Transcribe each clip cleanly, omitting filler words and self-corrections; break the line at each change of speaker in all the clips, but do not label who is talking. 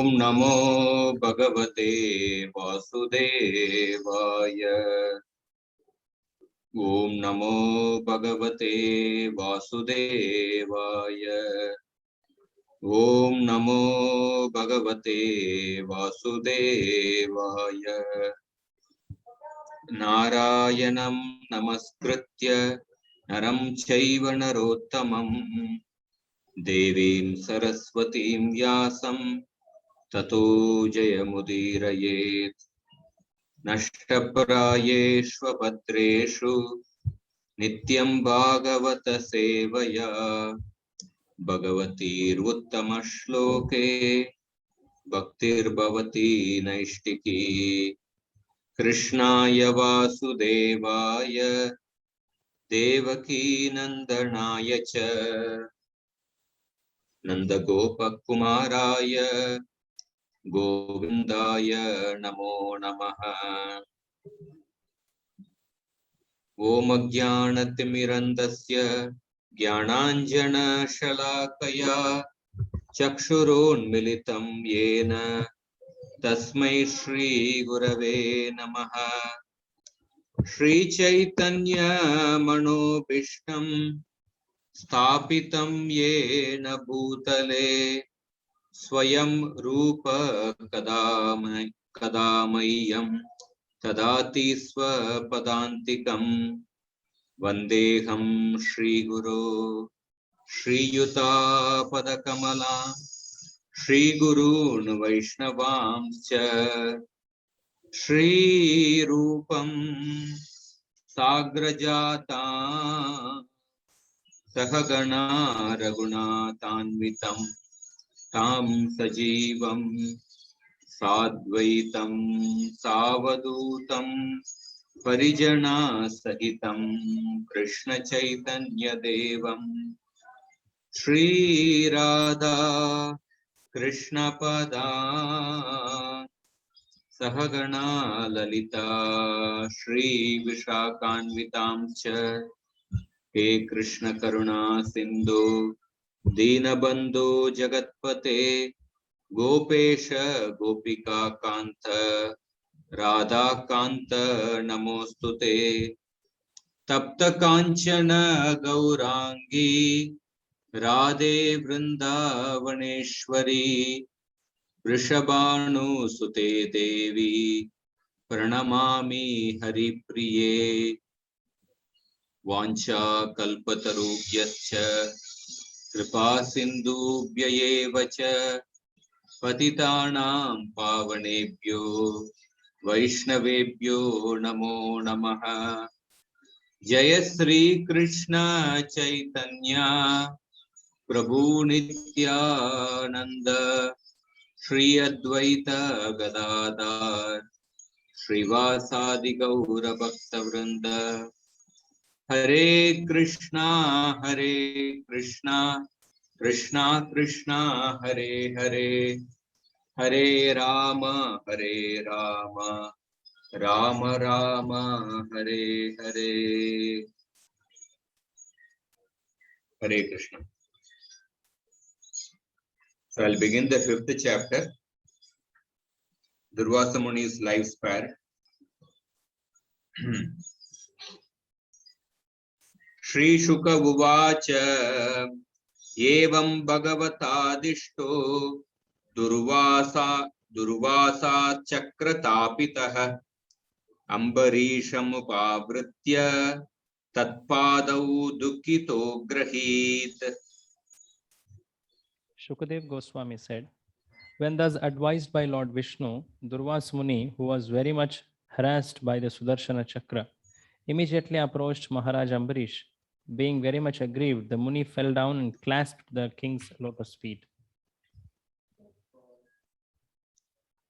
ओम नमो भगवते वासुदेवाय। ओम नमो भगवते वासुदेवाय। ओम नमो भगवते वासुदेवाय। नारायणं नमस्कृत्य नरं चैव नरोत्तमं देवीं सरस्वतीं व्यासं ततो जयमुदीरयेत्। नष्टप्रायेष्वभद्रेषु नित्यं भागवत सेवया भगवतीरुत्तमश्लोके भक्तिर्भवती नैष्टिकी। कृष्णाय वासुदेवाय देवकीनन्दनाय च नन्दगोपकुमाराय गोविन्दाय नमो नमः। ओम अज्ञानतिमिरन्धस्य ज्ञानाञ्जनशलाकया चक्षुरोन्मिलितं येन तस्मै श्रीगुरवे नमः। श्रीचैतन्यमनोभीष्टं स्थापितं येन भूतले स्वयं रूप कदा मह्यं ददाति स्वपदान्तिकं। वन्देऽहं श्रीगुरो श्रीयुतापदकमलां श्रीगुरून् वैष्णवांश्च श्रीरूपं साग्रजातां सहगणा रघुनाथान्वितं तां सजीवं साद्वैतं सावधूतं परिजना सहितं कृष्णचैतन्यदेवं श्रीराधा कृष्णपदा सहगणा ललिता श्रीविशाखान्वितांश्च। हे कृष्ण करुणा सिंधु दीनबंधो जगत्पते गोपेश गोपिका कांत राधा कांत नमोस्तुते। तप्त कांचन गौरांगी राधे वृंदावनेश्वरी वृषभानुसुते देवी प्रणमामि हरिप्रिये। वाञ्छाकल्पतरुभ्यश्च कृपा सिन्धुभ्य एव च पतितानां पावनेभ्यो वैष्णवेभ्यो नमो नमः। जय श्री कृष्ण चैतन्य प्रभु नित्यानंद श्री अद्वैत गदाधर श्रीवासादि गौर भक्तवृंद। हरे कृष्णा कृष्णा कृष्णा हरे हरे, हरे Ram Ram Ram Hare Hare. Hare Krishna. So I'll begin the 5th chapter, Durvasa Muni's lifespan. Shri Shuka Uvacha Evam Bhagavataadishto Durvasa Chakratapitah Ambarisham Tatpadau Dukkito Grahit.
Shukadev Goswami said, when thus advised by Lord Vishnu, Durvasa Muni, who was very much harassed by the Sudarshana Chakra, immediately approached Maharaj Ambarish. Being very much aggrieved, the Muni fell down and clasped the king's lotus feet.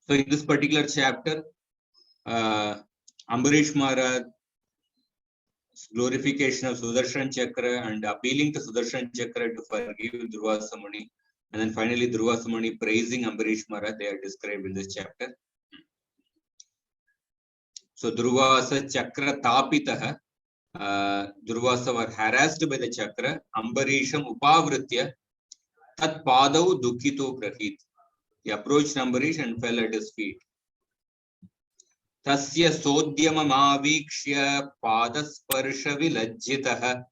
So in this particular chapter, Ambarish Maharaj glorification of Sudarshan Chakra and appealing to Sudarshan Chakra to forgive Durvasa Muni, and then finally Durvasa Muni praising Ambarish Maharaj, they are described in this chapter. So Durvasa Chakra Tapitah, Durvasa were harassed by the Chakra. Ambarisham Upavritya Tat Padau Dukkito Grahit. He approached Ambarish and fell at his feet. Tasya sodyamamavikshya padasparsha vilajjitah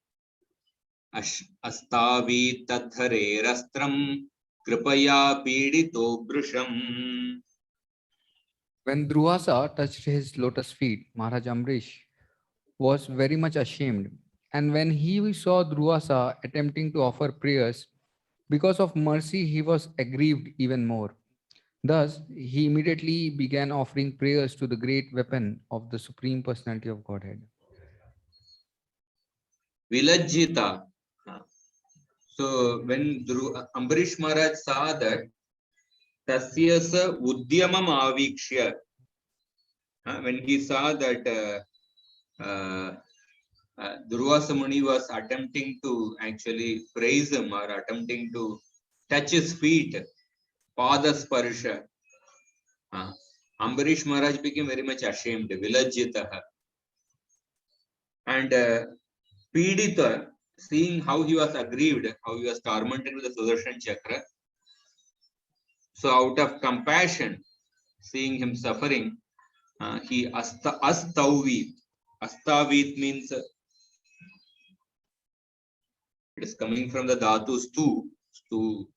astavi tadhare rastram kripaya pidito brusham.
When Durvasa touched his lotus feet, Maharaj Amrish was very much ashamed. And when he saw Durvasa attempting to offer prayers, because of mercy, he was aggrieved even more. Thus, he immediately began offering prayers to the great weapon of the Supreme Personality of Godhead.
Vilajjita. So when Ambarish Maharaj saw that, Tasyasa Udyamam Avikshya, when he saw that Durvasa Muni was attempting to actually praise him or attempting to touch his feet, Padasparsha, Ambarish Maharaj became very much ashamed, Vilajjitaha. And Pidita, seeing how he was aggrieved, how he was tormented with the Sudarshan Chakra, so out of compassion, seeing him suffering, he astavit. Astavit means it is coming from the dhatu stu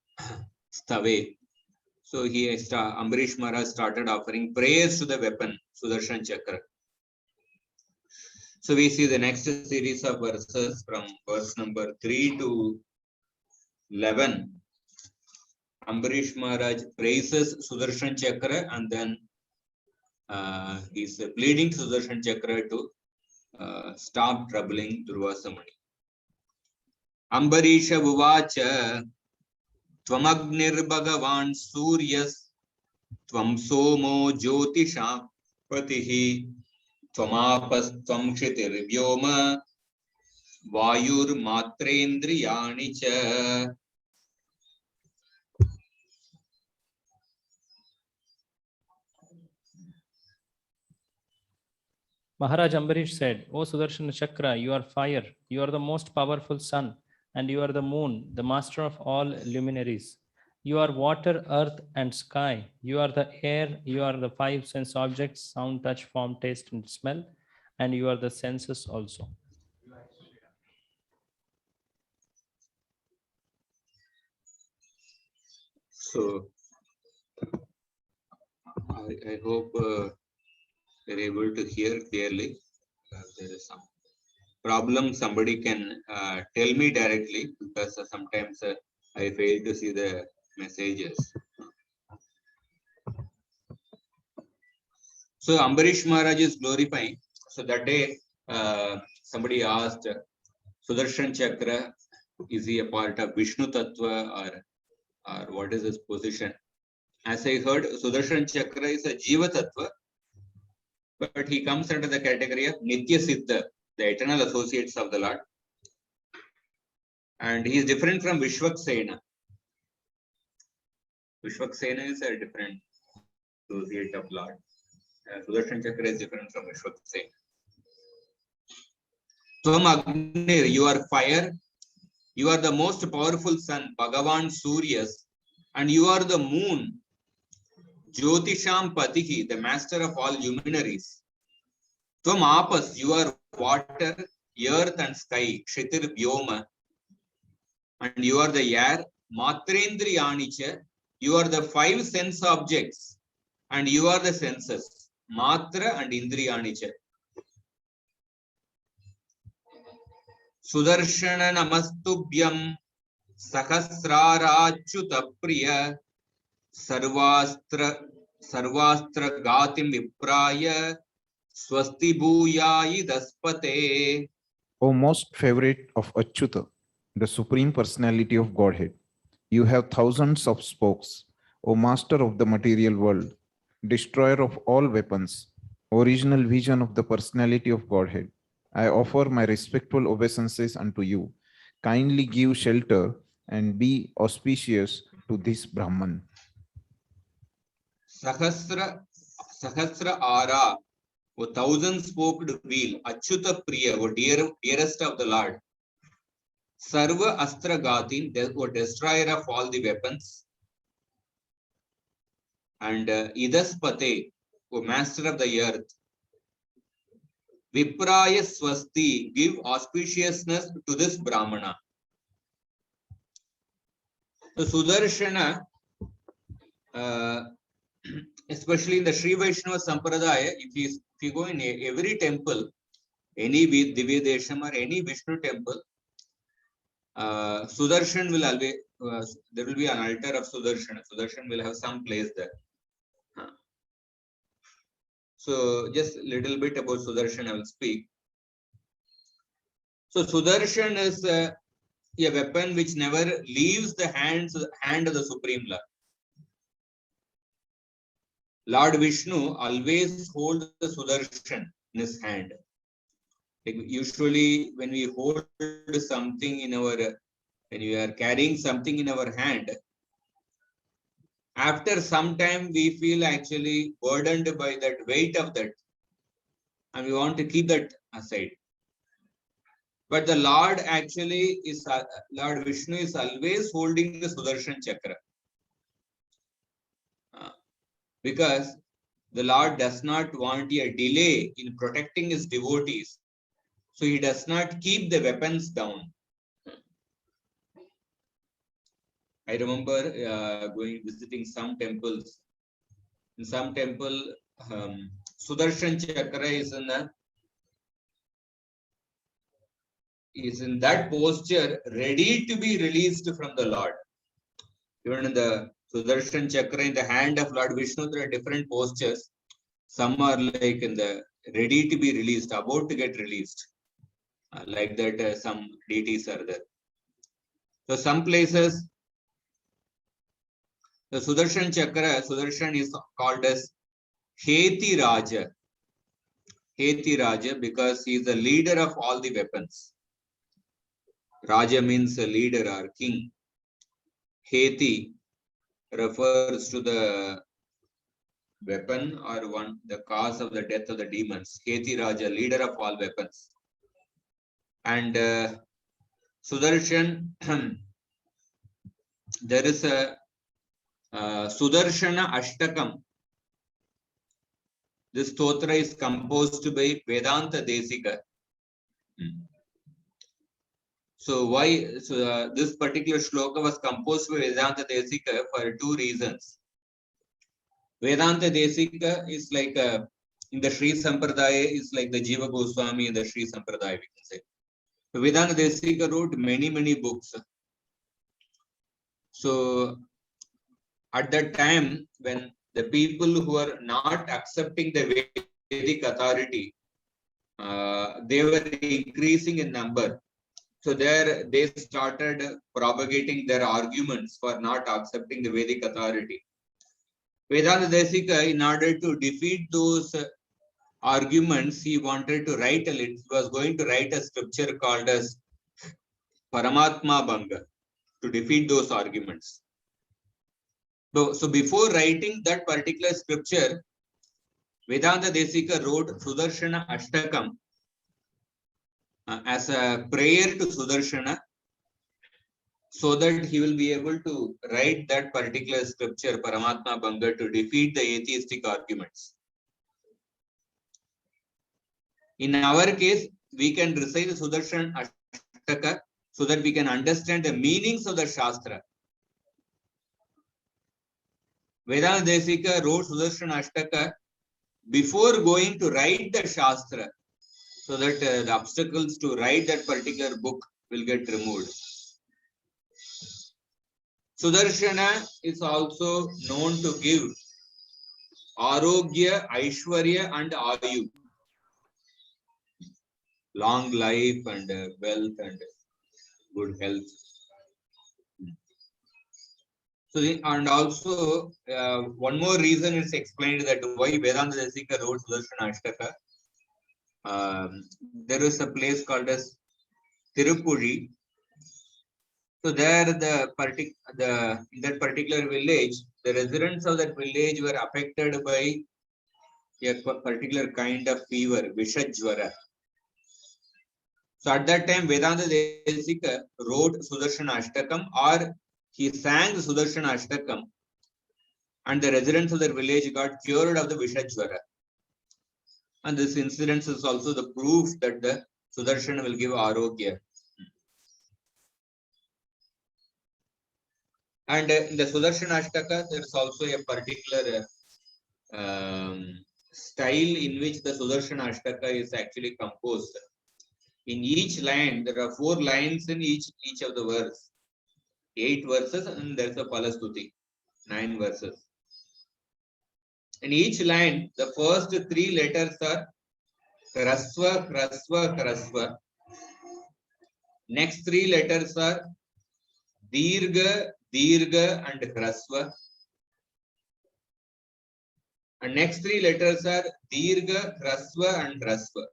stave. So Ambarish Maharaj started offering prayers to the weapon, Sudarshan Chakra. So we see the next series of verses from verse number 3 to 11. Ambarish Maharaj praises Sudarshan Chakra and then he's pleading to Sudarshan Chakra to stop troubling Durvasa Muni. Ambarisha Uvacha Tvamagnir Bhagavan Suryas Tvam Somo Jyotisha Patihi Tvamapas Tvam Kshitir Vyoma Vayur Matrendriyani Cha.
Maharaj Ambarish said, O Sudarshana Chakra, you are fire, you are the most powerful sun, and you are the moon, the master of all luminaries. You are water, earth, and sky. You are the air, you are the five sense objects, sound, touch, form, taste, and smell, and you are the senses also.
So I hope you're able to hear clearly. There is some problem, somebody can tell me directly, because sometimes I fail to see the messages. So Ambarish Maharaj is glorifying. So that day somebody asked, Sudarshan Chakra, is he a part of Vishnu Tattva or what is his position? As I heard, Sudarshan Chakra is a Jiva Tattva, but he comes under the category of Nitya Siddha, the eternal associates of the Lord. And he is different from Vishwaksena. Vishwaksena is a different associate of Lord. Sudarshan Chakra is different from Vishwaksena. Tvam Agnir, you are fire. You are the most powerful sun, Bhagavan Suryas, and you are the moon, Jyotisham Patihi, the master of all luminaries. Tvam Apas, you are water, earth and sky, Kshitir Vyoma, and you are the air, Matrendriyanicha, you are the five sense objects, and you are the senses, Matra and Indriyanicha. Sudarshana Namastubhyam Sahasrarachyuta Priya Sarvastra Gatim Vipraya Swasti Bhuyayi Daspate.
O most favorite of Achyuta, the Supreme Personality of Godhead, you have thousands of spokes, O Master of the material world, destroyer of all weapons, original vision of the Personality of Godhead. I offer my respectful obeisances unto you. Kindly give shelter and be auspicious to this Brahman.
Sahasra Ara, O thousand-spoked wheel, Achyuta Priya, O dearest of the Lord. Sarva Astra Gatin, O destroyer of all the weapons. and Idaspate, O master of the earth, Vipraya Swasti, give auspiciousness to this Brahmana. So Sudarshana, especially in the Sri Vaishnava Sampradaya, if you go in every temple, any Divya Desham or any Vishnu temple, Sudarshan will always, there will be an altar of Sudarshan. Sudarshan will have some place there. So just a little bit about Sudarshan I will speak. So Sudarshan is a weapon which never leaves the hand of the Supreme Lord. Lord Vishnu always holds the Sudarshan in his hand. Like usually when we hold something in our, when we are carrying something in our hand, after some time we feel actually burdened by that weight of that, and we want to keep that aside. But the Lord actually is, Lord Vishnu is always holding the Sudarshan Chakra. Because the Lord does not want a delay in protecting his devotees. So he does not keep the weapons down. I remember visiting some temples. In some temple, Sudarshan Chakra is in that posture, ready to be released from the Lord. Even in the Sudarshan Chakra in the hand of Lord Vishnu, there are different postures. Some are like in the ready to be released, about to get released. Like that, some deities are there. So some places, the Sudarshan Chakra, Sudarshan is called as Heti Raja. Heti Raja because he is the leader of all the weapons. Raja means a leader or king. Heti refers to the weapon or the cause of the death of the demons. Heti Raja, leader of all weapons. And Sudarshan, there is a Sudarshana Ashtakam. This stotra is composed by Vedanta Desika. So why? So this particular shloka was composed by Vedanta Desika for two reasons. Vedanta Desika is like in the Sri Sampradaya is like the Jiva Goswami in the Sri Sampradaya, we can say. So Vedanta Desika wrote many books. So at that time, when the people who are not accepting the Vedic authority, they were increasing in number. So there they started propagating their arguments for not accepting the Vedic authority. Vedanta Desika, in order to defeat those arguments, he wanted to write he was going to write a scripture called as Paramatma Banga to defeat those arguments. So before writing that particular scripture, Vedanta Desika wrote Sudarshana Ashtakam as a prayer to Sudarshana, so that he will be able to write that particular scripture, Paramatma Banga, to defeat the atheistic arguments. In our case, we can recite the Sudarshan Ashtaka so that we can understand the meanings of the Shastra. Vedanta Desika wrote Sudarshan Ashtaka before going to write the Shastra, so that the obstacles to write that particular book will get removed. Sudarshana is also known to give Arogya, Aishwarya and Ayu. Long life and wealth and good health. So, and also one more reason is explained that why Vedanta Desika wrote Sudarshana Ashtaka. There is a place called as Tirupuri. So there, in that particular village, the residents of that village were affected by a particular kind of fever, Vishajvara. So at that time, Vedanta Desika wrote Sudarshana Ashtakam, or he sang the Sudarshana Ashtakam and the residents of their village got cured of the Vishajwara. And this incident is also the proof that the Sudarshana will give Arogya. And in the Sudarshana Ashtaka, there is also a particular style in which the Sudarshana Ashtaka is actually composed. In each line, there are 4 lines in each of the verse. 8 verses, and there's a Palastuti, 9 verses. In each line, the first 3 letters are Krasva, Krasva, Krasva. Next 3 letters are Dirga, Dirga, and Krasva. And next 3 letters are Dirga, Krasva, and Rasva.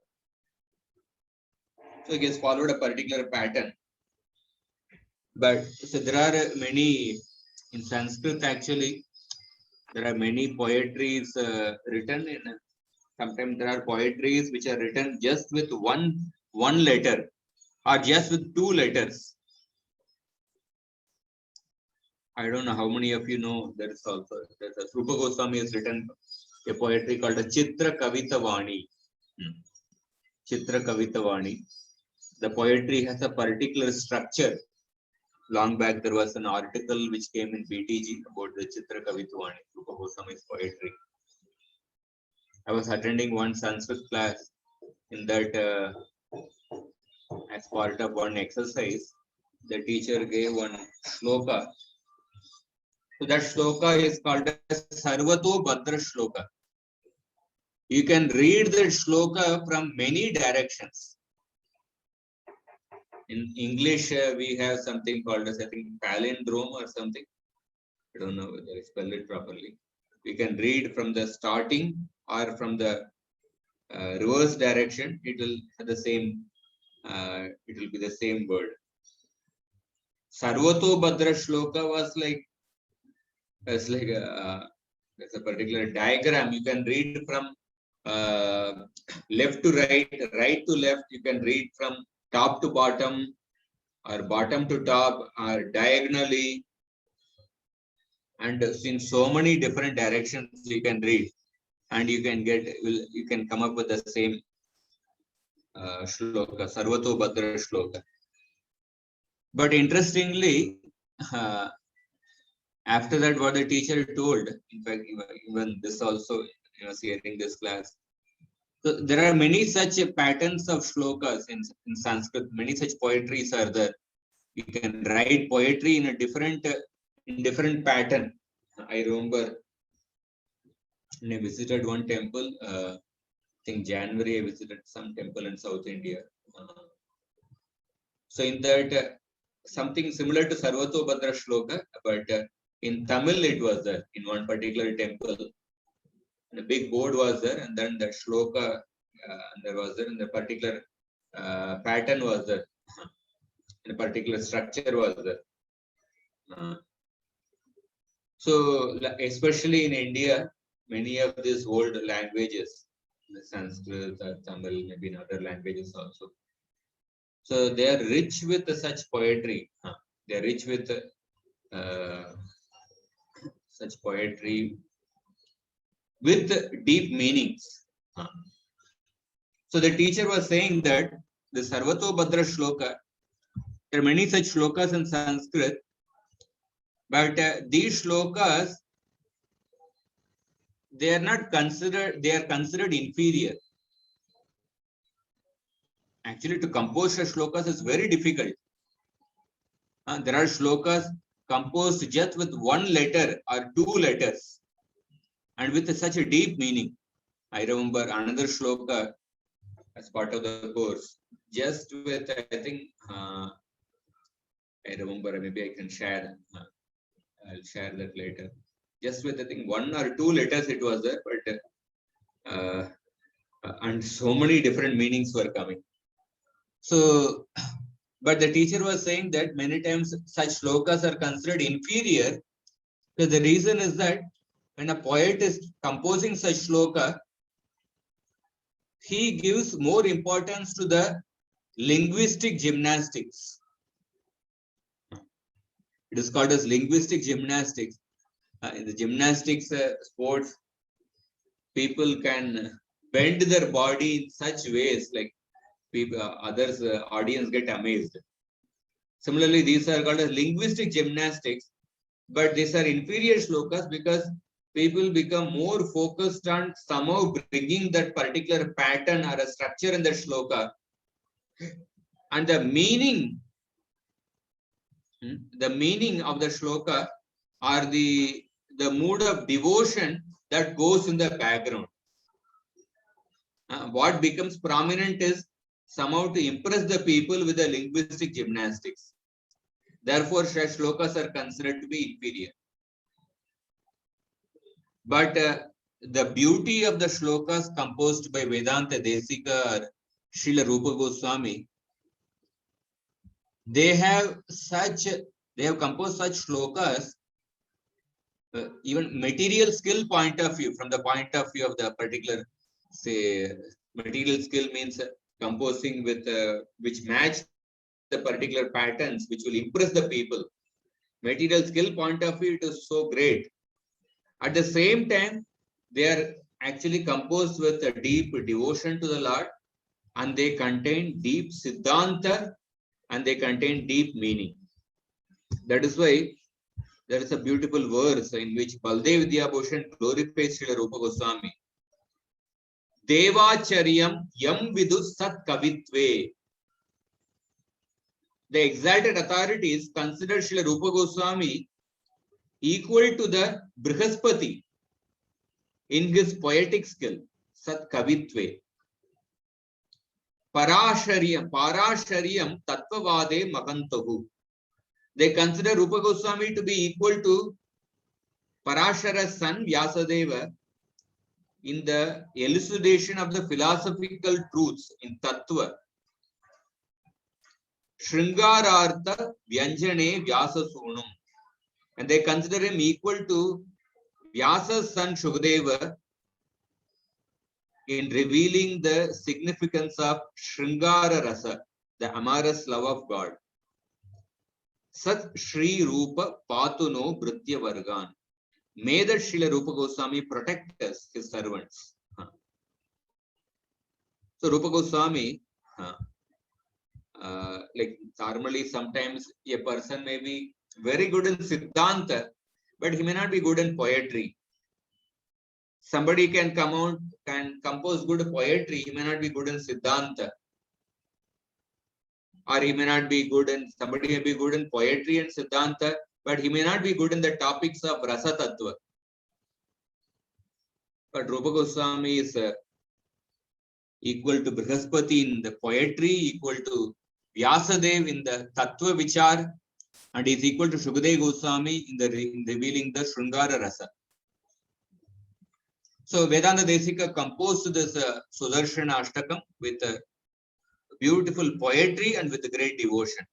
So it has followed a particular pattern. But so there are many in Sanskrit actually. There are many poetries written in. Sometimes there are poetries which are written just with one letter or just with 2 letters. I don't know how many of you know there is also. Rupa Goswami has written a poetry called a Chitra Kavita Vani. Chitra Kavita Vani. The poetry has a particular structure. Long back there was an article which came in BTG about the Chitra Kavita Vani, Rupa Goswami's poetry. I was attending one Sanskrit class. In that, as part of one exercise, the teacher gave one shloka. So that shloka is called as Sarvato Bhadra Shloka. You can read that shloka from many directions. In English, we have something called as, I think, palindrome or something. I don't know whether I spell it properly. We can read from the starting or from the reverse direction. It will have the same. It will be the same word. Sarvato Bhadra Shloka was like, it's like there's a particular diagram. You can read from left to right, right to left. You can read from top to bottom, or bottom to top, or diagonally, and in so many different directions you can read, and you can come up with the same shloka, Sarvato Bhadra Shloka. But interestingly, after that, what the teacher told, in fact, even this also, hearing this class. So there are many such patterns of shlokas in Sanskrit. Many such poetries are there. You can write poetry in a different pattern. I remember when I visited one temple. I think January I visited some temple in South India. So in that, something similar to Sarvato Bhadra Shloka, but in Tamil it was there in one particular temple. And a big board was there, and then the shloka there was there, and the particular pattern was there, and a particular structure was there. So especially in India, many of these old languages, the Sanskrit, Tamil, maybe in other languages also. So they are rich with such poetry. They are rich with such poetry with deep meanings. So the teacher was saying that the Sarvato Bhadra Shloka, there are many such shlokas in Sanskrit, but these shlokas, they are not considered, they are considered inferior. Actually, to compose such shlokas is very difficult. There are shlokas composed just with 1 letter or 2 letters and with such a deep meaning. I remember another shloka as part of the course, just with, I think, I remember, maybe I can share, I'll share that later. Just with, I think, 1 or 2 letters it was there, but and so many different meanings were coming. So, but the teacher was saying that many times such shlokas are considered inferior. So the reason is that when a poet is composing such shloka, he gives more importance to the linguistic gymnastics. It is called as linguistic gymnastics. In the gymnastics sports, people can bend their body in such ways like people, others, audience get amazed. Similarly, these are called as linguistic gymnastics, but these are inferior shlokas because people become more focused on somehow bringing that particular pattern or a structure in the shloka, and the meaning of the shloka or the mood of devotion that goes in the background. What becomes prominent is somehow to impress the people with the linguistic gymnastics. Therefore, such shlokas are considered to be inferior. But the beauty of the shlokas composed by Vedanta Desika or Srila Rupa Goswami, they have composed such shlokas, even material skill point of view, from the point of view of the particular, say, material skill means composing with which match the particular patterns which will impress the people. Material skill point of view, it is so great. At the same time, they are actually composed with a deep devotion to the Lord, and they contain deep siddhanta, and they contain deep meaning. That is why there is a beautiful verse in which Baldev Vidyabhushan glorifies Srila Rupa Goswami. Devacharyam yam vidu sat kavitve. The exalted authorities consider Srila Rupa Goswami equal to the Brihaspati in his poetic skill, Sat Kavitve. Parasharyam Tattvavade Mahantahu. They consider Rupa Goswami to be equal to Parashara's son Vyasadeva in the elucidation of the philosophical truths in Tattva. Shringarartha Vyanjane Vyasasunam. And they consider him equal to Vyasa's son Shukadeva in revealing the significance of Shringara Rasa, the amorous love of God. Sat Shri Rupa Patuno Britya Vargan. May the Srila Rupa Goswami protect us, his servants. So Rupa Goswami, like normally sometimes a person may be very good in Siddhanta, but he may not be good in poetry. Somebody can come out, can compose good poetry, he may not be good in Siddhanta. Or he may not be good in, somebody may be good in poetry and Siddhanta, but he may not be good in the topics of Rasa Tattva. But Rupa Goswami is equal to Brihaspati in the poetry, equal to Vyasadev in the Tattva Vichar, and is equal to Shukadeva Goswami in revealing the Shrungara Rasa. So Vedanta Desika composed this Sudarshana Ashtakam with beautiful poetry and with great devotion.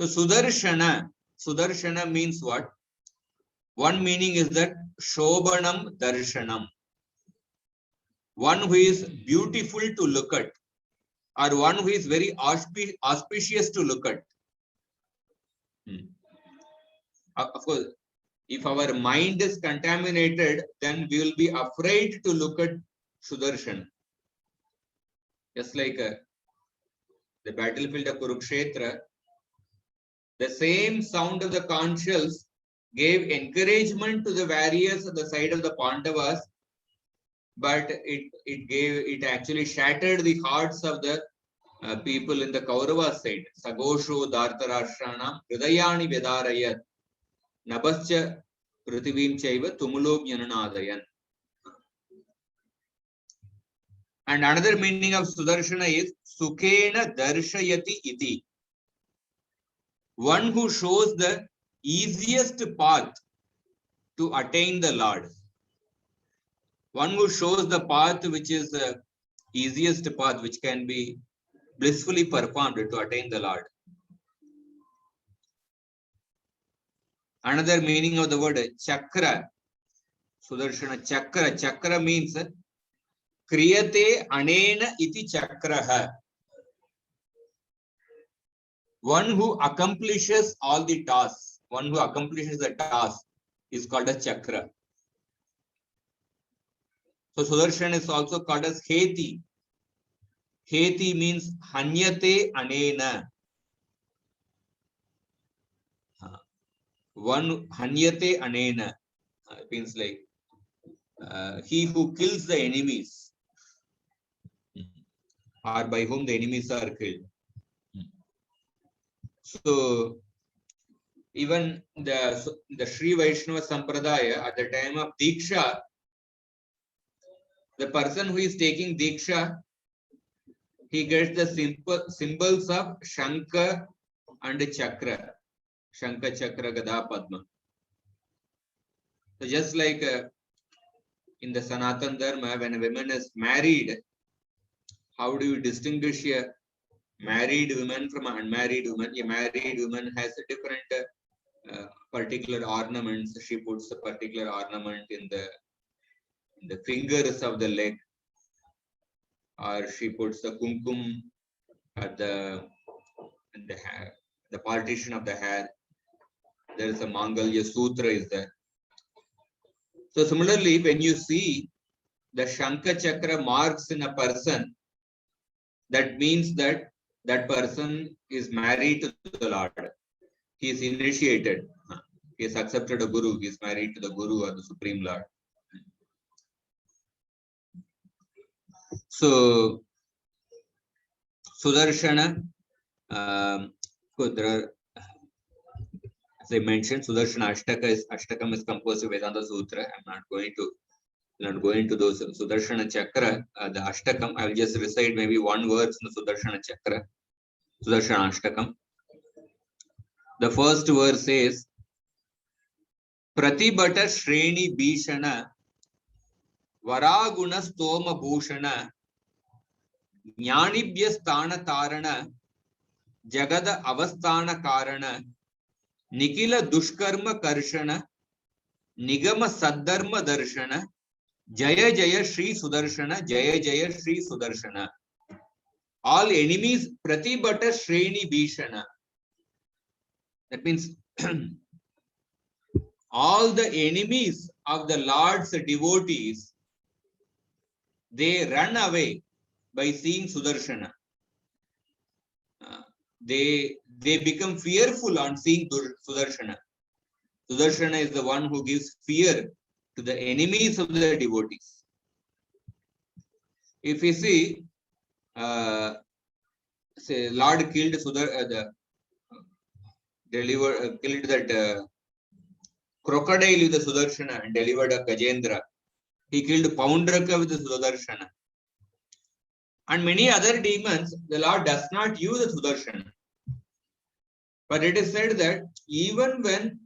So Sudarshana means what? One meaning is that Shobhanam Darshanam. One who is beautiful to look at, or one who is very auspicious to look at. Of course, if our mind is contaminated, then we will be afraid to look at Sudarshan. Just like the battlefield of Kurukshetra, the same sound of the conch shells gave encouragement to the warriors at the side of the Pandavas, but it actually shattered the hearts of the people in the Kaurava side. Sagosho Dhartarashranam Hridayani Vedarayat Nabascha Prithivim Chaiva Tumulo Jnanadayan. And another meaning of Sudarshana is Sukhena Darshayati Iti. One who shows the easiest path to attain the Lord. One who shows the path which is the easiest path which can be blissfully performed to attain the Lord. Another meaning of the word chakra, Sudarshana chakra. Chakra means kriyate anena iti chakraha. One who accomplishes all the tasks. One who accomplishes the task is called a chakra. So Sudarshan is also called as Heti. Heti means Hanyate Anena. One Hanyate Anena. It means like he who kills the enemies, or by whom the enemies are killed. So even the Sri Vaishnava Sampradaya at the time of Diksha, the person who is taking Diksha, he gets the symbols of Shankha and Chakra. Shankha, Chakra, Gada, Padma. So just like in the Sanatan Dharma, when a woman is married, how do you distinguish a married woman from an unmarried woman? A married woman has a different particular ornaments. She puts a particular ornament in the fingers of the leg, or she puts the kumkum at the hair, the partition of the hair. There is a Mangalya Sutra is there. So similarly, when you see the Shankha Chakra marks in a person, that means that that person is married to the Lord. He is initiated. He has accepted a Guru. He is married to the Guru or the Supreme Lord. So Sudarshana, as I mentioned, Sudarshana Ashtakam is composed of Vedanta Sutra. I'm not going to those. Sudarshana Chakra, the Ashtakam, I will just recite maybe one verse in the Sudarshana Chakra, Sudarshana Ashtakam. The first verse says, Pratibhata Shreni Bhishana Varaguna Stoma Bhushana Jnanibhya Sthana Tarana Jagada Avasthana Karana Nikila Dushkarma Karshana Nigama Saddharma Darshana Jaya Jaya Shri Sudarshana Jaya Jaya Shri Sudarshana. All enemies Pratibhata Shreni Bhishana. That means all the enemies of the Lord's devotees, they run away by seeing Sudarshana. They become fearful on seeing Sudarshana. Sudarshana is the one who gives fear to the enemies of the devotees. If you see, say Lord killed killed that crocodile with the Sudarshana and delivered a Gajendra. He killed Poundraka with the Sudarshana. And many other demons, the Lord does not use the Sudarshana. But it is said that even when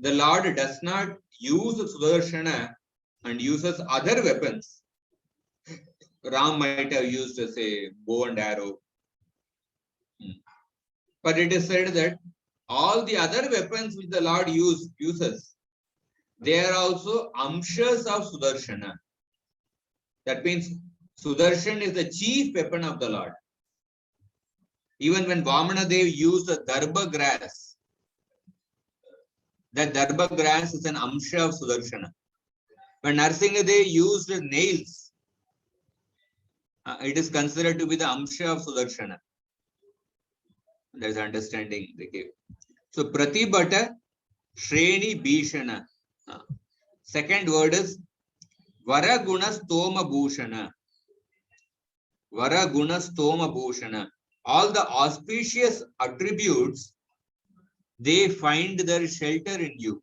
the Lord does not use the Sudarshana and uses other weapons, Ram might have used, say, bow and arrow. But it is said that all the other weapons which the Lord uses, they are also amshas of Sudarshana. That means Sudarshan is the chief weapon of the Lord. Even when Vamanadev used the Darbha grass, that Darbha grass is an amsha of Sudarshana. When Narsingadev used nails, it is considered to be the amsha of Sudarshana. There is understanding they gave. So Pratibhata Shreni Bhishana. Second word is Varaguna Stoma Bhushana. Varaguna Stoma Bhushana. All the auspicious attributes, they find their shelter in you.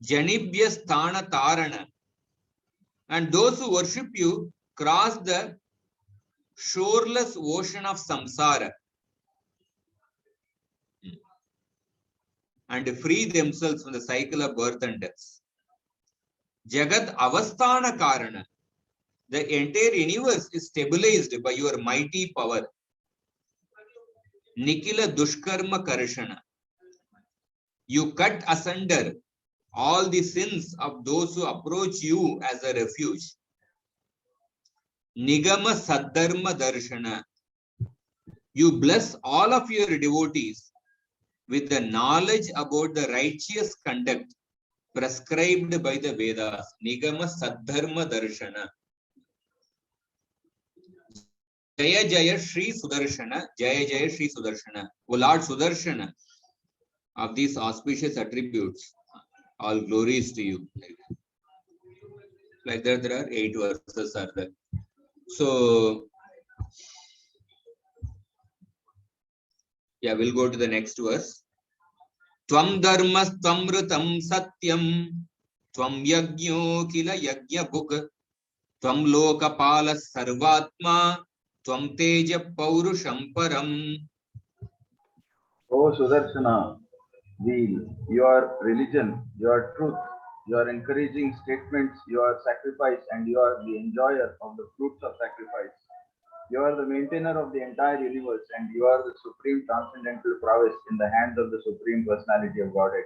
Janibhya Sthana Tarana. And those who worship you cross the shoreless ocean of samsara and free themselves from the cycle of birth and death. Jagat Avasthana Karana. The entire universe is stabilized by your mighty power. Nikila Dushkarma Karshana. You cut asunder all the sins of those who approach you as a refuge. Nigama Saddharma Darshana. You bless all of your devotees with the knowledge about the righteous conduct prescribed by the Vedas. Nigama Saddharma Darshana. Jaya Jaya Shri Sudarshana. Jaya Jaya Shri Sudarshana. O Lord Sudarshana, of these auspicious attributes, all glories to you. Like that, there are 8 verses are there. So, yeah, we'll go to the next verse. Tvam dharmas tvam ritam satyam tvam yajño kila yajña bhuk tvam lokapala sarvatma tvam teja paurusham param.
O Sudarshana, your religion, your truth, your encouraging statements, your sacrifice, and you are the enjoyer of the fruits of sacrifice. You are the maintainer of the entire universe, and you are the supreme transcendental prowess in the hands of the Supreme Personality of Godhead.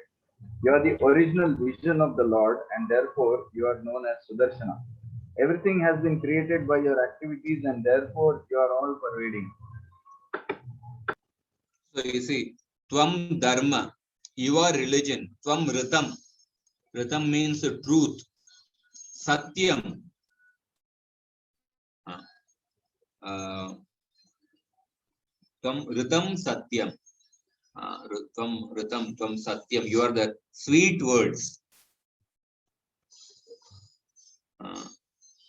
You are the original vision of the Lord, and therefore you are known as Sudarshana. Everything has been created by your activities, and therefore you are all pervading.
So you see, tvam dharma, your religion, tvam ritam. Ritam means truth. Satyam. Tvam ritam satyam. Tvam ritam, tvam satyam. You are the sweet words.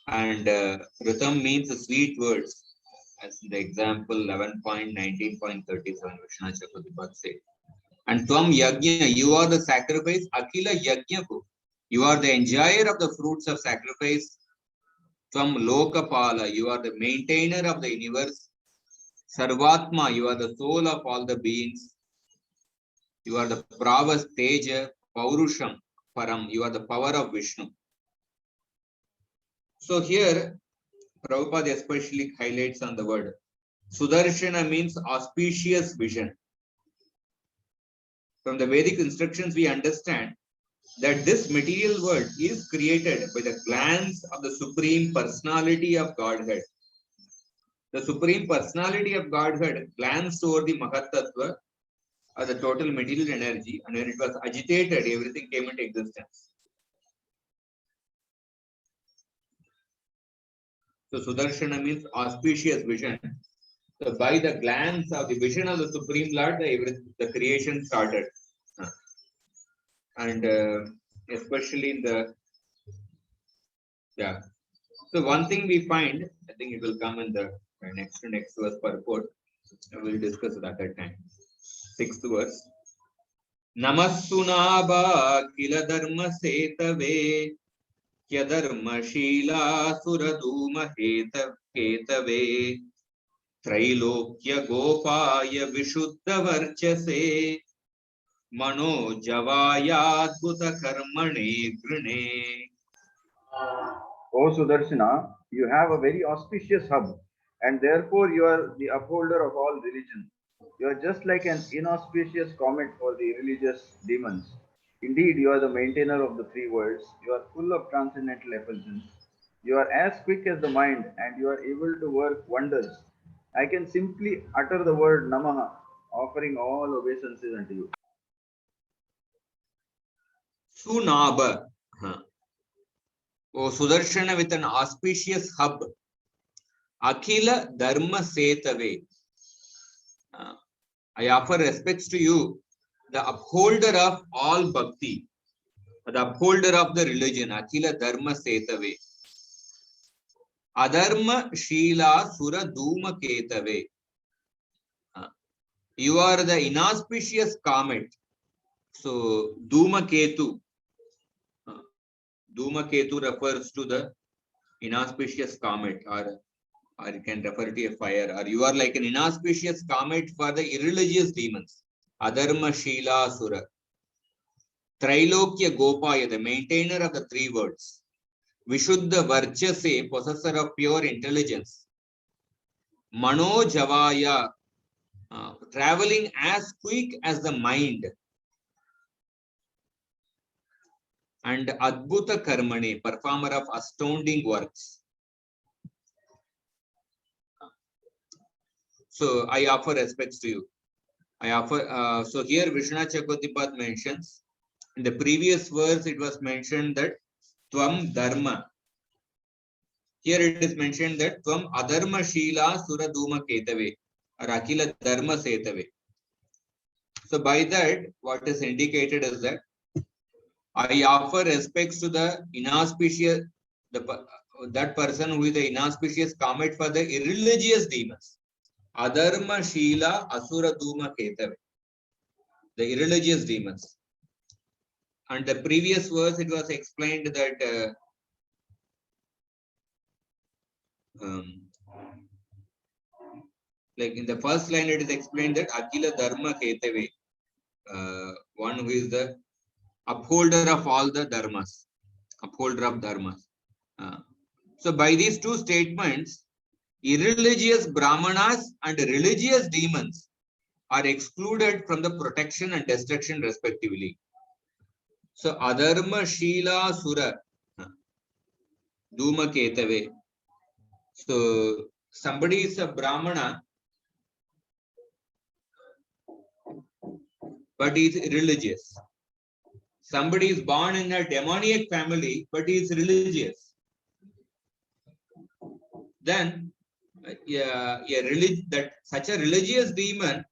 And ritam means sweet words. As in the example 11.19.37, Vishnu Chakravarti said. And tvam yajna, you are the sacrifice. Akila yajnaku. You are the enjoyer of the fruits of sacrifice. Tvam lokapala, you are the maintainer of the universe. Sarvatma, you are the soul of all the beings. You are the pravas teja, paurusham, param. You are the power of Vishnu. So here, Prabhupada especially highlights on the word. Sudarshana means auspicious vision. From the Vedic instructions, we understand that this material world is created by the glance of the Supreme Personality of Godhead. The Supreme Personality of Godhead glanced over the Mahatattva, or the total material energy, and when it was agitated, everything came into existence. So Sudarshana means auspicious vision. So by the glance of the vision of the Supreme Lord, the creation started. And especially in the, yeah. So one thing we find, I think it will come in the next verse purport. We'll discuss it at that time. 6th verse. Namasunaba kila dharma setave Yadharma Shila Suraduma Ketave Trailokya Gopaya Vishuddha Varchase Mano Javaya Adbhuta Karmane Grine.
O Sudarshana, you have a very auspicious hub, and therefore you are the upholder of all religion. You are just like an inauspicious comet for the religious demons. Indeed, you are the maintainer of the 3 worlds. You are full of transcendental effulgence. You are as quick as the mind, and you are able to work wonders. I can simply utter the word Namaha, offering all obeisances unto you.
Sunaba. O Sudarshana with an auspicious hub. Akhila Dharma Setave. I offer respects to you, the upholder of all bhakti, the upholder of the religion, Akhila Dharma Setave. Adharma Shila Sura Duma Ketave. You are the inauspicious comet. So Duma Ketu. Duma Ketu refers to the inauspicious comet, or you can refer to a fire, or you are like an inauspicious comet for the irreligious demons. Adharma Shila Sura. Trailokya Gopaya, the maintainer of the 3 words. Vishuddha Varchase, possessor of pure intelligence. Mano Javaya, traveling as quick as the mind. And Adbhuta Karmane, performer of astounding works. So I offer respects to you. I offer. So here Vishwanath Chakravartipad mentions in the previous verse it was mentioned that Tvam Dharma. Here it is mentioned that Tvam Adharma Shila Sura Duma Ketave or Akila Dharma Setave. So by that, what is indicated is that I offer respects to the inauspicious, that person who is the inauspicious comet for the irreligious demons. Adharma Shila Asura Duma Ketave. The irreligious demons. And the previous verse, it was explained that like in the first line, it is explained that Akila Dharma Ketave, one who is the upholder of all the dharmas, upholder of dharmas. So by these two statements, irreligious brahmanas and religious demons are excluded from the protection and destruction respectively. So Adharma Shila Sura Duma Ketave. So somebody is a brahmana, but he is religious. Somebody is born in a demoniac family, but he is religious. Then such a religious demon,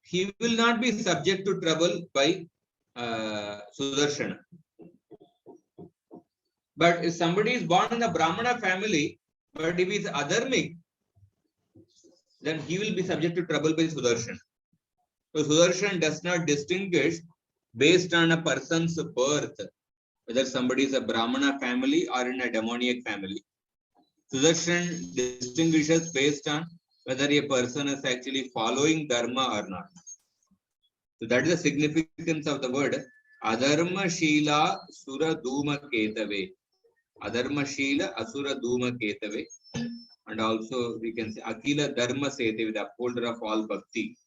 he will not be subject to trouble by Sudarshana. But if somebody is born in a Brahmana family, but if he is adharmic, then he will be subject to trouble by Sudarshan. So Sudarshan does not distinguish based on a person's birth, whether somebody is a Brahmana family or in a demoniac family. Sudarshan distinguishes based on whether a person is actually following dharma or not. So that is the significance of the word Adharma Shila Sura Duma Ketave. Adharma Shila Asura Duma Ketave. And also we can say Akila Dharma Setave, the upholder of all bhakti.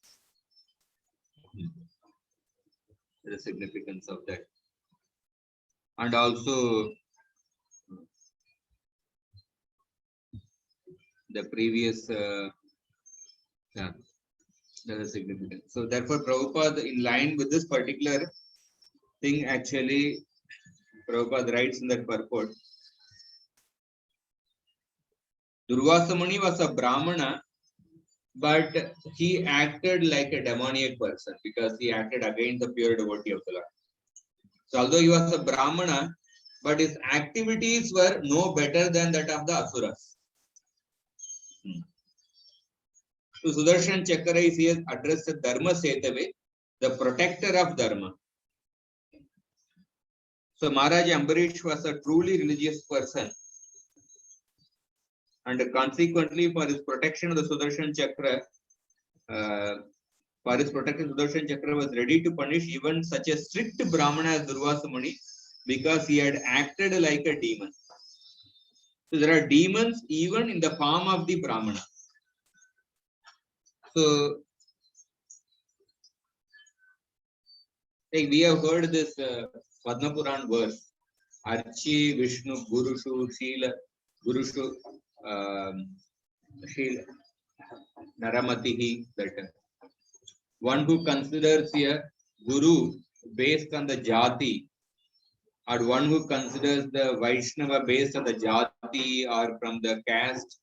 The significance of that. And also the previous that is significant. So therefore Prabhupada, in line with this particular thing, actually Prabhupada writes in that purport, Durvasa Muni was a Brahmana, but he acted like a demoniac person because he acted against the pure devotee of the Lord. So although he was a Brahmana, but his activities were no better than that of the Asuras. So Sudarshan Chakra is here addressed as Dharma Setave, the protector of Dharma. So Maharaj Ambarish was a truly religious person. And consequently, for his protection of the Sudarshan Chakra, Sudarshan Chakra was ready to punish even such a strict Brahmana as Durvasa Muni because he had acted like a demon. So there are demons even in the form of the Brahmana. So like we have heard this Padma Puran verse, Archi Vishnu Gurushu Shila Gurushu Shila Naramatihi, that one who considers a guru based on the jati, or one who considers the Vaishnava based on the jati or from the caste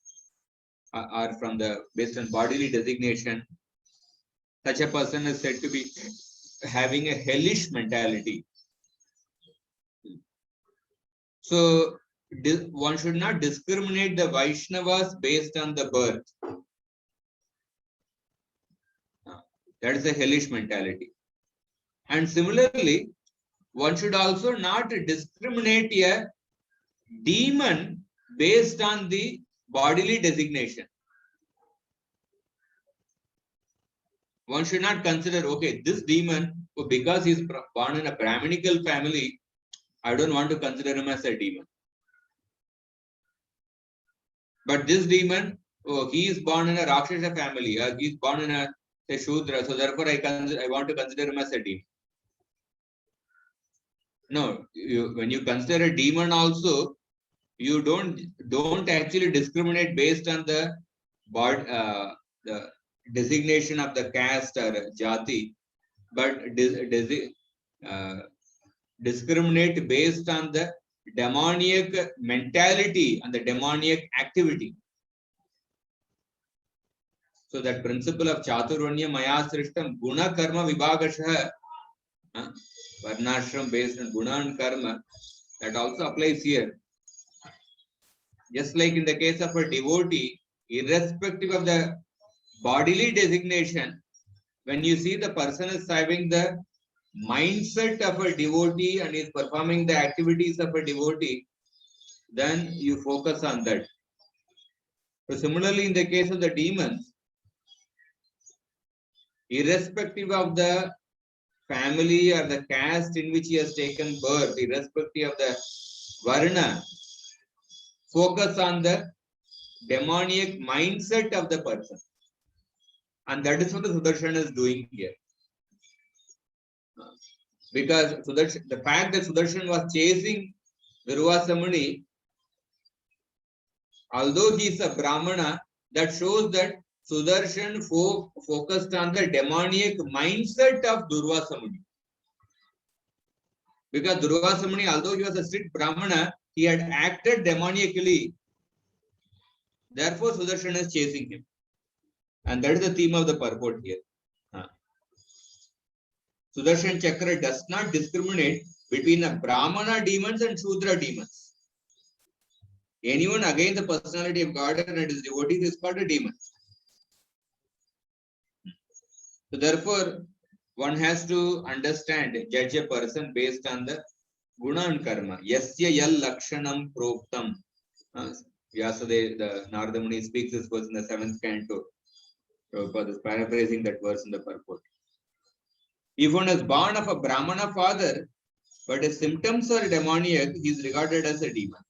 or from the based on bodily designation, such a person is said to be having a hellish mentality. So one should not discriminate the Vaishnavas based on the birth. That is a hellish mentality. And similarly, one should also not discriminate a demon based on the bodily designation. One should not consider, okay, this demon, because he is born in a Brahminical family, I don't want to consider him as a demon. But this demon, he is born in a Rakshasa family, or he is born in a Shudra, so therefore I want to consider him as a demon. No, when you consider a demon also, you don't actually discriminate based on the designation of the caste or jati, but discriminate based on the demoniac mentality and the demoniac activity. So that principle of Chaturvanya Maya Srishtam Guna Karma Vibhagashah, Varnashram based on Guna and Karma, that also applies here. Just like in the case of a devotee, irrespective of the bodily designation, when you see the person is having the mindset of a devotee and is performing the activities of a devotee, then you focus on that. So similarly, in the case of the demons, irrespective of the family or the caste in which he has taken birth, irrespective of the varna, focus on the demoniac mindset of the person. And that is what the Sudarshan is doing here. Because Sudarshan, the fact that Sudarshan was chasing Durvasa Muni, although he is a Brahmana, that shows that Sudarshan focused on the demoniac mindset of Durvasa Muni. Because Durvasa Muni, although he was a strict Brahmana, he had acted demoniacally. Therefore, Sudarshan is chasing him. And that is the theme of the purport here. Sudarshan Chakra does not discriminate between the Brahmana demons and Shudra demons. Anyone against the personality of God and his devotees is called a demon. So therefore, one has to understand, judge a person based on the Guna and Karma. Yasya yal lakshanam proktam. Vyasadeva, the Narada Muni speaks this verse in the 7th canto. Prabhupada is paraphrasing that verse in the purport. If one is born of a Brahmana father, but his symptoms are demoniac, he is regarded as a demon.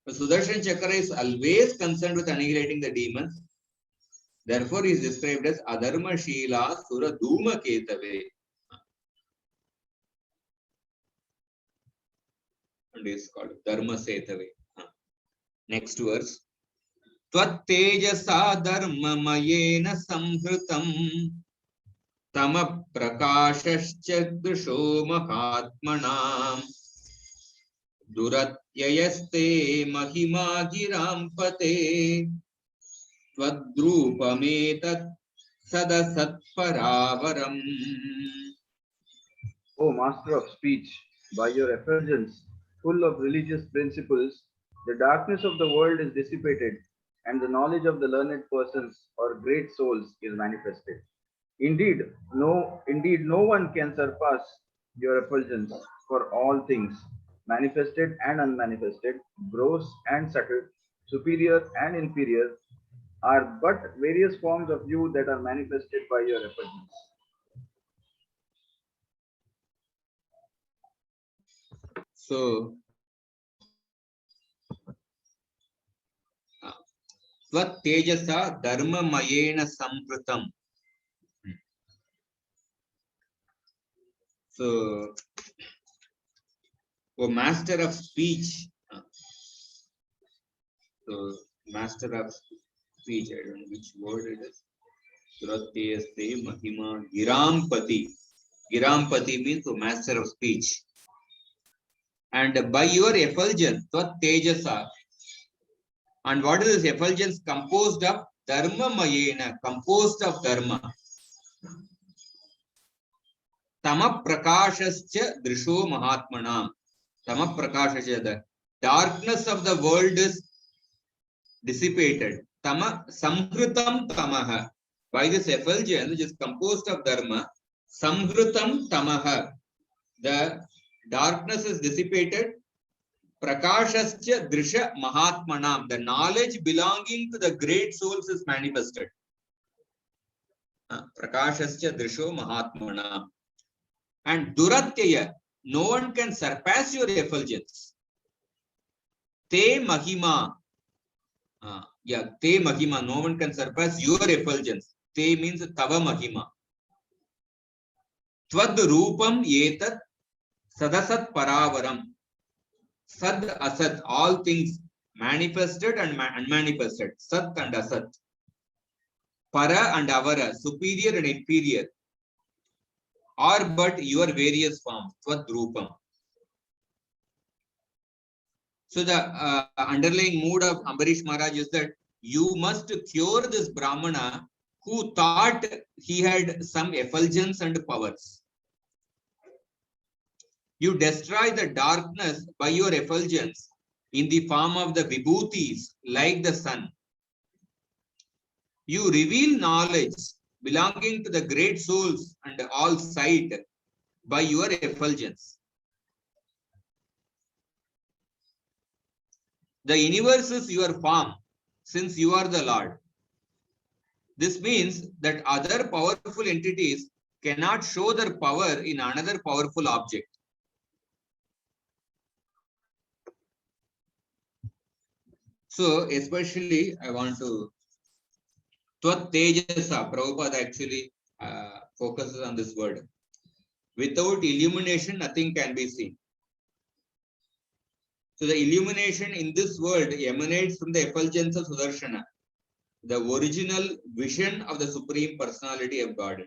So Sudarshan Chakra is always concerned with annihilating the demons. Therefore, he is described as Adharma Shila Sura Dhuma Ketave. And is called Dharma Setave. Next verse. Tvat Tejasa Dharma Mayena Samhritam Tama Prakashascha Mahatmanam Duratyayaste Mahima Girampate Tvadrupametat Sadasat Paravaram.
O master of speech, by your effulgence, full of religious principles, the darkness of the world is dissipated, and the knowledge of the learned persons or great souls is manifested. Indeed, no one can surpass your effulgence, for all things, manifested and unmanifested, gross and subtle, superior and inferior, are but various forms of you that are manifested by your effulgence.
So, Tvat Tejasa Dharma Mayena Sampratam. So, O master of speech. So, master of speech, I don't know which word it is. Suratyaste Mahima Girampati. Girampati means the master of speech. And by your effulgence, Tvat Tejasa. And what is this effulgence composed of? Dharma Mayena, composed of Dharma. Tama Prakashascha Drisho Mahatmanam. Tama Prakashascha, the darkness of the world is dissipated. Tama Samhritam Tamaha. By this effulgence, which is composed of Dharma, Samhritam Tamaha. The darkness is dissipated. Prakashascha Drisha Mahatmanam. The knowledge belonging to the great souls is manifested. Prakashascha Drisho Mahatmanam. And Duratyaya, no one can surpass your effulgence. Te Mahima. Te Mahima, no one can surpass your effulgence. Te means Tava Mahima. Tvad Rupam Yetat Sadasat Paravaram. Sad Asat, all things manifested and unmanifested. Sat and Asat. Para and Avara, superior and inferior, are but your various forms, Twadrupam. So the underlying mood of Ambarish Maharaj is that you must cure this Brahmana who thought he had some effulgence and powers. You destroy the darkness by your effulgence in the form of the vibhutis like the sun. You reveal knowledge belonging to the great souls and all sight by your effulgence. The universe is your form, since you are the Lord. This means that other powerful entities cannot show their power in another powerful object. So, especially, I want to Tvat Tejasa, Prabhupada actually focuses on this word. Without illumination, nothing can be seen. So the illumination in this world emanates from the effulgence of Sudarshana, the original vision of the Supreme Personality of God.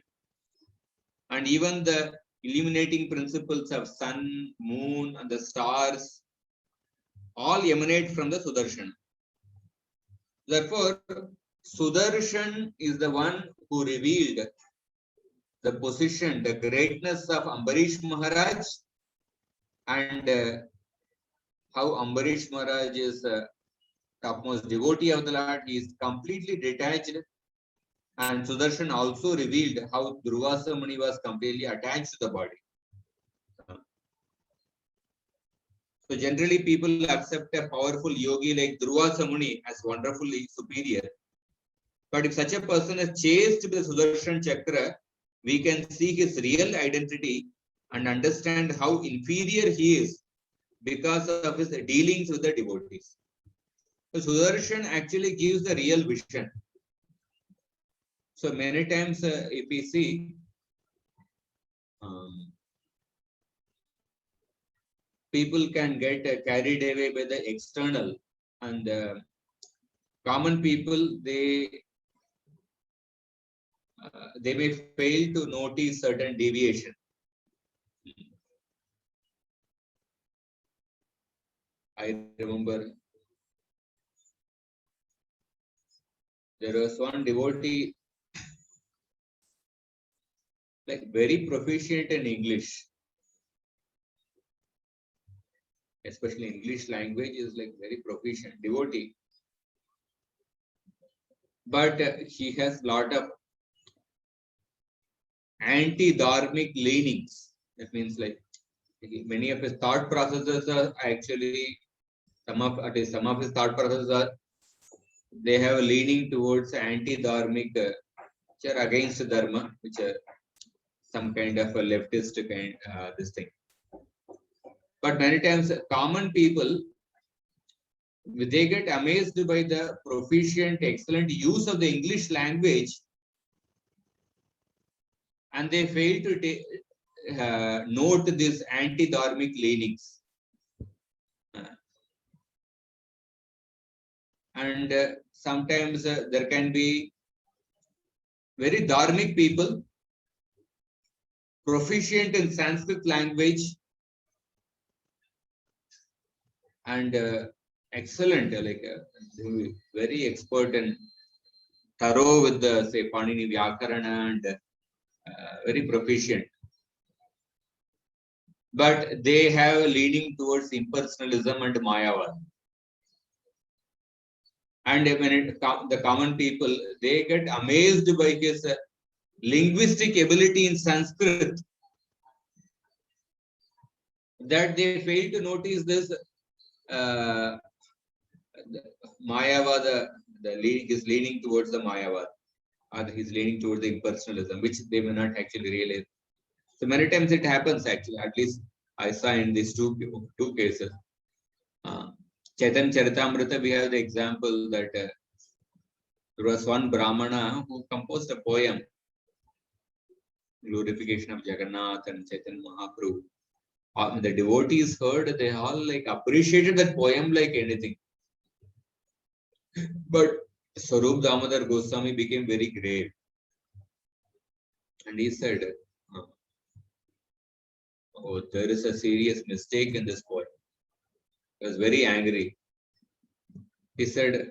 And even the illuminating principles of sun, moon, and the stars all emanate from the Sudarshana. Therefore, Sudarshan is the one who revealed the position, the greatness of Ambarish Maharaj, and how Ambarish Maharaj is topmost devotee of the Lord. He is completely detached. And Sudarshan also revealed how Durvasa Muni was completely attached to the body. So generally people accept a powerful yogi like Durvasa Muni as wonderfully superior. But if such a person is chased with the Sudarshan Chakra, we can see his real identity and understand how inferior he is because of his dealings with the devotees. So Sudarshan actually gives the real vision. So many times if we see people can get carried away by the external, and common people, they may fail to notice certain deviation. I remember there was one devotee, like very proficient in English, especially English language is like very proficient devotee. But he has lot of anti-dharmic leanings. That means like many of his thought processes are actually some of his thought processes are, they have a leaning towards anti-dharmic, which are against dharma, which are some kind of a leftist kind this thing. But many times common people, they get amazed by the proficient, excellent use of the English language, and they fail to note these anti-dharmic leanings. And sometimes there can be very dharmic people, proficient in Sanskrit language, and excellent, very expert and thorough with the, say, Panini Vyakarana, and very proficient. But they have a leaning towards impersonalism and Mayavad. And when the common people, they get amazed by his linguistic ability in Sanskrit, that they fail to notice this Mayavad, is leaning towards the Mayavad, or he's leaning towards the impersonalism, which they may not actually realize. So many times it happens actually. At least I saw in these two cases. Chaitan Charitamrita, we have the example that there was one Brahmana who composed a poem, glorification of Jagannath and Chaitanya Mahaprabhu. The devotees heard, they all like appreciated that poem like anything. But Swarup Damodar Goswami became very grave. And he said, oh, there is a serious mistake in this poem. He was very angry. He said,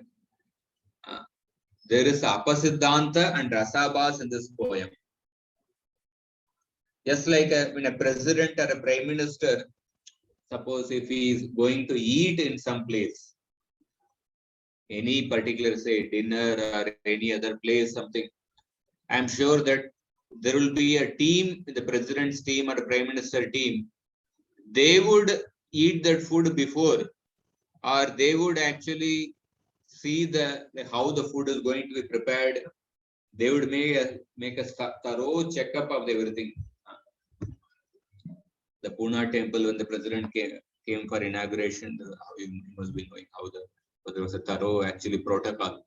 there is Apasiddhanta and Rasabhas in this poem. Just like when a president or a prime minister, suppose if he is going to eat in some place, any particular, say, dinner or any other place, something, I'm sure that there will be a team, the president's team or the prime minister team, they would eat that food before, or they would actually see how the food is going to be prepared. They would make a thorough checkup of everything. The Pune temple, when the president came for inauguration, you must be knowing how there was a thorough actually protocol.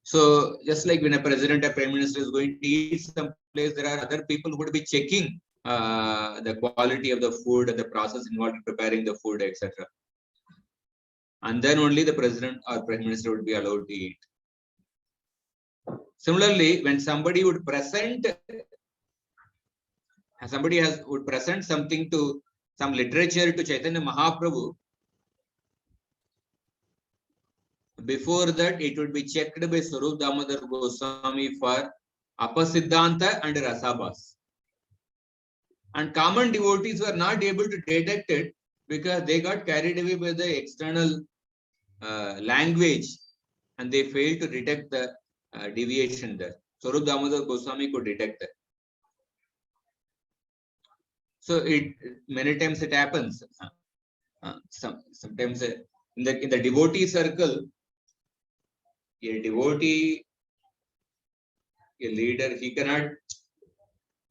So just like when a president or prime minister is going to eat some place, there are other people who would be checking the quality of the food and the process involved in preparing the food, etc. And then only the president or prime minister would be allowed to eat. Similarly, when somebody would present, would present something to some literature to Chaitanya Mahaprabhu, before that it would be checked by Swarup Damodar Goswami for Apasiddhanta and Rasabhas. And common devotees were not able to detect it because they got carried away by the external language and they failed to detect the deviation there. Swarup Damodar Goswami could detect that. So many times it happens. Sometimes in the devotee circle, a devotee, a leader,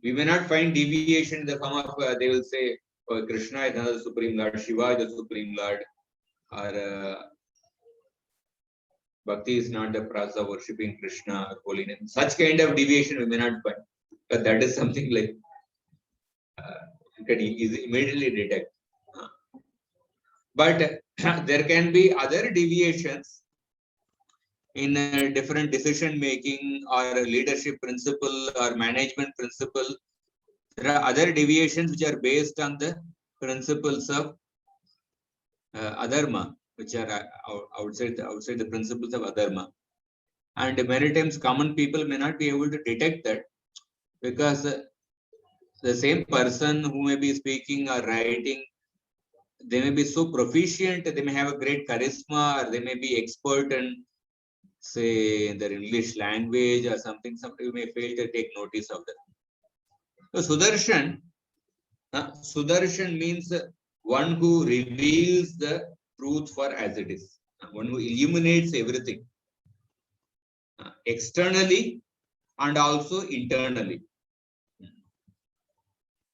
we may not find deviation in the form of, they will say, oh, Krishna is another Supreme Lord, Shiva is the Supreme Lord, or Bhakti is not the process of worshipping Krishna or holiness. Such kind of deviation we may not find. But that is something like you can immediately detect. But there can be other deviations in different decision making or leadership principle or management principle. There are other deviations which are based on the principles of adharma, which are outside the principles of adharma. And many times common people may not be able to detect that because the same person who may be speaking or writing, they may be so proficient, they may have a great charisma, or they may be expert in, say, in their English language or something. Somebody may fail to take notice of that. So Sudarshan means one who reveals the truth for as it is, one who illuminates everything, externally and also internally.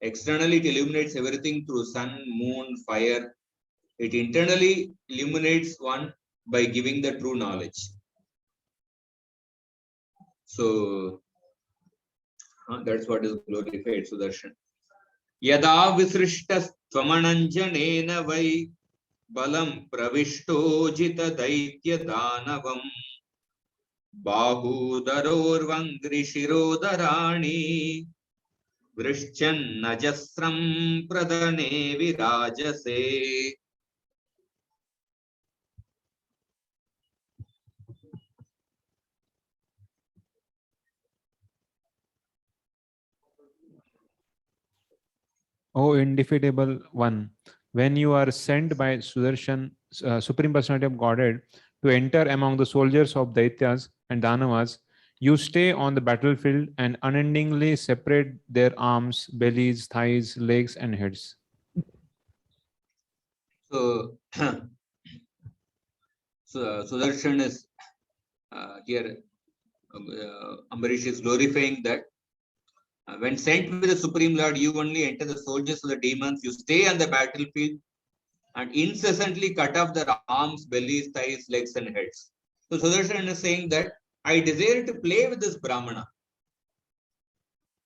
Externally, it illuminates everything through sun, moon, fire. It internally illuminates one by giving the true knowledge. So that's what is glorified Sudarshan. Yada visrishtas tvamananjanena vai balam pravishto jita daitya danavam bahudarorvangri shirodarani vrishchannajasram pradane virajase.
O indefeatable one, when you are sent by Sudarshan, Supreme Personality of Godhead, to enter among the soldiers of Daityas and Danavas, you stay on the battlefield and unendingly separate their arms, bellies, thighs, legs, and heads.
So, Sudarshan is here, Ambarish is glorifying that when sent with the Supreme Lord, you only enter the soldiers of the demons, you stay on the battlefield and incessantly cut off their arms, bellies, thighs, legs, and heads. So Sudarshan is saying that I desire to play with this Brahmana.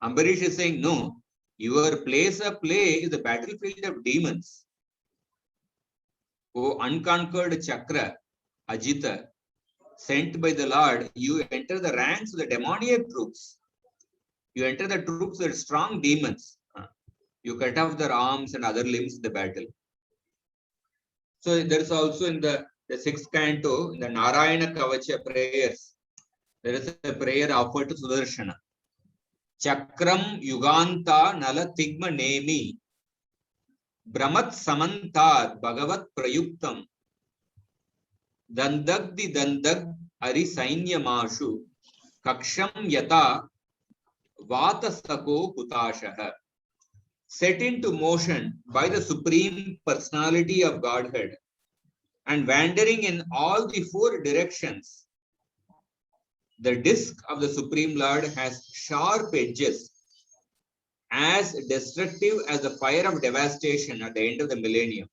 Ambarish is saying, no, your place of play is the battlefield of demons. O unconquered chakra, Ajita, sent by the Lord, you enter the ranks of the demoniac troops. You enter the troops with strong demons. You cut off their arms and other limbs in the battle. So there is also in the sixth canto, in the Narayana Kavacha prayers, there is a prayer offered to Sudarshana. Chakram Yuganta Nala Tigma Nemi Brahmat Samantar Bhagavat Prayuktam Dandagdi Dandag Ari Mashu Kaksham Yata Vatasako Hutashaha. Set into motion by the Supreme Personality of Godhead and wandering in all the four directions, the disc of the Supreme Lord has sharp edges, as destructive as the fire of devastation at the end of the millennium.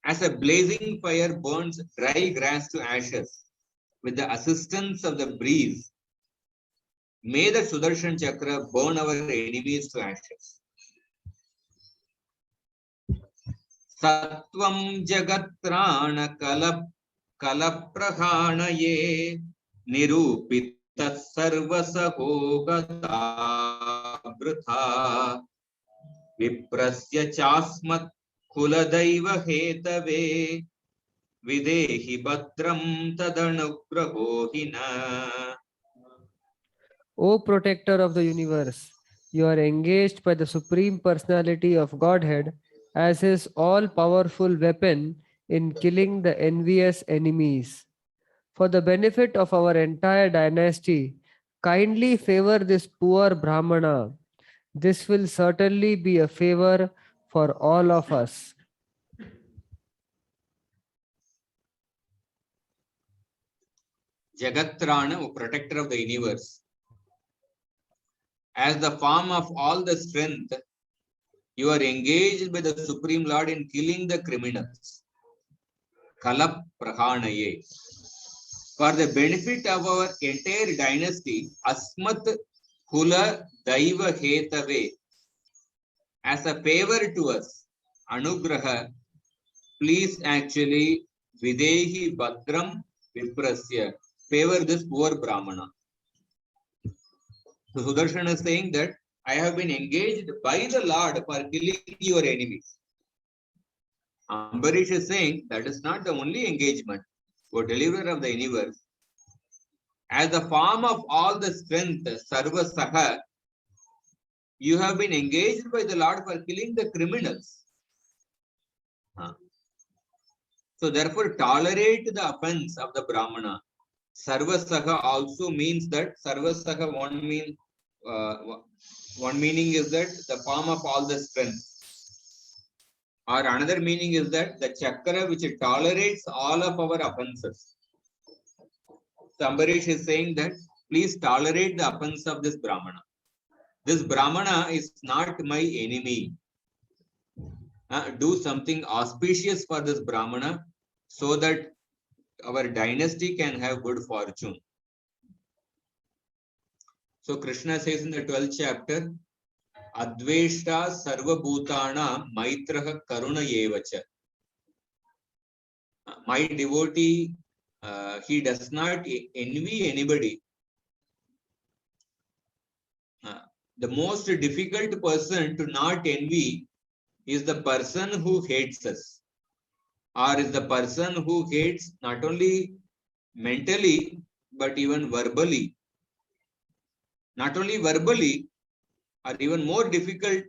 As a blazing fire burns dry grass to ashes with the assistance of the breeze, may the Sudarshan Chakra burn our enemies to ashes. Sattvam Jagatrana Kalaprahanaye Nirupita Sarvasahogata Viprasya Chasmat Kuladaiva Hetave Videhi Bhadram Tadanugrahohina.
O protector of the universe, you are engaged by the Supreme Personality of Godhead as his all-powerful weapon in killing the envious enemies. For the benefit of our entire dynasty, kindly favor this poor Brahmana. This will certainly be a favor for all of us.
Jagatrana, O protector of the universe, as the form of all the strength, you are engaged by the Supreme Lord in killing the criminals. Kalap Prahanaye. For the benefit of our entire dynasty, Asmat Kula Daiva Hetave. As a favor to us, Anugraha, please actually Videhi Bhadram Viprasya. Favor this poor Brahmana. So Sudarshan is saying that I have been engaged by the Lord for killing your enemies. Ambarish is saying that is not the only engagement. O deliverer of the universe, as the form of all the strength, Sarva Saha, you have been engaged by the Lord for killing the criminals. So therefore, tolerate the offense of the Brahmana. Sarva Saha also means that Sarva Saha one meaning is that the form of all the strength. Or another meaning is that the chakra which tolerates all of our offenses. So Ambarish is saying that please tolerate the offense of this Brahmana. This Brahmana is not my enemy. Do something auspicious for this Brahmana so that our dynasty can have good fortune. So Krishna says in the 12th chapter, Adveshta Sarva Bhutana Maitraha Karuna Yevacha. My devotee, he does not envy anybody. The most difficult person to not envy is the person who hates us, or is the person who hates not only mentally but even verbally. Not only verbally, or even more difficult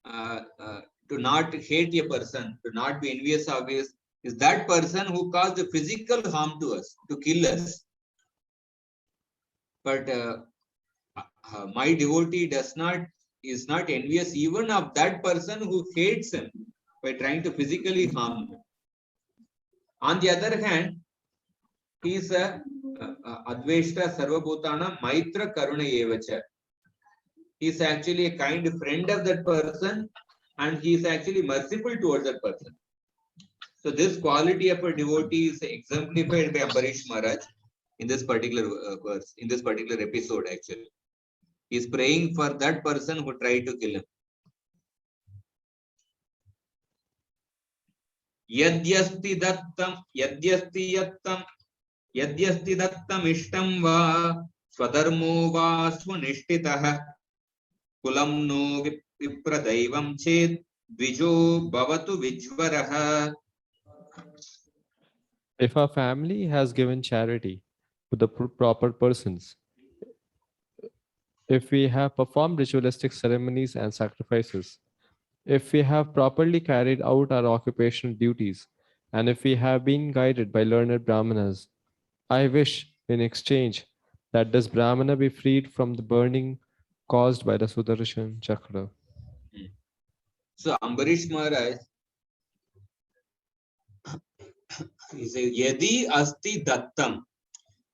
to not hate a person, to not be envious of is that person who caused physical harm to us, to kill us. But my devotee is not envious even of that person who hates him by trying to physically harm him. On the other hand, he is a Adveshta Sarvabhutana Maitra Karuna Yevacha. He is actually a kind friend of that person, and he is actually merciful towards that person. So this quality of a devotee is exemplified by Ambarish Maharaj in this particular verse, in this particular episode actually. He is praying for that person who tried to kill him. yadyasti dattam ishtam va swadharmo va swanishtitah kulam no vipradaivam ched dvijo bhavatu vijvaraha.
If our family has given charity to the proper persons, if we have performed ritualistic ceremonies and sacrifices, if we have properly carried out our occupational duties, and if we have been guided by learned Brahmanas, I wish in exchange that this Brahmana be freed from the burning caused by the Sudarshan Chakra.
So Ambarish Maharaj, he says, Yadi asti dattam.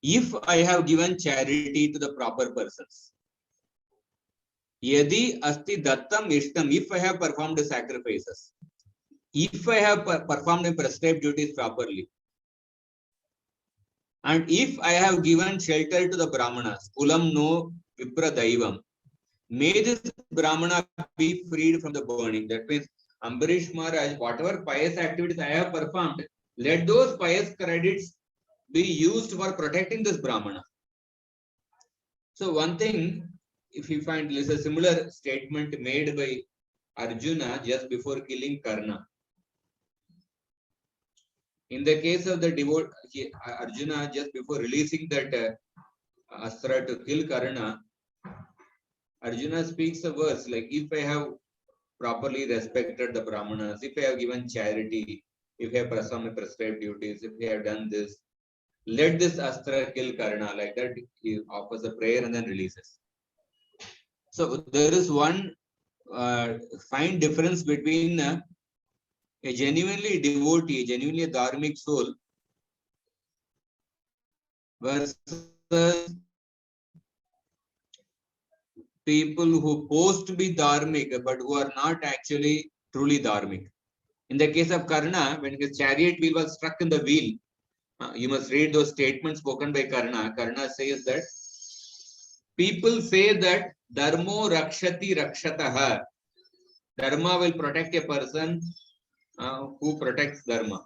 If I have given charity to the proper persons. Yadi asti dattam ishtam. If I have performed the sacrifices. If I have performed the prescribed duties properly. And if I have given shelter to the Brahmanas. Kulam no vipra daivam. May this Brahmana be freed from the burning. That means Ambarish Maharaj, whatever pious activities I have performed, let those pious credits be used for protecting this Brahmana. So one thing, if you find there's a similar statement made by Arjuna just before killing Karna. In the case of the Arjuna, just before releasing that astra to kill Karna, Arjuna speaks a verse like, if I have properly respected the Brahmanas, if I have given charity, if I have performed prescribed duties, if I have done this, let this astra kill Karna. Like that, he offers a prayer and then releases. So there is one fine difference between a genuinely devotee, genuinely a dharmic soul versus people who pose to be dharmic but who are not actually truly dharmic. In the case of Karna, when his chariot wheel was struck in the wheel, you must read those statements spoken by Karna. Karna says that people say that Dharmo Rakshati Rakshataha. Dharma will protect a person who protects Dharma.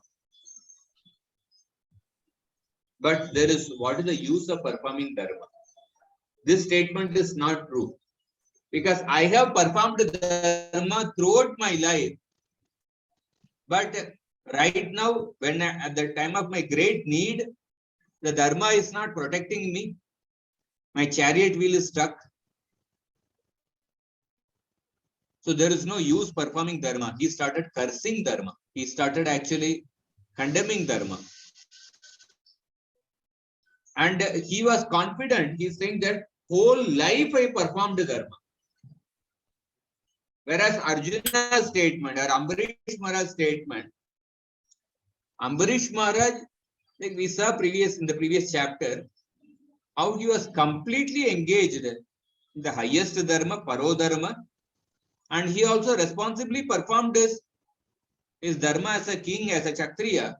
But there is, what is the use of performing Dharma? This statement is not true. Because I have performed Dharma throughout my life. But right now, when at the time of my great need, the Dharma is not protecting me. My chariot wheel is stuck. So there is no use performing Dharma. He started cursing Dharma. He started actually condemning Dharma. And he was confident. He's saying that whole life I performed Dharma. Whereas Arjuna's statement or Ambarish Maharaj's statement, Ambarish Maharaj, like we saw in the previous chapter, how he was completely engaged in the highest Dharma, Paro Dharma, and he also responsibly performed his Dharma as a king, as a Kshatriya.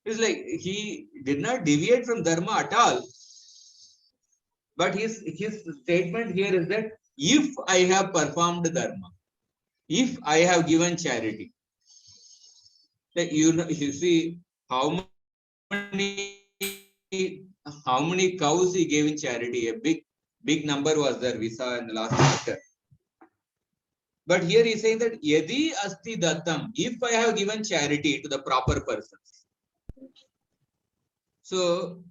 It's like he did not deviate from Dharma at all. But his statement here is that if I have performed Dharma, if I have given charity, like you see how many cows he gave in charity. A big number was there, we saw in the last chapter. But here he is saying that yadi asti dattam, if I have given charity to the proper persons. So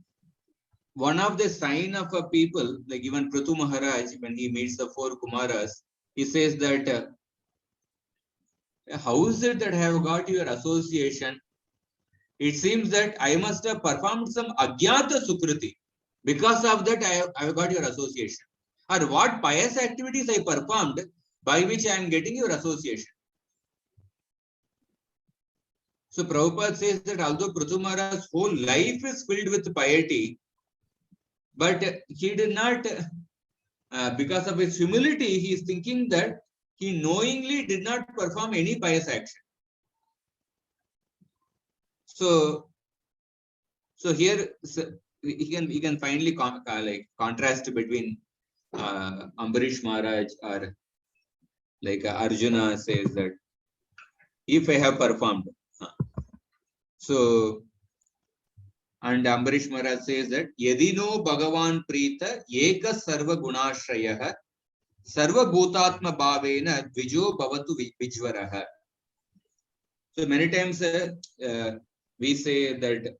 one of the sign of a people, like even Prithu Maharaj, when he meets the 4 Kumaras, he says that how is it that I have got your association? It seems that I must have performed some agyata sukriti. Because of that, I have got your association. Or what pious activities I performed by which I am getting your association. So Prabhupada says that although Prithu Maharaj's whole life is filled with piety, but he did not, because of his humility, he is thinking that he knowingly did not perform any pious action. So here he can finally contrast between Ambarish Maharaj or like Arjuna says that if I have performed. So, and Ambarish Maharaj says that Yadino Bhagavan Prita Eka Sarva Gunashrayah Sarva Bhutatma Bhavena Dvijo Bhavatu Vijvaraha. So many times we say that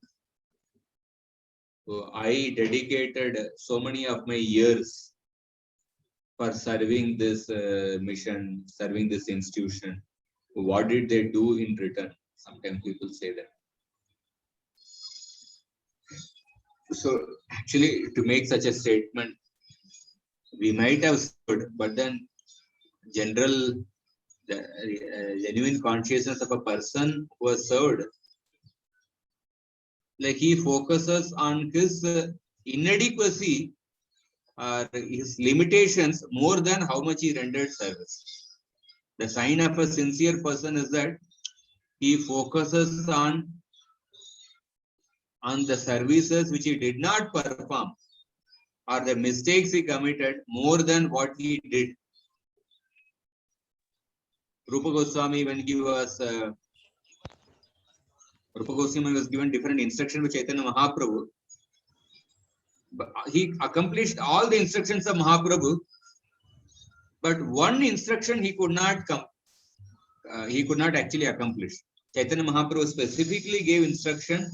I dedicated so many of my years for serving this mission, serving this institution. What did they do in return? Sometimes people say that. So actually, to make such a statement, we might have stood, but then general, genuine consciousness of a person who has served, like he focuses on his inadequacy or his limitations more than how much he rendered service. The sign of a sincere person is that he focuses on the services which he did not perform or the mistakes he committed more than what he did. Rupa Goswami, when he was Rupa Goswami was given different instruction with Chaitanya Mahaprabhu. But he accomplished all the instructions of Mahaprabhu, but one instruction he could not actually accomplish. Chaitanya Mahaprabhu specifically gave instruction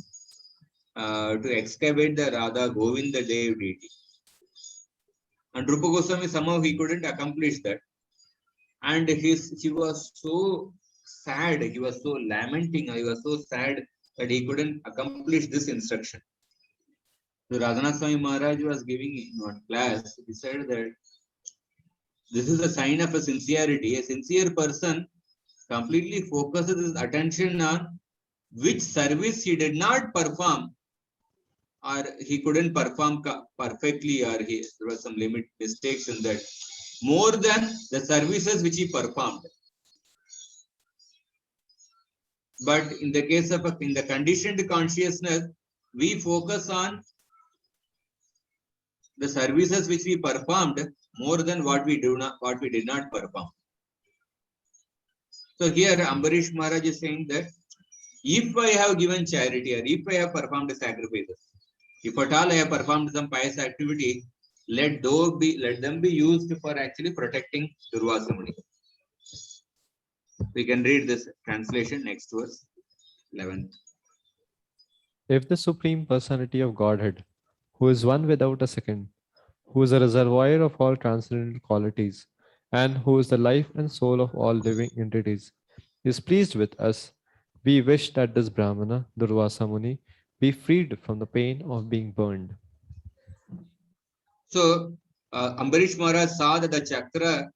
to excavate the Radha Govinda Dev deity. And Rupa Goswami somehow he couldn't accomplish that. And he was so sad, he was so lamenting, he was so sad that he couldn't accomplish this instruction. So Radhanath Swami Maharaj was giving in one class, he said that this is a sign of a sincerity. A sincere person completely focuses his attention on which service he did not perform or he couldn't perform perfectly, or there was some mistakes in that, more than the services which he performed. But in the case of in the conditioned consciousness, we focus on the services which we performed more than what we did not perform. So here Ambarish Maharaj is saying that if I have given charity or if I have performed sacrifices, if at all I have performed some pious activity, let them be used for actually protecting Durvasa Muni. We can read this translation next verse 11.
If the Supreme Personality of Godhead, who is one without a second, who is a reservoir of all transcendental qualities, and who is the life and soul of all living entities, is pleased with us, we wish that this Brahmana, Durvasa Muni, be freed from the pain of being burned.
So Ambarish Maharaj saw that the chakra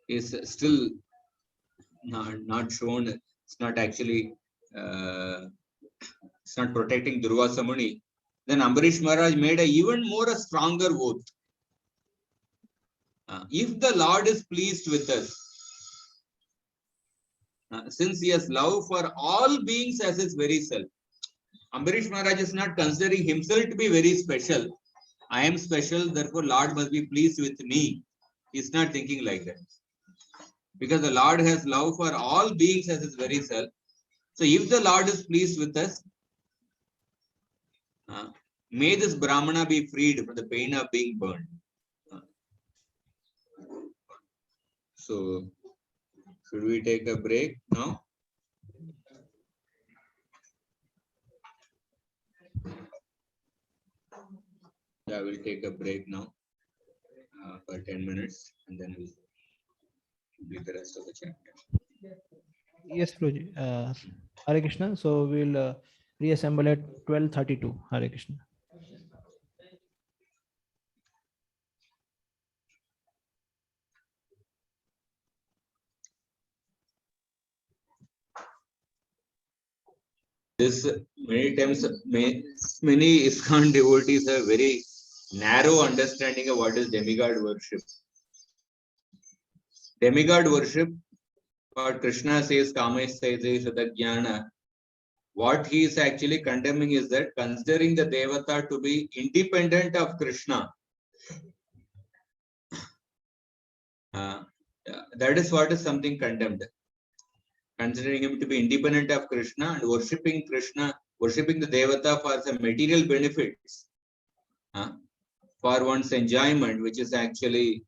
is still not shown. It's not actually it's not protecting Durvasa Muni. Then Ambarish Maharaj made a stronger oath. If the Lord is pleased with us, since he has love for all beings as his very self, Ambarish Maharaj is not considering himself to be very special. I am special, therefore Lord must be pleased with me. He is not thinking like that. Because the Lord has love for all beings as his very self. So if the Lord is pleased with us, may this Brahmana be freed from the pain of being burned. So, should we take a break now? Yeah, we'll take a break now for 10 minutes and then we'll complete the rest of the chapter.
Yes, Prabhuji. Hare Krishna. So we'll reassemble at 12:32. Hare Krishna.
This many times, many ISKCON devotees have very narrow understanding of what is demigod worship. Demigod worship, what Krishna says, Kamesthayate Shadajnana, what he is actually condemning is that considering the Devata to be independent of Krishna, That is what is something condemned. Considering him to be independent of Krishna and worshipping Krishna, worshipping the Devata for some material benefits, for one's enjoyment, which is actually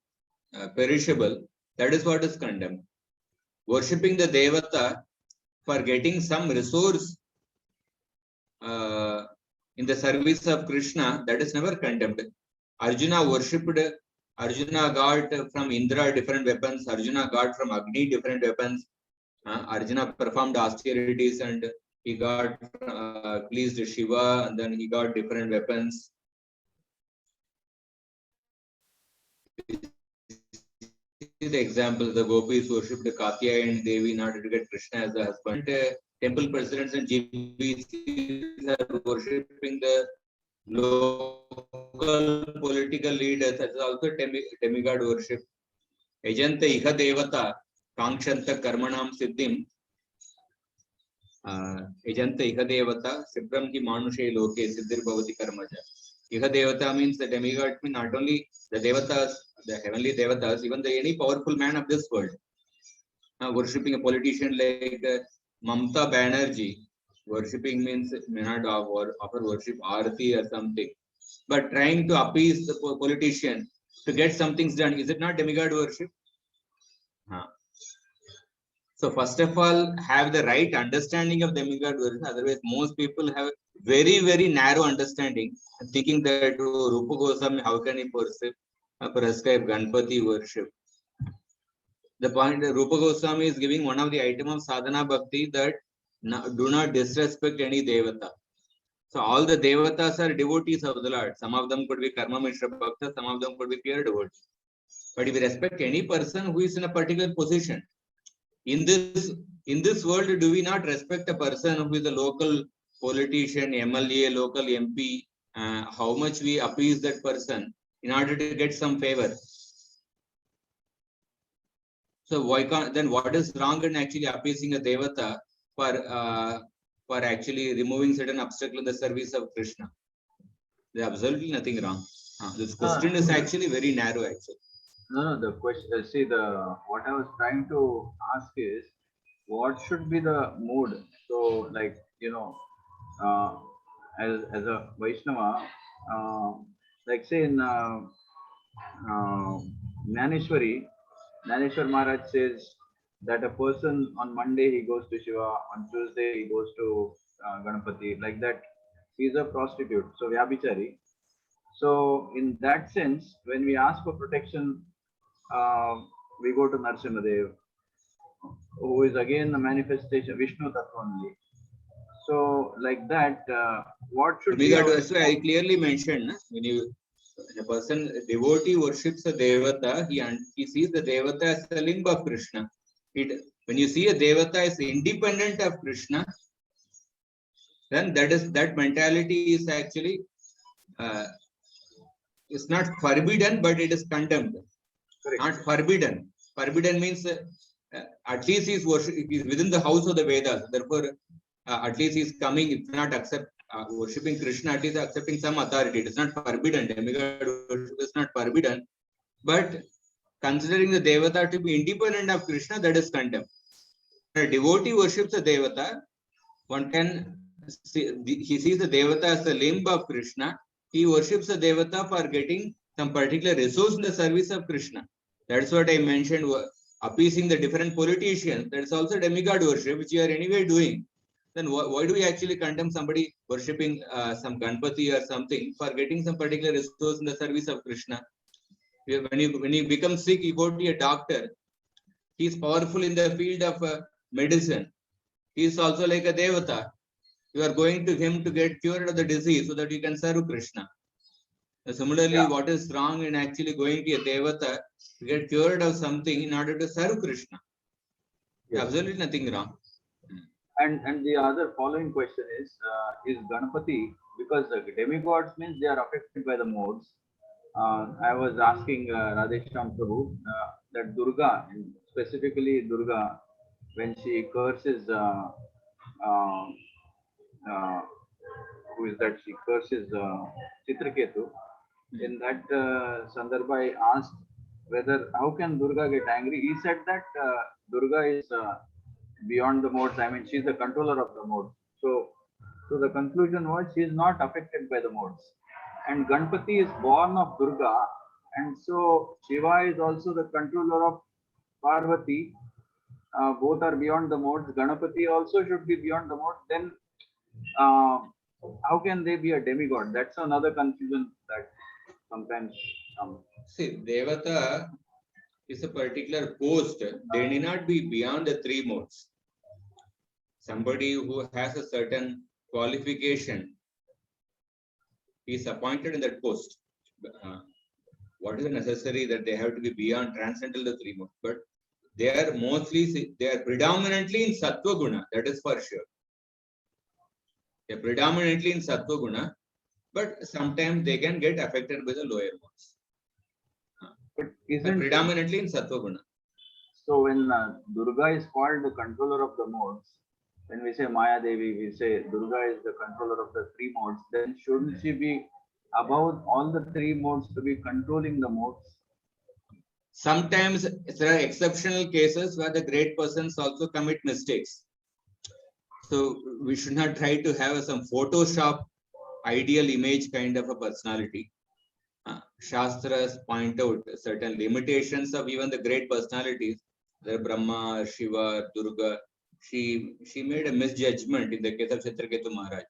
perishable, that is what is condemned. Worshipping the Devata for getting some resource in the service of Krishna, that is never condemned. Arjuna worshipped, Arjuna got from Indra different weapons, Arjuna got from Agni different weapons. Arjuna performed austerities and he got pleased Shiva, and then he got different weapons. The example, the gopis worshipped Katyayani and Devi in order to get Krishna as a husband. Temple presidents and GBCs are worshipping the local political leaders. That is also demigod worship. Ejanta iha devata kankshanta karmanam siddhim. Ejanta iha devata sibram ki manushe loke siddhir bhavati karmaja. Iha devata means the demigod means not only the devatas, the heavenly devatas, even the any powerful man of this world. Worshipping a politician like Mamta Banerjee, worshipping means may not offer worship arati or something, but trying to appease the politician to get some things done. Is it not demigod worship? So first of all, have the right understanding of demigod worship. Otherwise, most people have very, very narrow understanding, thinking that Rupa Goswami, how can he prescribe Ganpati worship? The point Rupa Goswami is giving one of the item of sadhana bhakti that do not disrespect any devata. So all the devatas are devotees of the Lord. Some of them could be karma mishra bhakta, some of them could be pure devotees. But if we respect any person who is in a particular position, in this world, do we not respect a person who is a local politician, MLA, local MP? How much we appease that person in order to get some favor? So why can't, then what is wrong in actually appeasing a devata for actually removing certain obstacle in the service of Krishna? There's absolutely nothing wrong. This question is actually very narrow actually.
No, the question, see, what I was trying to ask is, what should be the mood? So, like, as a Vaishnava, like say in Naneshwari, Naneshwar Maharaj says that a person on Monday he goes to Shiva, on Tuesday he goes to Ganapati, like that. He's a prostitute, so Vyabhichari. So, in that sense, when we ask for protection, we go to Narsimhadev, who is again the manifestation Vishnu Tattva only. So, like that, what should be?
I clearly mentioned when a person devotee worships a devata, he sees the devata as the limb of Krishna. When you see a devata as independent of Krishna, then that mentality is actually it's not forbidden, but it is condemned. Correct. Not forbidden. Forbidden means at least he is within the house of the Vedas. Therefore, at least he is coming. If not worshipping Krishna, at least accepting some authority. It is not forbidden. Demigod worship is not forbidden. But considering the Devata to be independent of Krishna, that is condemned. When a devotee worships a Devata, one can see, he sees the Devata as the limb of Krishna. He worships the Devata for getting some particular resource in the service of Krishna. That's what I mentioned, appeasing the different politicians. That's also demigod worship, which you are anyway doing. Then why do we actually condemn somebody worshipping some Ganpati or something for getting some particular resource in the service of Krishna? When you become sick, you go to a doctor. He is powerful in the field of medicine. He is also like a devata. You are going to him to get cured of the disease so that you can serve Krishna. Similarly, what is wrong in actually going to a devata to get cured of something in order to serve Krishna? Yes. Absolutely nothing wrong.
And the other following question is Ganapati, because demigods means they are affected by the modes. I was asking Radhesham Prabhu that Durga, specifically Durga, when she curses, who is that? She curses Chitraketu. In that Sandarbha, I asked whether how can Durga get angry? He said that Durga is beyond the modes. I mean, she's the controller of the modes. So the conclusion was she is not affected by the modes. And Ganpati is born of Durga, and so Shiva is also the controller of Parvati. Both are beyond the modes. Ganapati also should be beyond the modes. Then uh, how can they be a demigod? That's another confusion that sometimes comes.
See, Devata is a particular post. They need not be beyond the three modes. Somebody who has a certain qualification is appointed in that post. What is necessary that they have to be beyond transcendental the three modes? But they are predominantly in Sattva Guna, that is for sure. They are predominantly in Sattva Guna, but sometimes they can get affected by the lower modes.
But isn't
Predominantly in Sattva Guna.
so when Durga is called the controller of the modes, when we say Maya Devi, we say Durga is the controller of the three modes, then shouldn't she be above all the three modes to be controlling the modes?
Sometimes there are exceptional cases where the great persons also commit mistakes. So we should not try to have some Photoshop ideal image kind of a personality. Shastras point out certain limitations of even the great personalities. The Brahma, Shiva, Durga. She made a misjudgment in the case of Chitraketu Maharaj.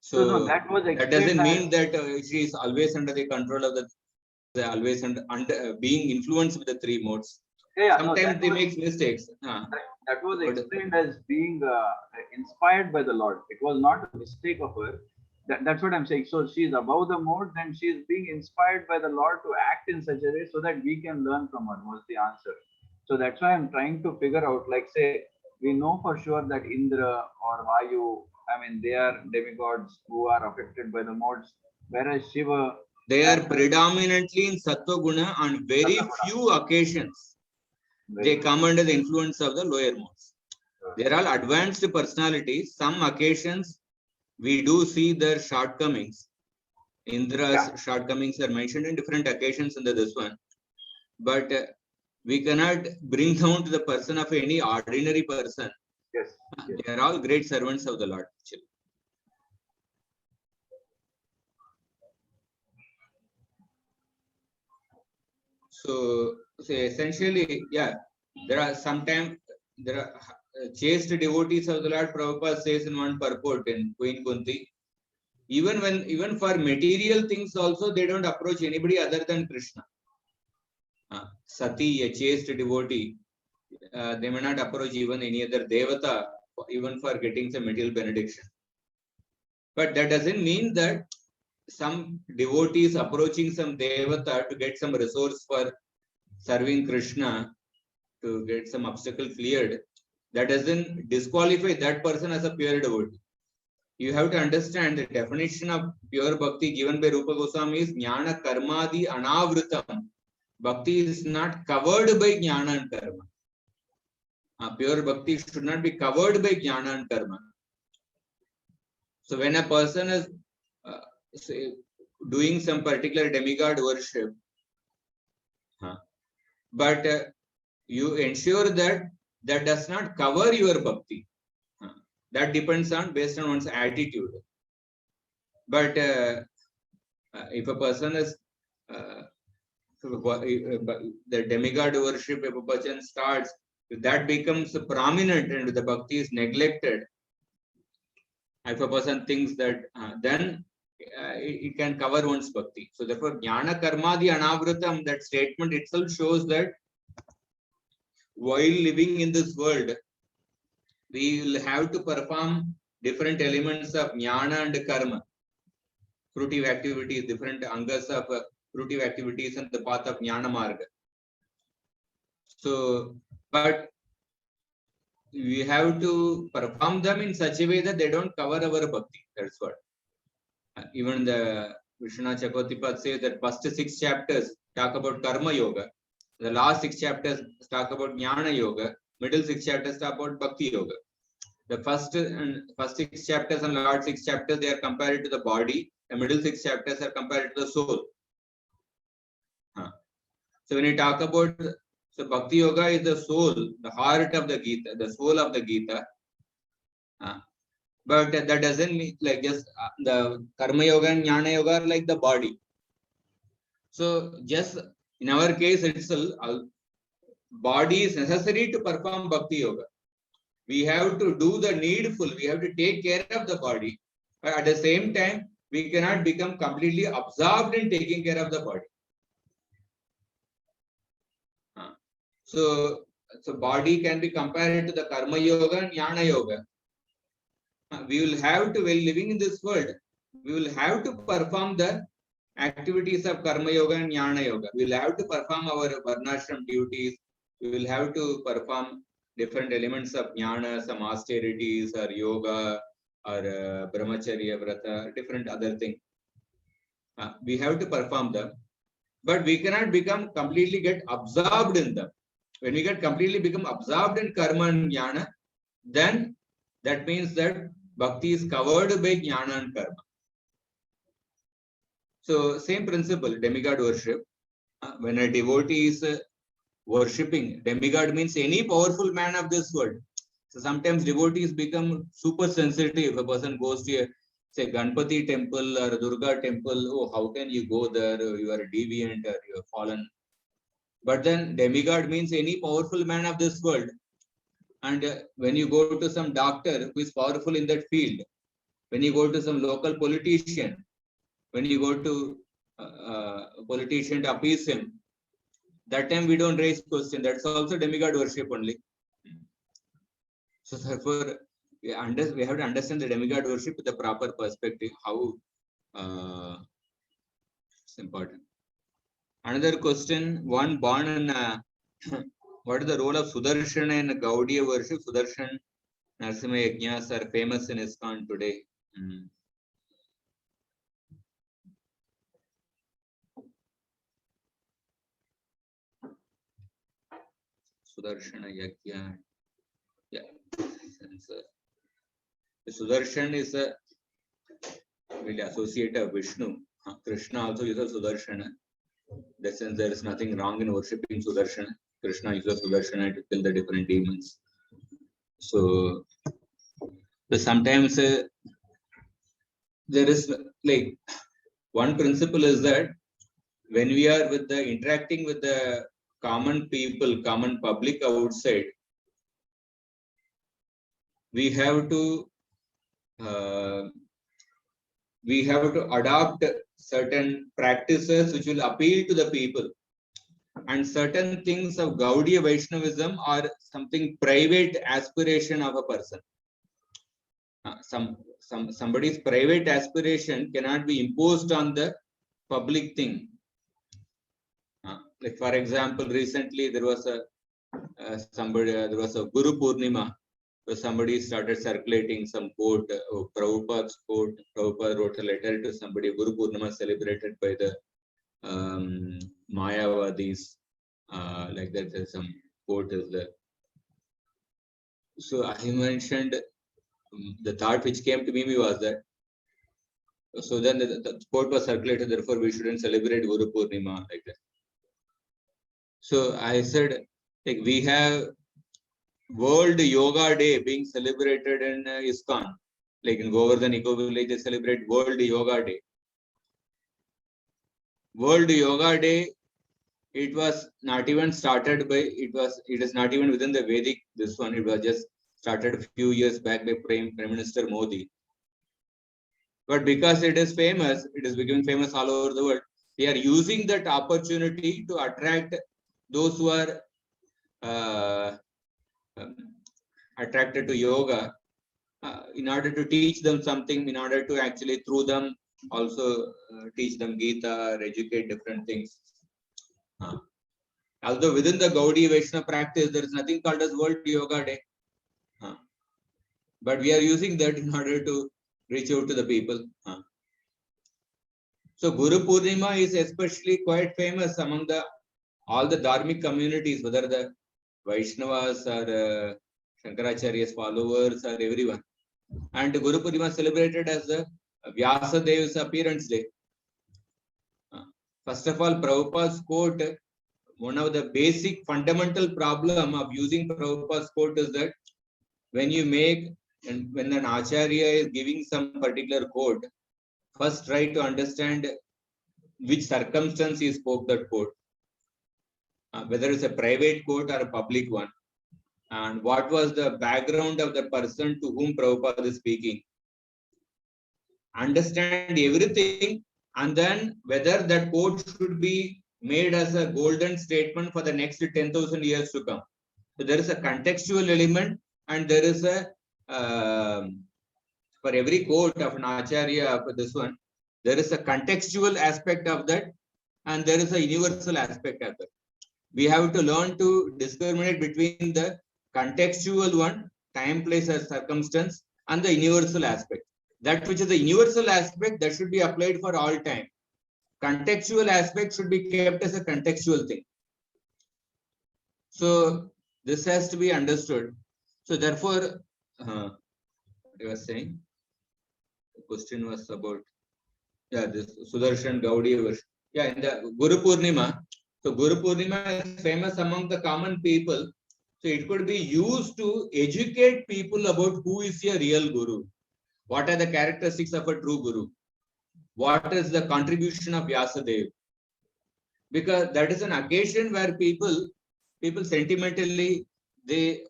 So
No, that was
that doesn't
explained
mean that she is always under the control of always under being influenced with the three modes. Sometimes they make mistakes.
That was explained as being inspired by the Lord. It was not a mistake of her. That's what I'm saying. So she's above the modes and she's being inspired by the Lord to act in such a way so that we can learn from her, was the answer. So that's why I'm trying to figure out, like, say, we know for sure that Indra or Vayu, I mean, they are demigods who are affected by the modes, whereas Shiva.
They are predominantly in Sattva Guna on very few occasions. They come under the influence of the lower modes. They are all advanced personalities. Some occasions we do see their shortcomings. Indra's shortcomings are mentioned in different occasions in this one. But we cannot bring down to the person of any ordinary person.
Yes.
They are all great servants of the Lord. So essentially, there are sometimes chaste devotees of the Lord. Prabhupada says in one purport in Queen Kunti, even for material things also they don't approach anybody other than Krishna. Sati, a chaste devotee, they may not approach even any other devata, even for getting some material benediction. But that doesn't mean that some devotees approaching some devata to get some resource for serving Krishna, to get some obstacle cleared, that doesn't disqualify that person as a pure devotee. You have to understand the definition of pure bhakti given by Rupa Goswami is jnana karmadi anavrutam. Bhakti is not covered by jnana and karma. Pure bhakti should not be covered by jnana and karma. So when a person is doing some particular demigod worship, but you ensure that does not cover your bhakti. That depends on based on one's attitude. But if a person is the demigod worship, if a person starts, if that becomes prominent and the bhakti is neglected, if a person thinks that then it can cover one's bhakti. So therefore, jnana karmadi anavrutam, that statement itself shows that while living in this world, we will have to perform different elements of jnana and karma, fruitive activities, different angas of fruitive activities on the path of jnana marga. So, but we have to perform them in such a way that they don't cover our bhakti. That's what. Even the Vishwanath Chakravartipad says that first 6 chapters talk about karma yoga. The last 6 chapters talk about jnana yoga. Middle 6 chapters talk about bhakti yoga. The first 6 chapters and last 6 chapters, they are compared to the body. The middle 6 chapters are compared to the soul. So when you talk about, so Bhakti Yoga is the soul, the heart of the Gita, the soul of the Gita. But that doesn't mean like just the Karma Yoga and Jnana Yoga are like the body. So just in our case itself, body is necessary to perform Bhakti Yoga. We have to do the needful. We have to take care of the body. But at the same time, we cannot become completely absorbed in taking care of the body. So body can be compared to the Karma Yoga and Jnana Yoga. We will have to, while living in this world, we will have to perform the activities of Karma Yoga and Jnana Yoga. We will have to perform our Varnashram duties. We will have to perform different elements of Jnana, some austerities or yoga or Brahmacharya Vrata, different other things. We have to perform them, but we cannot become completely get absorbed in them. When we get completely become absorbed in Karma and Jnana, then that means that Bhakti is covered by Jnana and Karma. So same principle, demigod worship. When a devotee is worshipping, demigod means any powerful man of this world. So sometimes devotees become super sensitive. If a person goes to a, say, Ganpati temple or Durga temple, oh, how can you go there? You are a deviant or you are fallen. But then demigod means any powerful man of this world. And when you go to some doctor who is powerful in that field, when you go to some local politician, when you go to a politician to appease him, that time we don't raise question. That's also demigod worship only. So therefore, we have to understand the demigod worship with the proper perspective, how it's important. Another question, one born in what is the role of Sudarshana in Gaudiya worship? Sudarshan Narasimha Yajnas are famous in ISKCON today. Sudarshana Yajna. Yeah. Sudarshan is a really associate of Vishnu. Krishna also uses Sudarshana. In that sense, there is nothing wrong in worshipping Sudarshana. Krishna uses Sudarshana to kill the different demons. So sometimes there is like one principle is that when we are with the interacting with the common people, common public outside, we have to adopt certain practices which will appeal to the people, and certain things of Gaudiya Vaishnavism are something private aspiration of a person. Somebody's private aspiration cannot be imposed on the public thing. Like for example, recently there was a Guru Purnima, where somebody started circulating some quote, Prabhupada's quote. Prabhupada wrote a letter to somebody. Guru Purnima celebrated by the Mayavadis, like that. There's some quote is there. So I mentioned the thought which came to me was that. So then the quote was circulated. Therefore, we shouldn't celebrate Guru Purnima like that. So I said, like we have World Yoga Day being celebrated in ISKCON, like in Govardhan Eco Village, they celebrate World Yoga Day. World Yoga Day, it was not even started by, it is not even within the Vedic, this one, it was just started a few years back by Prime Minister Modi. But because it is famous, it is becoming famous all over the world. They are using that opportunity to attract those who are attracted to yoga, in order to teach them something, in order to actually through them also teach them Gita or educate different things. Although within the Gaudiya Vaishnava practice, there is nothing called as World Yoga Day. But we are using that in order to reach out to the people. So Guru Purnima is especially quite famous among all the Dharmic communities, whether the Vaishnavas or Shankaracharya's followers or everyone. And Guru Purnima celebrated as the Vyasadev's appearance day. First of all, Prabhupada's quote, one of the basic fundamental problem of using Prabhupada's quote is that when you make, and when an Acharya is giving some particular quote, first try to understand which circumstance he spoke that quote, whether it's a private quote or a public one, and what was the background of the person to whom Prabhupada is speaking. Understand everything, and then whether that quote should be made as a golden statement for the next 10,000 years to come. So there is a contextual element, and there is a for every quote of an Acharya, for this one, there is a contextual aspect of that, and there is a universal aspect of that. We have to learn to discriminate between the contextual one, time, place, or circumstance, and the universal aspect. That which is the universal aspect, that should be applied for all time. Contextual aspect should be kept as a contextual thing. So this has to be understood. So therefore, what I was saying, the question was about, yeah, this Sudarshan Gaudiya version. Yeah, in the Guru Purnima. So Guru Purnima is famous among the common people. So it could be used to educate people about who is a real Guru. What are the characteristics of a true Guru? What is the contribution of Vyasadeva? Because that is an occasion where people sentimentally, they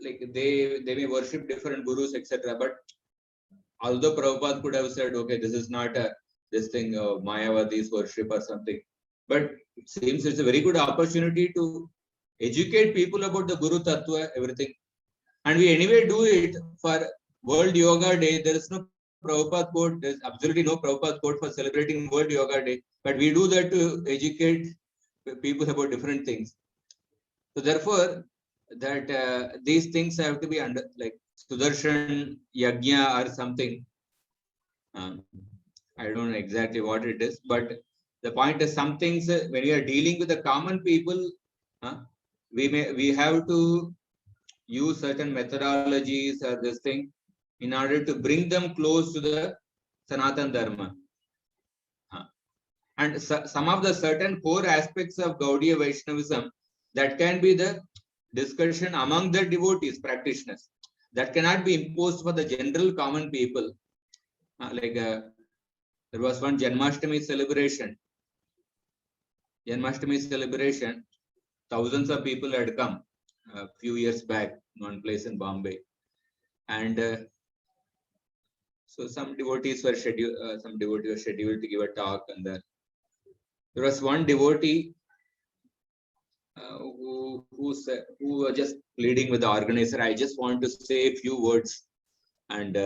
may worship different gurus, etc. But although Prabhupada could have said, okay, this is not this thing of Mayavadi's worship or something, but it seems it's a very good opportunity to educate people about the Guru Tattva, everything. And we anyway do it for World Yoga Day. There is no Prabhupada quote, there is absolutely no Prabhupada quote for celebrating World Yoga Day, but we do that to educate people about different things. So therefore, that these things have to be under, like Sudarshan Yajna or something. I don't know exactly what it is, but the point is, some things when we are dealing with the common people, we have to use certain methodologies or this thing in order to bring them close to the Sanatan Dharma. And some of the certain core aspects of Gaudiya Vaishnavism, that can be the discussion among the devotees, practitioners, that cannot be imposed for the general common people. There was one Janmashtami celebration. Thousands of people had come a few years back in one place in Bombay. And so some devotees were scheduled, to give a talk, and there was one devotee who was just pleading with the organizer, I just want to say a few words, and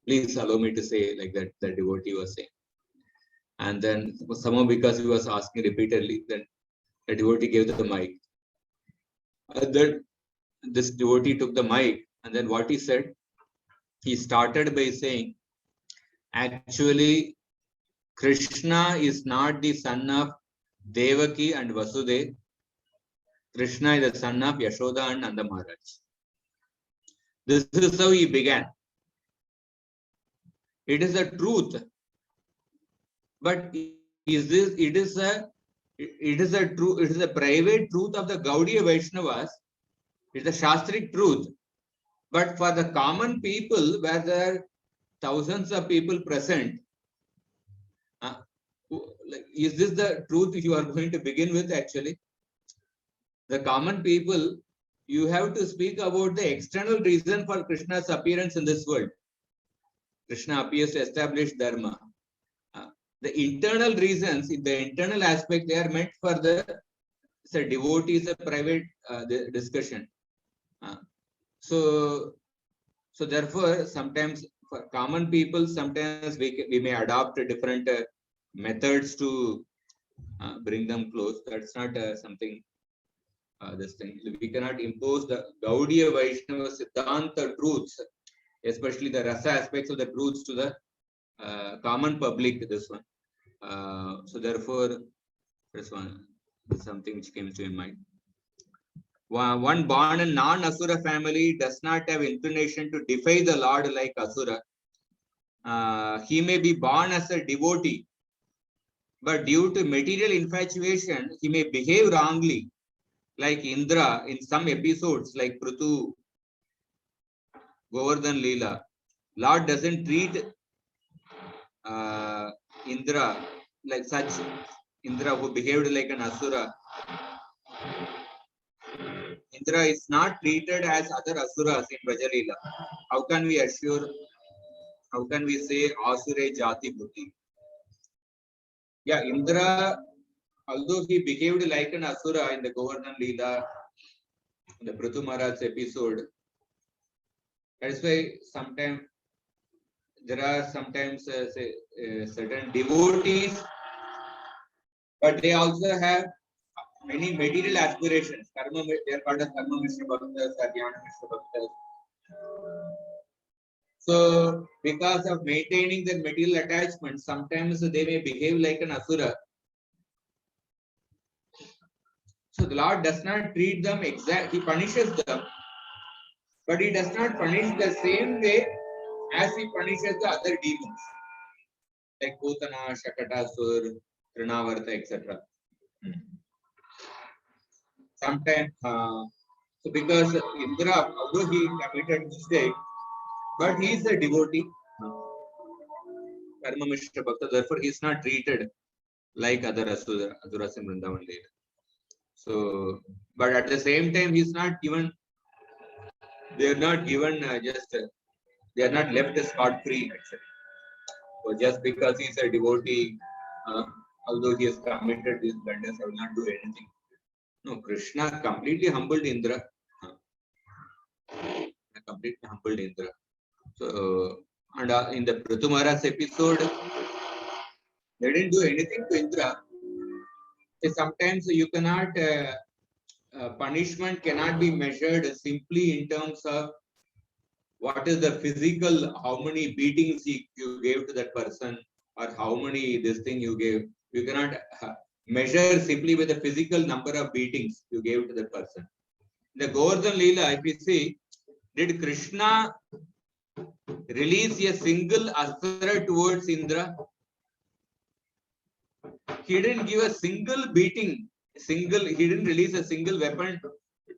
please allow me to say, like that, the devotee was saying. And then somehow, because he was asking repeatedly, then the devotee gave the mic. Then this devotee took the mic, and then what he said, he started by saying, actually, Krishna is not the son of Devaki and Vasudeva. Krishna is the son of Yashoda and Nanda Maharaj. This is how he began. It is a truth, but is this? It is a true. It is a private truth of the Gaudiya Vaishnavas. It is a Shastric truth, but for the common people, where there are thousands of people present, is this the truth you are going to begin with? Actually, the common people, you have to speak about the external reason for Krishna's appearance in this world. Krishna appears to establish Dharma. The internal reasons, in the internal aspect, they are meant for the devotees, a private discussion. So therefore, sometimes for common people, sometimes we may adopt different methods to bring them close. That's not something. This thing, we cannot impose the Gaudiya Vaishnava Siddhanta truths, especially the rasa aspects of the truths, to the common public. This one. So therefore, this one is something which came to my mind. One born in non-Asura family does not have inclination to defy the Lord like Asura. He may be born as a devotee, but due to material infatuation, he may behave wrongly, like Indra in some episodes, like Prutu, Govardhan Leela. Lord doesn't treat Indra like such. Indra who behaved like an Asura. Indra is not treated as other Asuras in Brajalila. How can we assure? How can we say Asure Jati Bhuti? Yeah, Indra, although he behaved like an Asura in the Govardhan Leela, the Prithu Maharaj's episode, that's why sometimes there are sometimes certain devotees, but they also have many material aspirations. Karma, they are called as Karma Mishra Bhaktas or Jnana Mishra Bhaktas. So, because of maintaining their material attachment, sometimes they may behave like an Asura. So, the Lord does not treat them exactly, he punishes them, but he does not punish the same way as he punishes the other demons, like Putana, Shakatasur, Trinavarta, etc. Sometimes, so because Indra, although he committed mistake, but he is a devotee, Karma Mishra Bhakta, therefore he is not treated like other Asuras in Vrindavan later. So, but at the same time, he is not given, they are not given they are not left scot free actually. So, just because he is a devotee, although he has committed these blunders, I will not do anything. No, Krishna completely humbled Indra. Completely humbled Indra. So, and in the Prithu Maharaj episode, they didn't do anything to Indra. So sometimes you cannot, punishment cannot be measured simply in terms of what is the physical, how many beatings you gave to that person, or how many this thing you gave. You cannot measure simply with the physical number of beatings you gave to that person. The Govardhan Leela, if you see, did Krishna release a single astra towards Indra? He didn't give a single beating, he didn't release a single weapon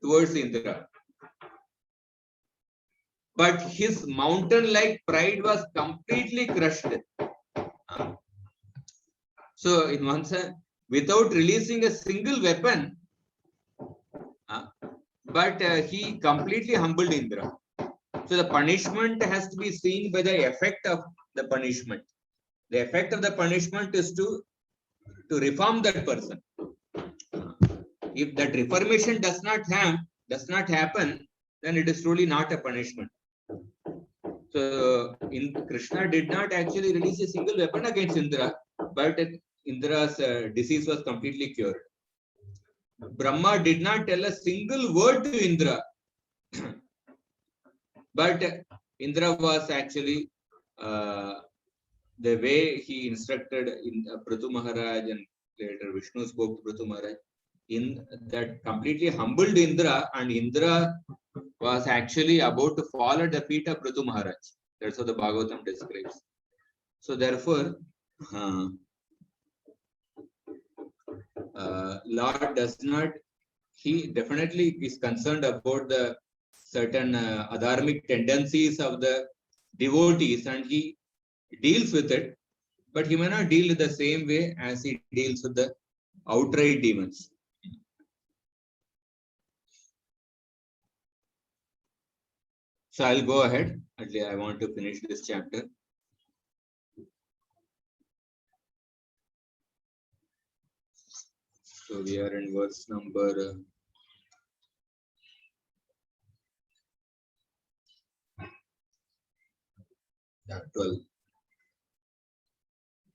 towards Indra. But his mountain-like pride was completely crushed. So, in one sense, without releasing a single weapon, but he completely humbled Indra. So, the punishment has to be seen by the effect of the punishment. The effect of the punishment is to reform that person. If that reformation does not happen, then it is truly not a punishment. So, Krishna did not actually release a single weapon against Indra, but Indra's disease was completely cured. Brahma did not tell a single word to Indra, but Indra was actually the way he instructed in Prithu Maharaj, and later Vishnu spoke to Prithu Maharaj, in that completely humbled Indra, and Indra was actually about to fall at the feet of Prithu Maharaj. That's what the Bhagavatam describes. So therefore, Lord does not, he definitely is concerned about the certain adharmic tendencies of the devotees, and he deals with it, but he may not deal the same way as he deals with the outright demons. So I'll go ahead. I want to finish this chapter. So we are in verse number 12.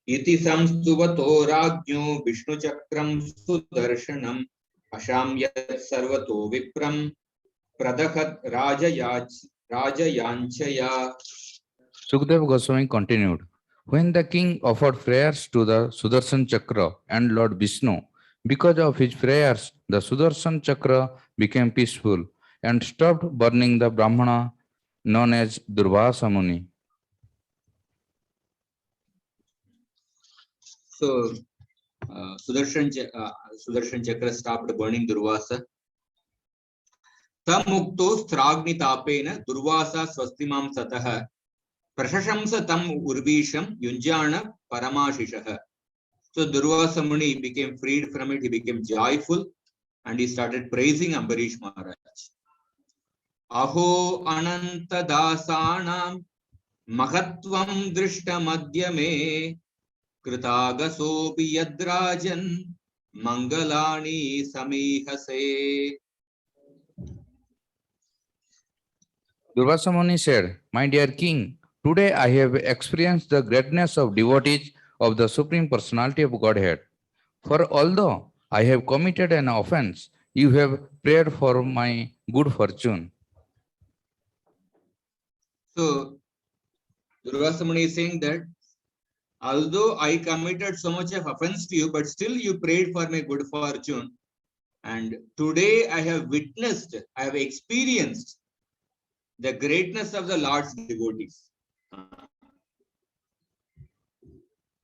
Iti samstuvato rajño Vishnuchakram sudarshanam ashamyat sarvato vipram pradakhat rajayanchaya.
Sukadeva Goswami continued, when the king offered prayers to the Sudarshan Chakra and Lord Vishnu, because of his prayers, the Sudarshan Chakra became peaceful and stopped burning the Brahmana known as Durvasa Muni.
So Sudarshan Chakra stopped burning Durvasa. Tamukto Stragni Durvasa Swastimam Sataha Prashashamsa Tam Urvisham Yunjana Paramashishaha. So Durvasa Muni became freed from it, he became joyful and he started praising Ambarish Maharaj. Aho Ananta Dasanam Mahatvam Drishta Madhyame Kritagasopi Yadrajan Mangalani Samihase.
Durvasa Muni said, "My dear king, today I have experienced the greatness of devotees of the Supreme Personality of Godhead. For although I have committed an offense, you have prayed for my good fortune."
So Durvasa Muni is saying that although I committed so much of offense to you, but still you prayed for my good fortune. And today I have witnessed, I have experienced the greatness of the Lord's devotees.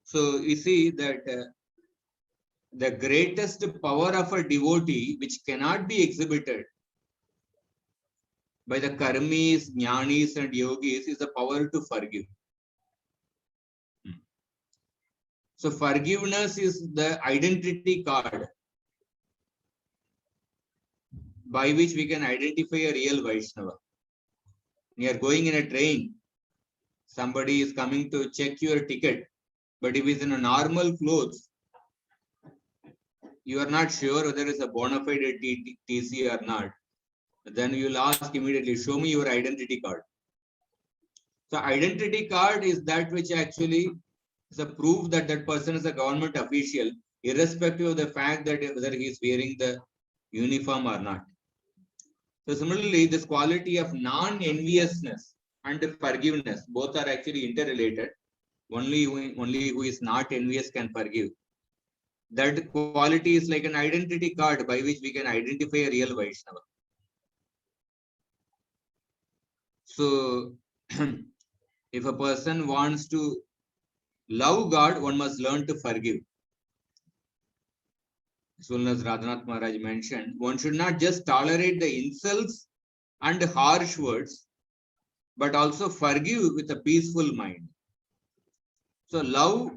So you see that the greatest power of a devotee, which cannot be exhibited by the karmis, jnanis, and yogis, is the power to forgive. So forgiveness is the identity card by which we can identify a real Vaishnava. You are going in a train, somebody is coming to check your ticket, but if it's in a normal clothes, you are not sure whether it's a bona fide TC or not. Then you'll ask immediately, show me your identity card. So identity card is that which actually is a proof that that person is a government official, irrespective of the fact that whether he is wearing the uniform or not. So similarly, this quality of non-enviousness and forgiveness, both are actually interrelated. Only who is not envious can forgive. That quality is like an identity card by which we can identify a real Vaishnava. So if a person wants to love God, one must learn to forgive. As soon as Radhanath Maharaj mentioned, one should not just tolerate the insults and harsh words, but also forgive with a peaceful mind. So love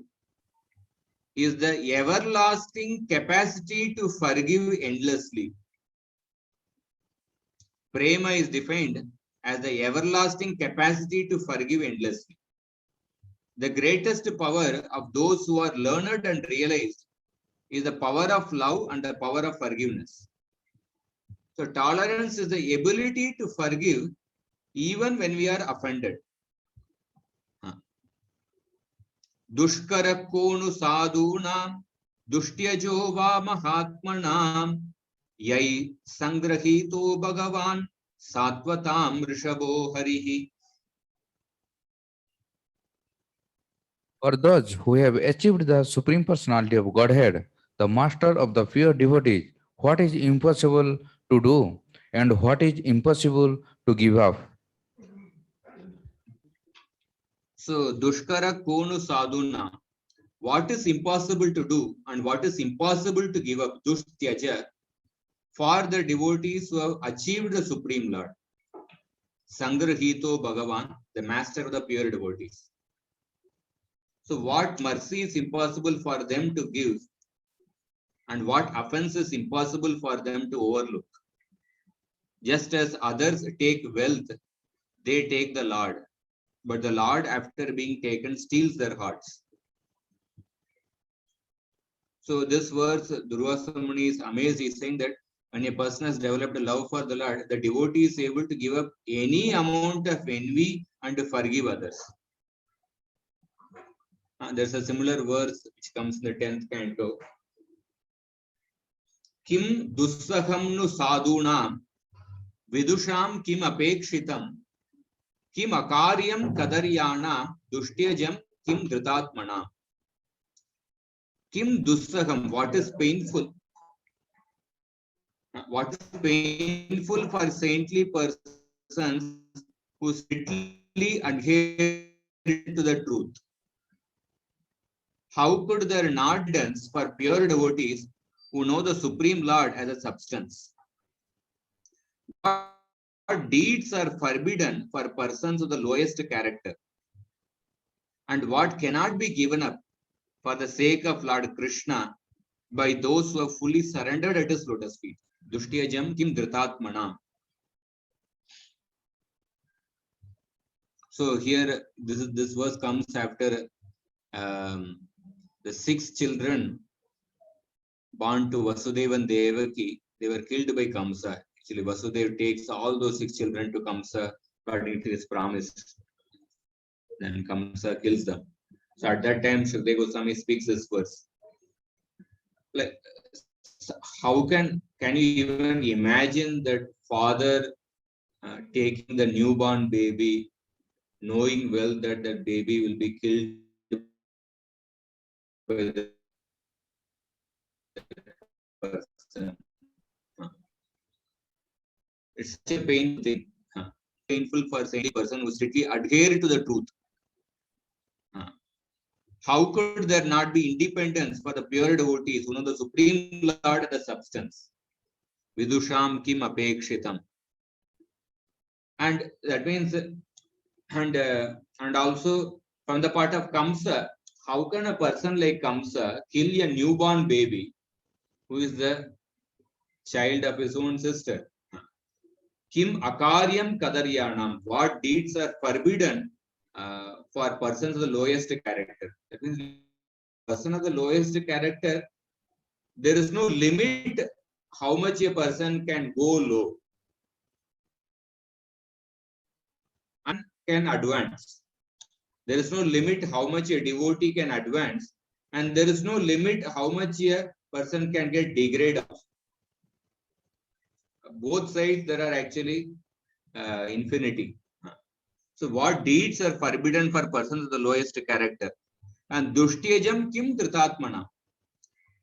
is the everlasting capacity to forgive endlessly. Prema is defined as the everlasting capacity to forgive endlessly. The greatest power of those who are learned and realized is the power of love and the power of forgiveness. So tolerance is the ability to forgive even when we are offended. Dushkara konu sadhunam dushtyajo va mahatmanam yai sangrahito bhagavan satvatam rishabho harihi.
For those who have achieved the Supreme Personality of Godhead, the master of the pure devotees, what is impossible to do and what is impossible to give up?
So dushkara konu sadhuna, what is impossible to do and what is impossible to give up, dushtyaja, for the devotees who have achieved the Supreme Lord. Sangrahito Bhagavan, the master of the pure devotees. So what mercy is impossible for them to give and what offense is impossible for them to overlook. Just as others take wealth, they take the Lord, but the Lord, after being taken, steals their hearts. So this verse, Durvasa Muni is amazed. He's saying that when a person has developed a love for the Lord, the devotee is able to give up any amount of envy and to forgive others. There's a similar verse which comes in the 10th canto. Kim dussaham nu sadhunam vidusham kim apekshitam kim akaryam kadaryanam dushyajam kim dhritatmanam. Kim dussaham, what is painful? What is painful for saintly persons who strictly adhere to the truth? how could there not be dance for pure devotees who know the Supreme Lord as a substance? What deeds are forbidden for persons of the lowest character? And what cannot be given up for the sake of Lord Krishna by those who have fully surrendered at his lotus feet? Dushyajam kim dhritatmanam. So here, this verse comes after the 6 children born to Vasudeva and Devaki. They were killed by Kamsa. Actually, Vasudeva takes all those 6 children to Kamsa, according to his promise. Then Kamsa kills them. So at that time, Shukdev Goswami speaks this verse. Like, how can you even imagine that father taking the newborn baby, knowing well that that baby will be killed by the person? It's such a painful thing. Painful for any person who strictly adhere to the truth. How could there not be independence for the pure devotees who know the Supreme Lord, the substance? Vidusham kim apekshitam. And that means, and also from the part of Kamsa, how can a person like Kamsa kill a newborn baby who is the child of his own sister? Kim akaryam kadaryanam. What deeds are forbidden for persons of the lowest character? That means, person of the lowest character, there is no limit how much a person can go low and can advance. There is no limit how much a devotee can advance, and there is no limit how much a person can get degraded. Both sides there are actually infinity. So what deeds are forbidden for persons of the lowest character? And dushyajam kim dhritatmana.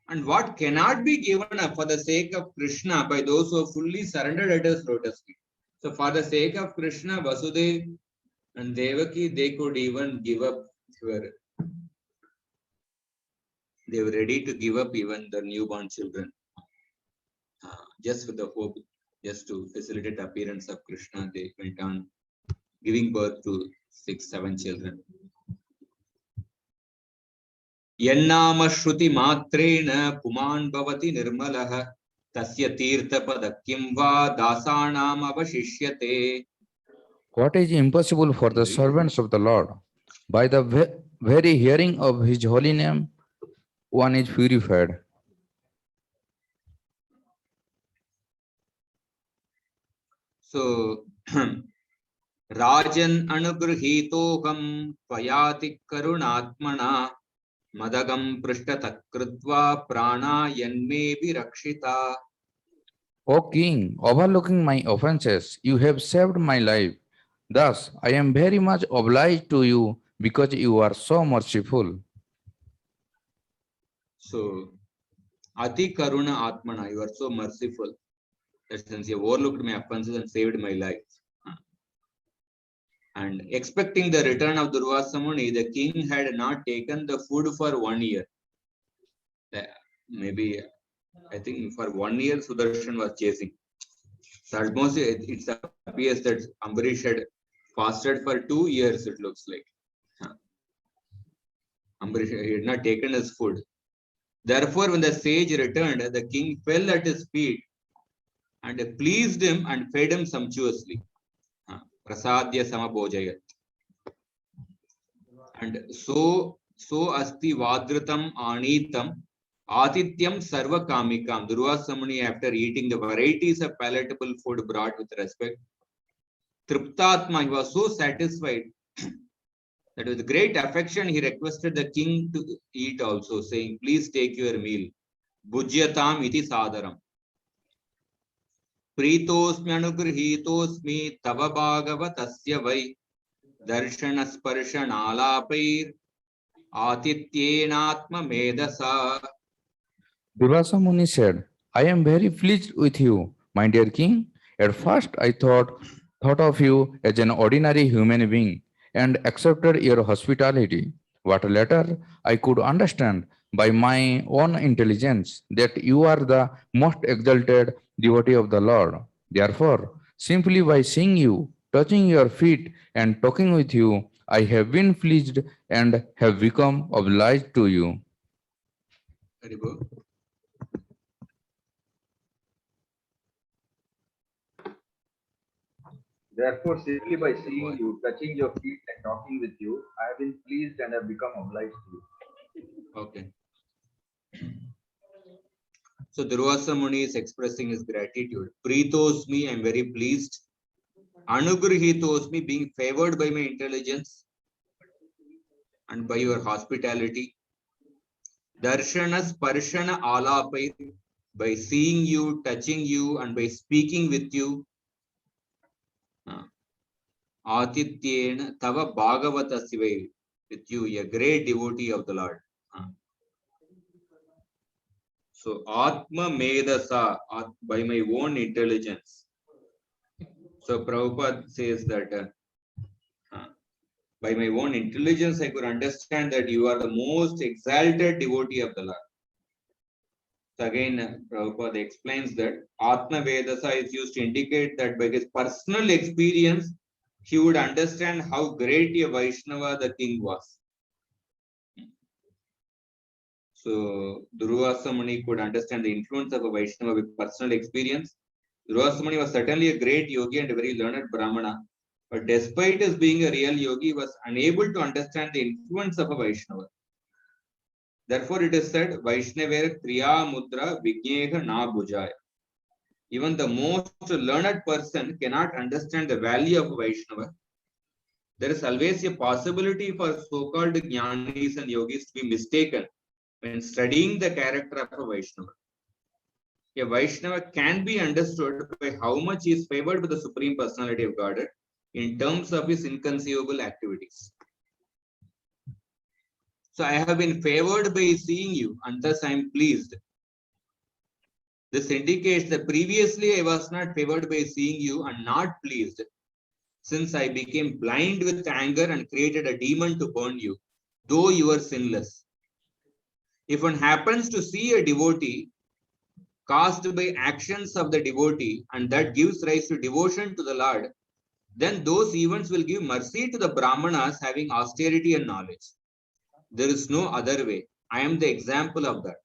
And what cannot be given up for the sake of Krishna by those who have fully surrendered at his lotus feet. So for the sake of Krishna, Vasudeva and Devaki, they could even give up. They were ready to give up even the newborn children, just with the hope, just to facilitate the appearance of Krishna. They went on giving birth to 6, 7 children. Yannama shruti matrena puman bhavati nirmalaha tasya tirtha padakyam va dasanam avashishyate.
What is impossible for the servants of the Lord? By the very hearing of his holy name, one is purified.
So, Rajan anugrhitoham tvayati karunatmana madagam prishtatakritva prana yanme virakshita.
O king, overlooking my offenses, you have saved my life. Thus, I am very much obliged to you because you are so merciful.
So, Ati Karuna Atmana, you are so merciful that since you overlooked my offenses and saved my life. And expecting the return of Durvasa Muni, the king had not taken the food for 1 year. Maybe, I think for 1 year, Sudarshan was chasing. So almost it appears that Ambarish had fasted for 2 years, it looks like. Ambarish had not taken his food. Therefore, when the sage returned, the king fell at his feet and pleased him and fed him sumptuously. Prasadya samabhojayat. And so asti vadritam anitam atityam sarva kamikam. Durvasa Muni, after eating the varieties of palatable food brought with respect, triptatma, he was so satisfied that with great affection he requested the king to eat also, saying, please take your meal. Bhujyatam iti sadaram. Pritosmi anugrhitosmi tava bhagavatasya vai darshana sparshana alapair atityenatma medasa.
Durvasa Muni said, I am very pleased with you, my dear king. At first, I thought of you as an ordinary human being and accepted your hospitality.
What later I could understand by my own intelligence that you are the most exalted devotee of the Lord. Therefore, simply by seeing you, touching your feet, and talking with you, I have been pleased and have become obliged to you.
Haribo.
Therefore, simply by seeing you, touching your feet, and talking with you, I have been pleased and have become obliged to you.
Okay. So Durvasa Muni is expressing his gratitude. Preetosmi, I am very pleased. Anugrahitosmi, being favored by my intelligence and by your hospitality. Darshana Sparshana Alapai, by seeing you, touching you, and by speaking with you. Atityena Tava Bhagavata Sivai, with you, a great devotee of the Lord. So Atma Medasa, by my own intelligence. So Prabhupada says that by my own intelligence, I could understand that you are the most exalted devotee of the Lord. So again, Prabhupada explains that Atma Vedasa is used to indicate that by his personal experience, he would understand how great a Vaishnava the king was. So Durvasa Muni could understand the influence of a Vaishnava with personal experience. Durvasa Muni was certainly a great yogi and a very learned Brahmana. But despite his being a real yogi, he was unable to understand the influence of a Vaishnava. Therefore, it is said, Vaishnaver Kriya Mudra Vigneha Na Bhujaya. Even the most learned person cannot understand the value of a Vaishnava. There is always a possibility for so-called Jnanis and Yogis to be mistaken when studying the character of a Vaishnava. A Vaishnava can be understood by how much he is favored by the Supreme Personality of Godhead in terms of his inconceivable activities. So I have been favored by seeing you, and thus I am pleased. This indicates that previously I was not favored by seeing you and not pleased, since I became blind with anger and created a demon to burn you, though you are sinless. If one happens to see a devotee caused by actions of the devotee, and that gives rise to devotion to the Lord, then those events will give mercy to the Brahmanas having austerity and knowledge. There is no other way. I am the example of that.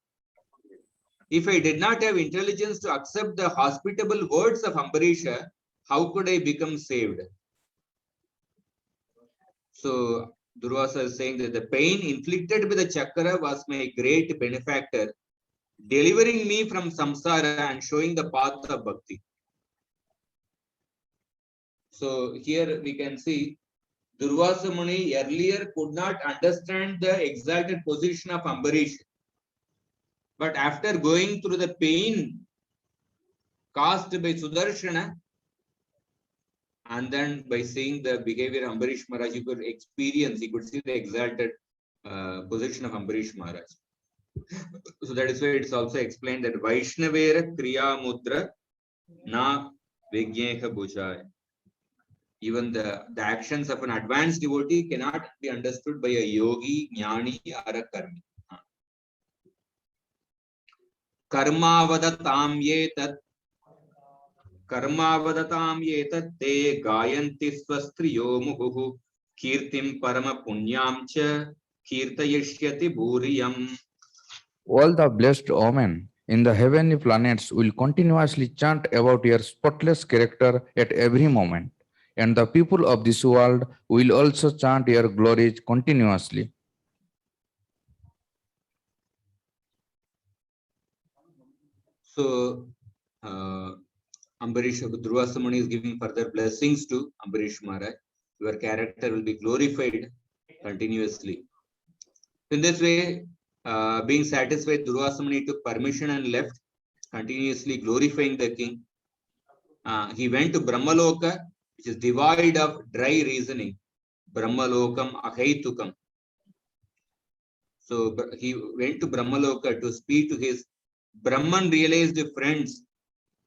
If I did not have intelligence to accept the hospitable words of Ambarisha, how could I become saved? So Durvasa is saying that the pain inflicted by the chakra was my great benefactor, delivering me from samsara and showing the path of bhakti. So here we can see Durvasa Muni earlier could not understand the exalted position of Ambarish. But after going through the pain caused by Sudarshana, and then by seeing the behavior of Ambarish Maharaj, he could see the exalted position of Ambarish Maharaj. So that is why it's also explained that Vaishnavera Kriya Mudra Na Vigneha Bhujaya. Even the actions of an advanced devotee cannot be understood by a yogi, jnani, or a karmi. Karmavadatam yetat te gayanti swastriyo muhuhu kirtim parama punyam cha kirtayishyati bhuriyam.
All the blessed omen in the heavenly planets will continuously chant about your spotless character at every moment, and the people of this world will also chant your glories continuously.
So, Ambarish Durvasa Muni is giving further blessings to Ambarish Maharaj. Your character will be glorified continuously. In this way, being satisfied, Durvasa Muni took permission and left, continuously glorifying the king. He went to Brahmaloka, which is devoid of dry reasoning. Brahmalokam Ahaitukam. So he went to Brahmaloka to speak to his Brahman realized friends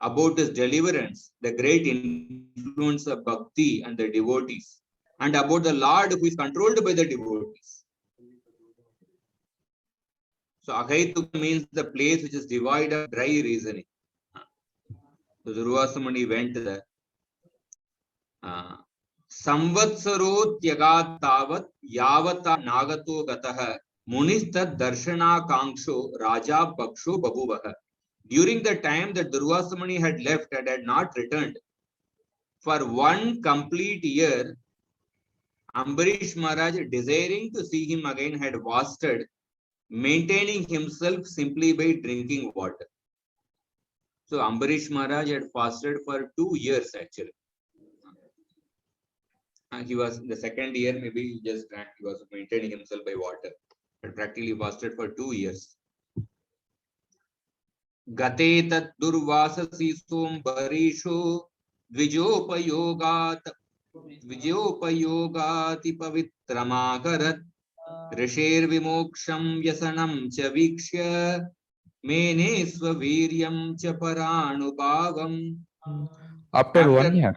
about his deliverance, the great influence of bhakti and the devotees, and about the Lord who is controlled by the devotees. So Agaituk means the place which is devoid of dry reasoning. So Durvasa Muni went there. Samvatsarotyagat tavat yavata nagato gataha munistad darshana kanksho raja baksho babuvaha. During the time that Durvasa Muni had left and had not returned, for 1 complete year, Ambarish Maharaj, desiring to see him again, had fasted, maintaining himself simply by drinking water. So Ambarish Maharaj had fasted for 2 years actually. He was the second year, maybe he just drank, he was maintaining himself by water, but practically fasted for 2 years. Gate tat durvasasi sombarisho Vijopayogati pavitramagarat Rishir vimoksham yasanam cha vikshya Mene swaviryam cha paranubhavam.
After 1 year,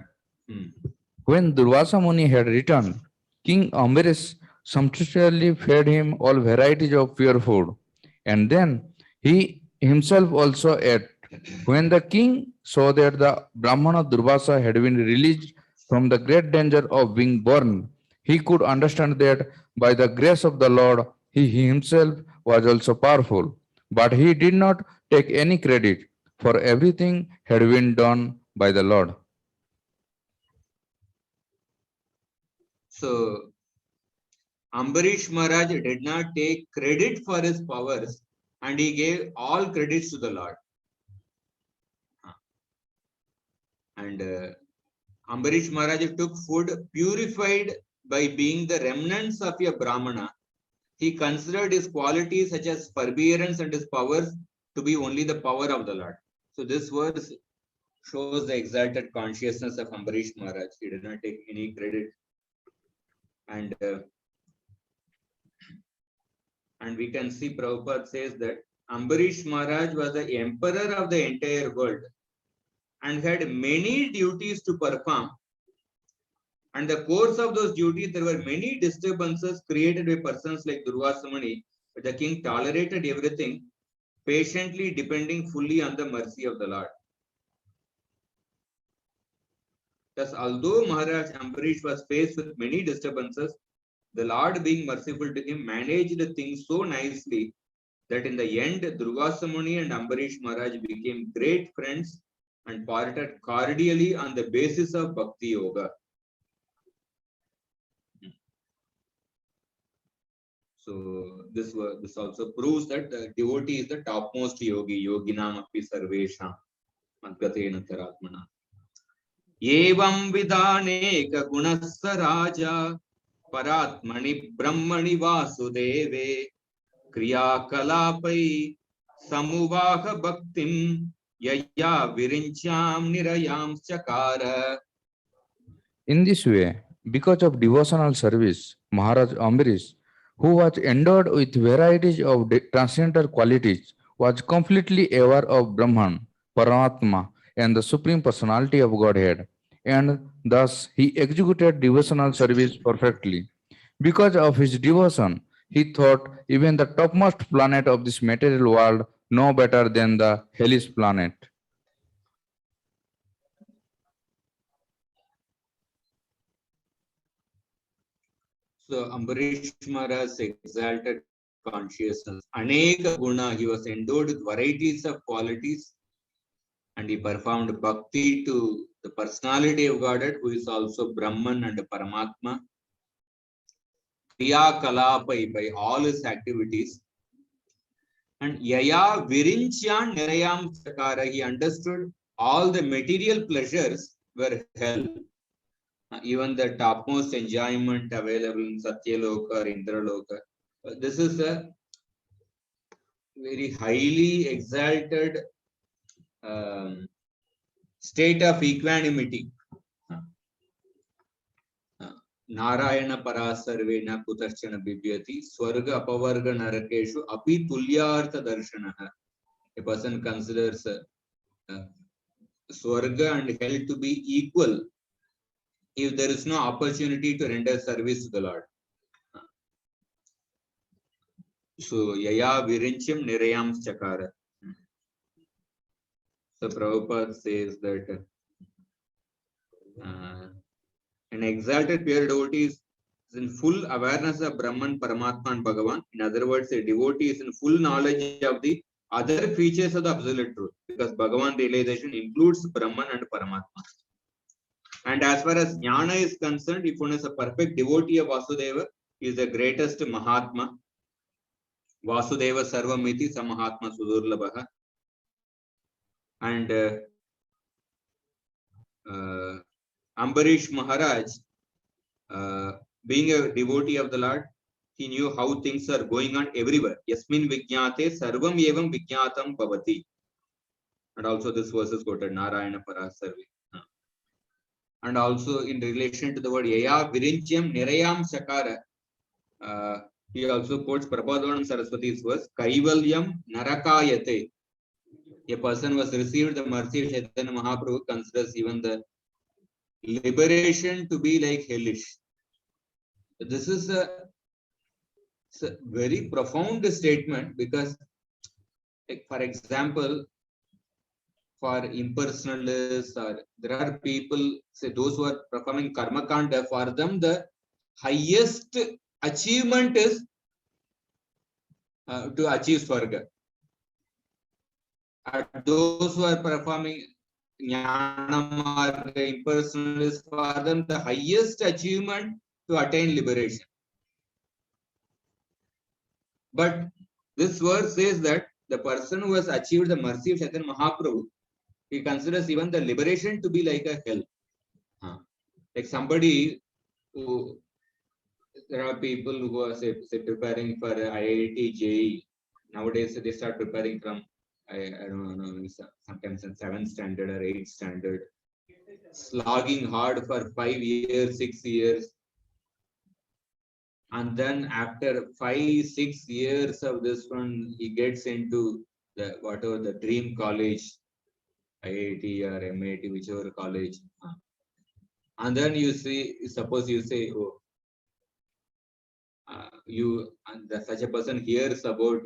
when Durvasa Muni had returned, King Ambarish sumptuously fed him all varieties of pure food, and then he himself also ate. When the king saw that the Brahmana Durvasa had been released from the great danger of being burned, he could understand that by the grace of the Lord, he himself was also powerful. But he did not take any credit, for everything had been done by the Lord.
So Ambarish Maharaj did not take credit for his powers and he gave all credits to the Lord. And Ambarish Maharaj took food purified by being the remnants of a Brahmana. He considered his qualities such as forbearance and his powers to be only the power of the Lord. So this verse shows the exalted consciousness of Ambarish Maharaj. He did not take any credit. And we can see Prabhupada says that Ambarish Maharaj was the emperor of the entire world and had many duties to perform. And the course of those duties, there were many disturbances created by persons like Durvasa Muni, but the king tolerated everything, patiently depending fully on the mercy of the Lord. Thus, although Maharaj Ambarish was faced with many disturbances, the Lord, being merciful to him, managed things so nicely that in the end, Durvasa Muni and Ambarish Maharaj became great friends and parted cordially on the basis of Bhakti Yoga. So this also proves that the devotee is the topmost yogi, yoginam api sarvesham madgatena taratmana. Evam vidaneka gunassa raja paratmani brahmani vasudeve kriya kalapai samuvaha bhaktim yaya virincham nirayam chakara.
In this way, because of devotional service, Maharaj Ambarish, who was endowed with varieties of transcendental qualities, was completely aware of Brahman, Paramatma, and the Supreme Personality of Godhead, and thus he executed devotional service perfectly. Because of his devotion, he thought even the topmost planet of this material world no better than the hellish planet.
So Ambarish Maharaj's exalted consciousness, Aneka Guna, he was endowed with varieties of qualities and he performed bhakti to the personality of Godhead, who is also Brahman and Paramatma. Kriya Kalapai, by all his activities. And Yaya Virinchyan Nirayam Chakara, he understood all the material pleasures were hell. Even the topmost enjoyment available in Satyaloka or Indraloka. This is a very highly exalted state of equanimity. Narayana Parasarvena Kutarchana Bibyati Swarga Apavarga Narakeshu Api Tulyartha Darshanaha. A person considers Swarga and hell to be equal if there is no opportunity to render service to the Lord. So Yaya Virinchim Nirayam Chakara. So Prabhupada says that an exalted pure devotee is in full awareness of Brahman, Paramatma and Bhagavan. In other words, a devotee is in full knowledge of the other features of the absolute truth, because Bhagavan realization includes Brahman and Paramatma. And as far as Jnana is concerned, if one is a perfect devotee of Vasudeva, he is the greatest Mahatma. Vasudeva Sarvamiti Samahatma Sudurlabha. And Ambarish Maharaj, being a devotee of the Lord, he knew how things are going on everywhere. Yasmin Vijnate Sarvam Evam Vijnatam Bhavati. And also this verse is quoted, Narayana Parasarvi. And also in relation to the word Yaya Virincham Nirayam Sakara, he also quotes Prabodhanam Saraswati's verse, Kaivalyam Narakayate. A person was received the mercy of Chaitanya Mahaprabhu considers even the liberation to be like hellish. This is a very profound statement, because, like, for example, for impersonalists, or there are people, say those who are performing karma kanda, for them the highest achievement is to achieve swarga. And those who are performing jnana marga, impersonalists, for them the highest achievement to attain liberation. But this verse says that the person who has achieved the mercy of Chaitanya Mahaprabhu, he considers even the liberation to be like a hell. Like somebody who, there are people who are say preparing for IIT, JEE. Nowadays they start preparing from, I don't know, sometimes in 7th standard or 8th standard, slogging hard for 5 years, 6 years. And then after 5-6 years of this one, he gets into the whatever the dream college, IIT or MIT, whichever college. And then you see, suppose you say, oh, such a person hears about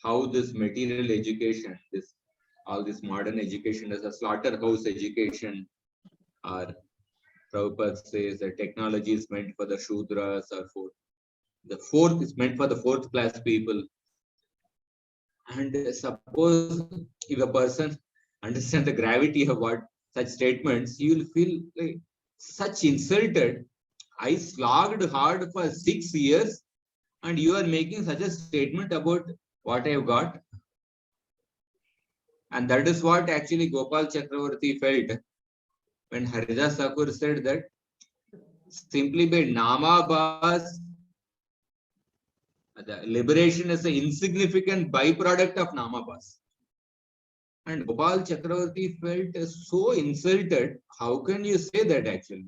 how this material education, all this modern education is a slaughterhouse education, or Prabhupada says that technology is meant for the Shudras, or the fourth is meant for the 4th class people. And suppose if a person understands the gravity of what such statements, you will feel like such insulted. I slogged hard for 6 years and you are making such a statement about what I have got. And that is what actually Gopal Chakravarti felt when Haridas Thakur said that simply by Nama Bas, the liberation is an insignificant byproduct of Nama Bas. And Gopal Chakravarti felt so insulted. How can you say that actually?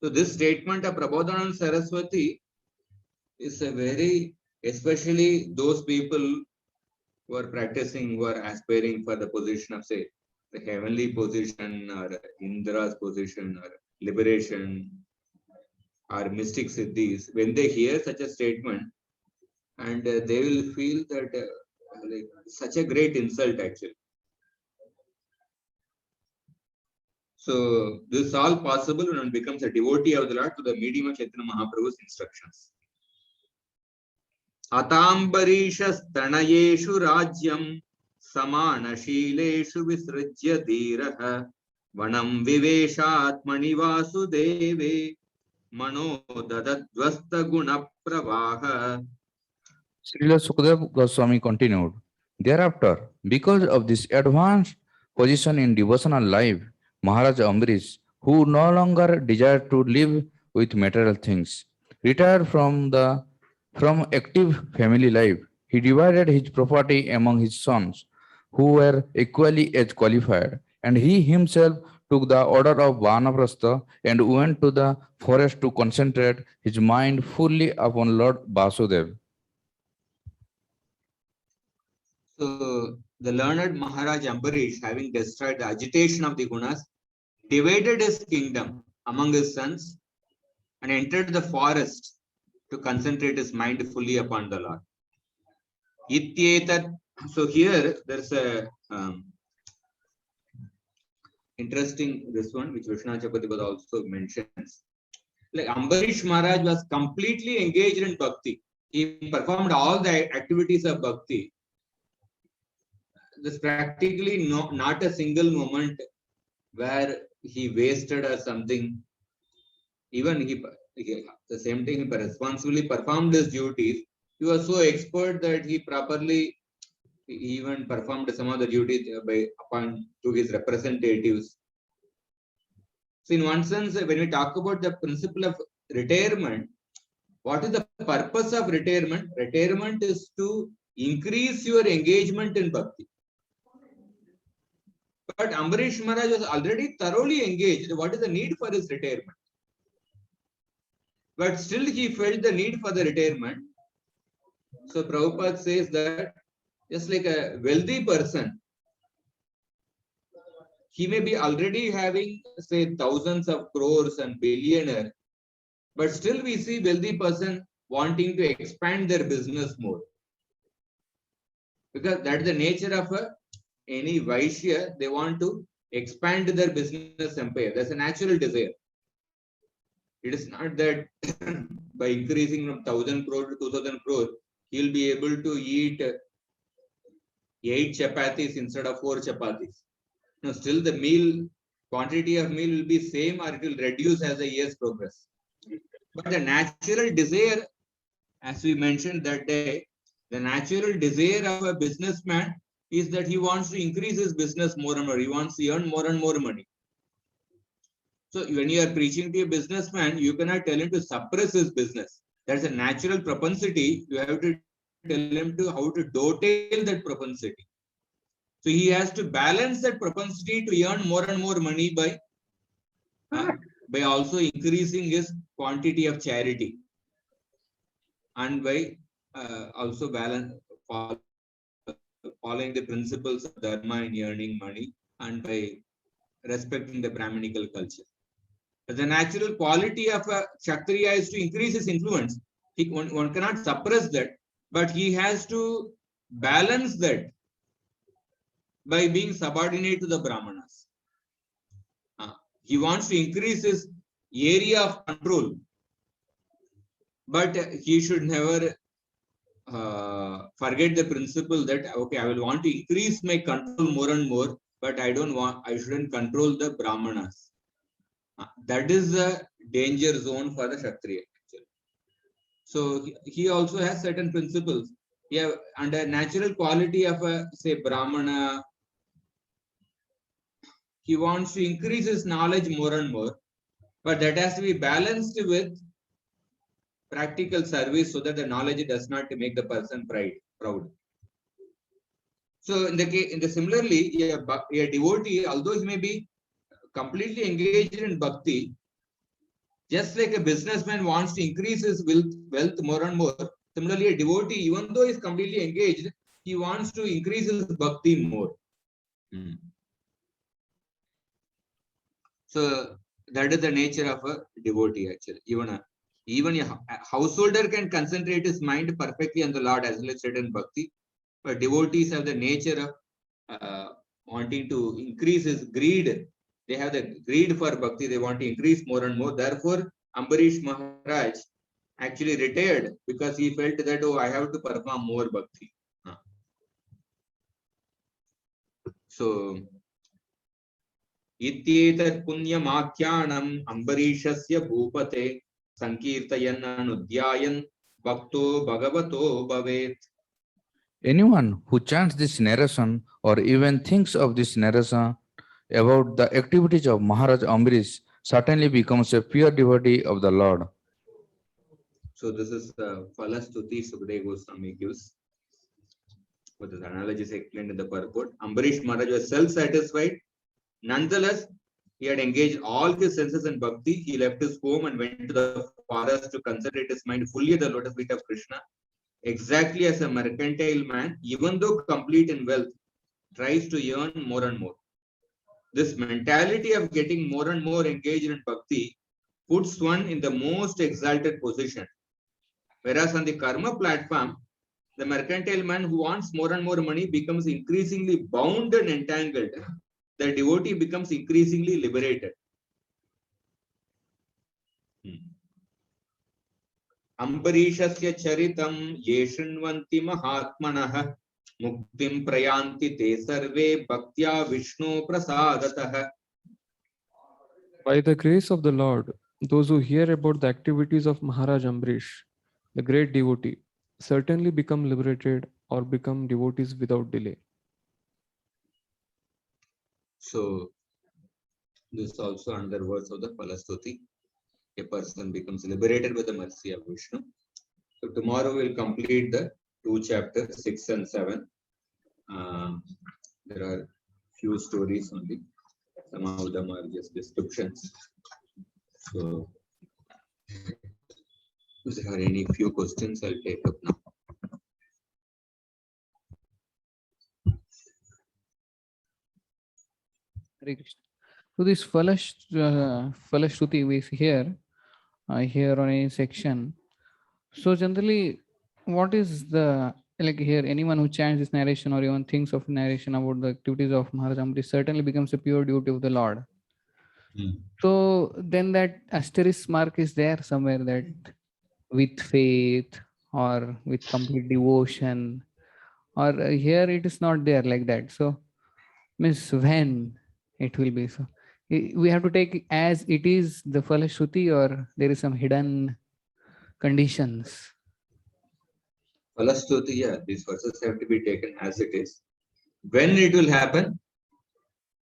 So this statement of Prabodhanand Saraswati is a very, especially those people who are practicing, who are aspiring for the position of, say, the heavenly position, or Indra's position, or liberation, or mystic siddhis, when they hear such a statement, and they will feel that like such a great insult actually. So this is all possible when one becomes a devotee of the Lord through the medium of Chaitanya Mahaprabhu's instructions. Atambarishasthanayeshu rajyam samanashileshu visrajya dhiraha vanam viveshatmani vasudeve mano dadadvasta guna pravaha.
Srila Sukadeva Goswami continued. Thereafter, because of this advanced position in devotional life, Maharaj Ambarish, who no longer desired to live with material things, retired from active family life. He divided his property among his sons, who were equally as qualified, and he himself took the order of Vanaprastha and went to the forest to concentrate his mind fully upon Lord Vasudeva.
So the learned Maharaj Ambarish, having destroyed the agitation of the gunas, divided his kingdom among his sons and entered the forest to concentrate his mind fully upon the Lord. Ityetat. So here there's a interesting this one which Vishnu Chapati also mentions. Like Ambarish Maharaj was completely engaged in bhakti. He performed all the activities of bhakti. There's practically not a single moment where he wasted or something. Even he the same thing, he responsibly performed his duties. He was so expert that he properly even performed some of the duties upon to his representatives. So in one sense, when we talk about the principle of retirement, what is the purpose of retirement? Retirement is to increase your engagement in bhakti. But Ambarish Maharaj was already thoroughly engaged. What is the need for his retirement? But still he felt the need for the retirement. So Prabhupada says that just like a wealthy person, he may be already having, say, thousands of crores and billionaire, but still we see wealthy person wanting to expand their business more. Because that's the nature of any Vaishya, they want to expand their business empire. That's a natural desire. It is not that by increasing from 1,000 crore to 2,000 crore, he'll be able to eat 8 chapatis instead of 4 chapatis. No, still the meal, quantity of meal will be same or it will reduce as the years progress. But the natural desire, as we mentioned that day, the natural desire of a businessman is that he wants to increase his business more and more. He wants to earn more and more money. So when you are preaching to a businessman, you cannot tell him to suppress his business. That's a natural propensity. You have to tell him to how to dovetail that propensity. So he has to balance that propensity to earn more and more money by also increasing his quantity of charity, and by also balance following the principles of dharma in earning money, and by respecting the Brahminical culture. The natural quality of a Kshatriya is to increase his influence. One cannot suppress that, but he has to balance that by being subordinate to the Brahmanas. He wants to increase his area of control, but he should never forget the principle that, okay, I will want to increase my control more and more, but I shouldn't control the Brahmanas. That is the danger zone for the Kshatriya. So he also has certain principles. Yeah, and a natural quality of a, say, Brahmana, he wants to increase his knowledge more and more, but that has to be balanced with practical service so that the knowledge does not make the person proud. So in the similarly, a devotee, although he may be completely engaged in bhakti, just like a businessman wants to increase his wealth more and more, similarly a devotee, even though he is completely engaged, he wants to increase his bhakti more. So that is the nature of a devotee actually. Even a householder can concentrate his mind perfectly on the Lord, as well as said in bhakti, but devotees have the nature of wanting to increase his greed. They have the greed for bhakti. They want to increase more and more. Therefore, Ambarish Maharaj actually retired because he felt that, oh, I have to perform more bhakti. So, Ityetat punyamakhyanam Ambarishasya bhupate sankirtayan anudhyayan bhakto bhagavato bhavet.
Anyone who chants this narration or even thinks of this narration about the activities of Maharaj Ambarish certainly becomes a pure devotee of the Lord.
So this is the Falastuti Sukadeva Goswami gives. What the analogy is explained in the purport. Ambarish Maharaj was self-satisfied. Nonetheless, he had engaged all his senses in bhakti. He left his home and went to the forest to concentrate his mind fully at the lotus feet of Krishna. Exactly as a mercantile man, even though complete in wealth, tries to earn more and more. This mentality of getting more and more engaged in bhakti puts one in the most exalted position. Whereas on the karma platform, the mercantile man who wants more and more money becomes increasingly bound and entangled. The devotee becomes increasingly liberated. Ambarishasya charitam ye shrinvanti mahatmanah muktim prayanti te sarve bhaktya Vishnu prasadatah.
By the grace of the Lord, those who hear about the activities of Maharaj Ambrish, the great devotee, certainly become liberated or become devotees without delay.
So, this also under words of the Palastuti. A person becomes liberated by the mercy of Vishnu. So, tomorrow we'll complete the 2 chapters, 6 and 7. There are few stories only. Some of them are just descriptions. So, if there are any few questions, I'll take up now.
Hare Krishna. So this Falashruti we hear here on a section. So generally, what is the like here? Anyone who chants this narration or even thinks of narration about the activities of Maharaj Ambrish certainly becomes a pure devotee of the Lord. So then that asterisk mark is there somewhere that with faith or with complete devotion, or here it is not there like that. So means when it will be so. We have to take as it is the Falashruti, or there is some hidden conditions.
Falastuti, yeah, these verses have to be taken as it is. When it will happen,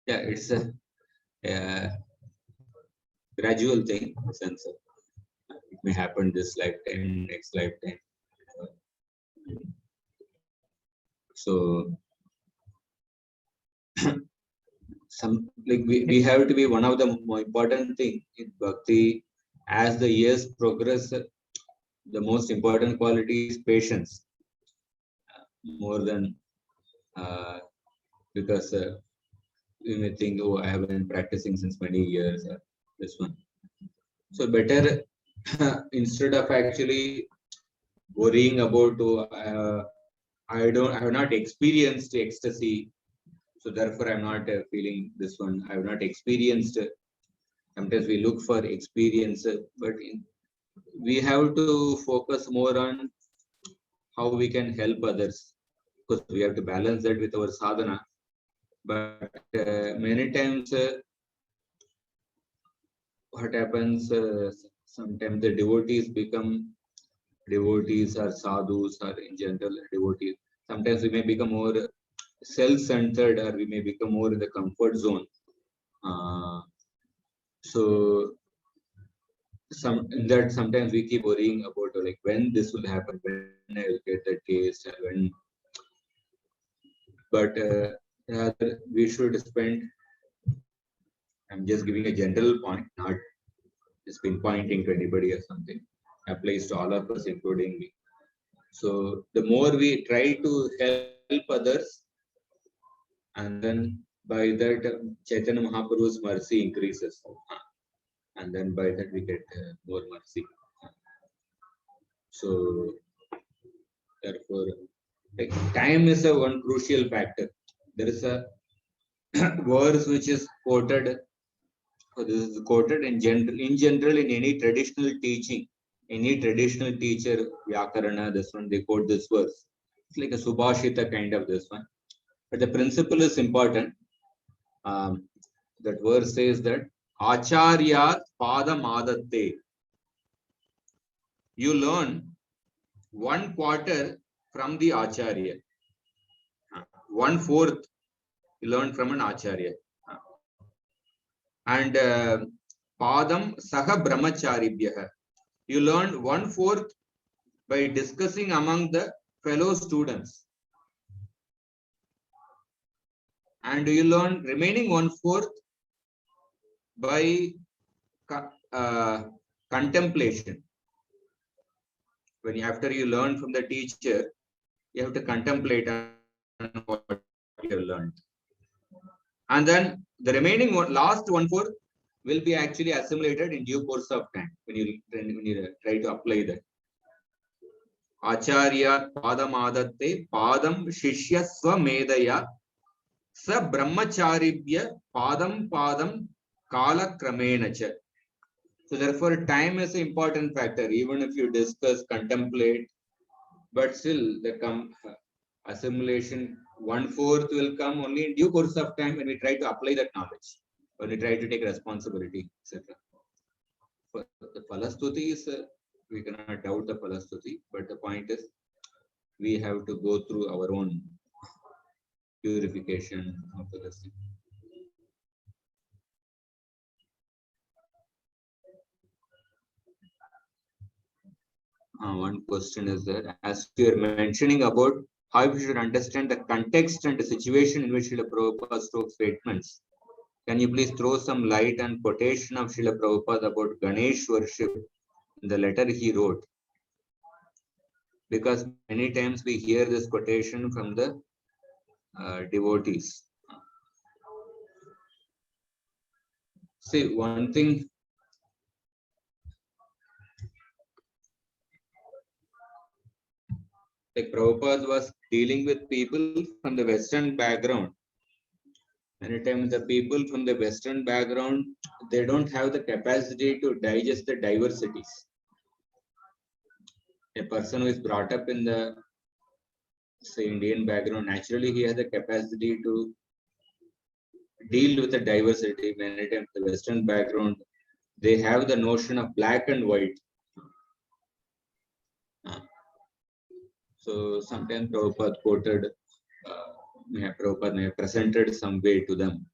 yeah, it's a gradual thing, in the sense of it may happen this lifetime, next lifetime. So, some like we have to be one of the more important thing in bhakti. As the years progress, the most important quality is patience, more than because you may think, oh, I have been practicing since many years. This one, so better instead of actually worrying about, I have not experienced ecstasy, so therefore I'm not feeling this one. I have not experienced. Sometimes we look for experience, but we have to focus more on how we can help others, because we have to balance that with our sadhana. But many times, what happens? Sometimes the devotees become devotees or sadhus, or in general devotees. Sometimes we may become more self-centered, or we may become more in the comfort zone. So sometimes we keep worrying about like when this will happen, when I will get that taste, when. But rather we should spend. I'm just giving a general point, not just pinpointing to anybody or something. Applies to all of us, including me. So the more we try to help others, and then by that Chaitanya Mahaprabhu's mercy increases, and then by that we get more mercy. So therefore, like, time is a one crucial factor. There is a verse which is quoted. So this is quoted in general in any traditional teaching. Any traditional teacher, Vyakarana, this one, they quote this verse. It's like a Subhashita kind of this one. But the principle is important. That verse says that Acharya Padam Adatte. You learn 1/4 from the Acharya. 1/4 you learn from an Acharya. And Padam Saha Brahmacharibhyah. You learn 1/4 by discussing among the fellow students. And you learn remaining 1/4 by contemplation. When after you learn from the teacher, you have to contemplate on what you have learned. And then the remaining last 1/4 will be actually assimilated in due course of time when you try to apply that. Acharya Padamadatte Padam Shishya Swamedaya Sa Brahmacharibhya Padam Padam Kala Kramenacha. So therefore, time is an important factor, even if you discuss, contemplate, but still the assimilation 1/4 will come only in due course of time when we try to apply that knowledge, when we try to take responsibility, etc. The Palastuti is, we cannot doubt the Palastuti, but the point is we have to go through our own purification of the thing. One question is there, as you are mentioning about how we should understand the context and the situation in which Srila Prabhupada spoke statements. Can you please throw some light and quotation of Srila Prabhupada about Ganesh worship in the letter he wrote? Because many times we hear this quotation from the devotees. See, one thing, like Prabhupada was dealing with people from the Western background. Many times the people from the Western background, they don't have the capacity to digest the diversities. A person who is brought up in the, say, Indian background, naturally he has the capacity to deal with the diversity. Many times the Western background, they have the notion of black and white. So sometimes Prabhupada quoted, Prabhupada may have presented some way to them.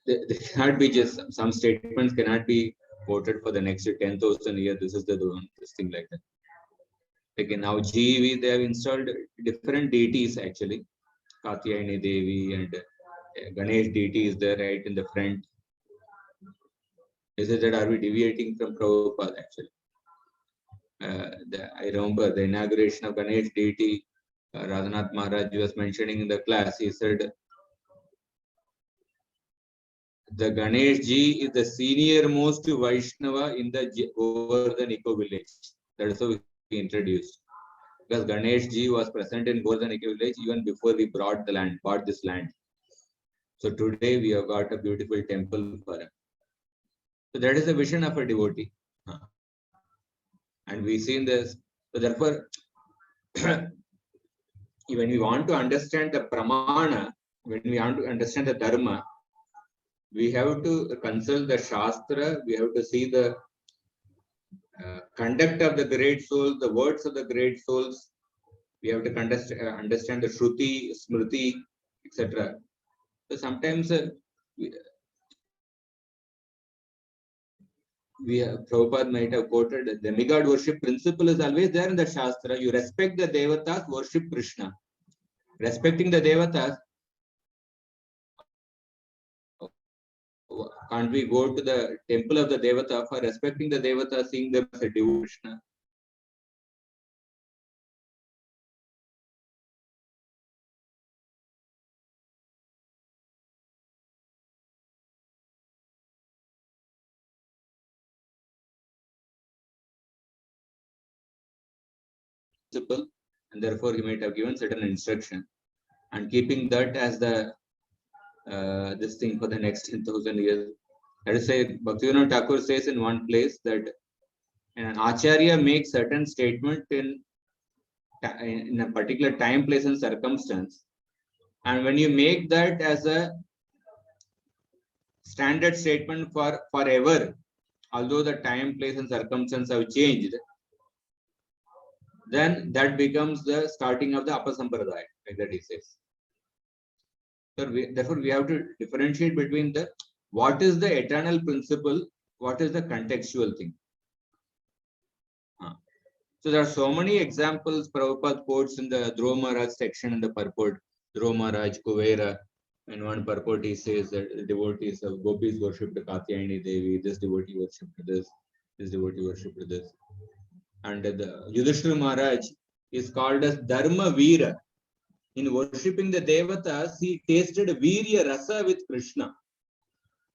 They cannot be just, some statements cannot be quoted for the next 10,000 years. This is the this thing like that. Like now GEV, they have installed different deities actually. Katyayani Devi and Ganesh deity is there right in the front. Is it that are we deviating from Prabhupada actually? I remember the inauguration of Ganesh deity, Radhanath Maharaj was mentioning in the class, he said, the Ganesh ji is the senior most Vaishnava in the Govardhan Eco village. That is how he introduced. Because Ganesh ji was present in Govardhan Eco village even before we bought this land. So today we have got a beautiful temple for him. So that is the vision of a devotee. And we see in this. So therefore, when we want to understand the pramana, when we want to understand the dharma, we have to consult the Shastra, we have to see the conduct of the great souls, the words of the great souls, we have to understand the Shruti, Smriti, etc. So sometimes Prabhupada might have quoted the demigod worship principle is always there in the Shastra. You respect the Devatas, worship Krishna. Respecting the Devatas, can't we go to the temple of the Devata for respecting the Devata, seeing them as a devotion? Principle, and therefore he might have given certain instruction, and keeping that as the this thing for the next 10,000 years. Let us say Bhaktivinoda Thakur says in one place that an Acharya makes certain statement in a particular time, place, and circumstance, and when you make that as a standard statement for forever, although the time, place, and circumstance have changed, then that becomes the starting of the Apasampradaya, like that he says. So therefore, we have to differentiate between the what is the eternal principle, what is the contextual thing. So there are so many examples Prabhupada quotes in the Dhruva Maharaj section in the purport. Dhruva Maharaj, Kuvera, in one purport he says that the devotees of Gopis worshipped Katyayani Devi, this devotee worshipped this devotee worshipped this. And the Yudhishthira Maharaj is called as Dharma Veera. In worshipping the Devatas, he tasted Virya Rasa with Krishna.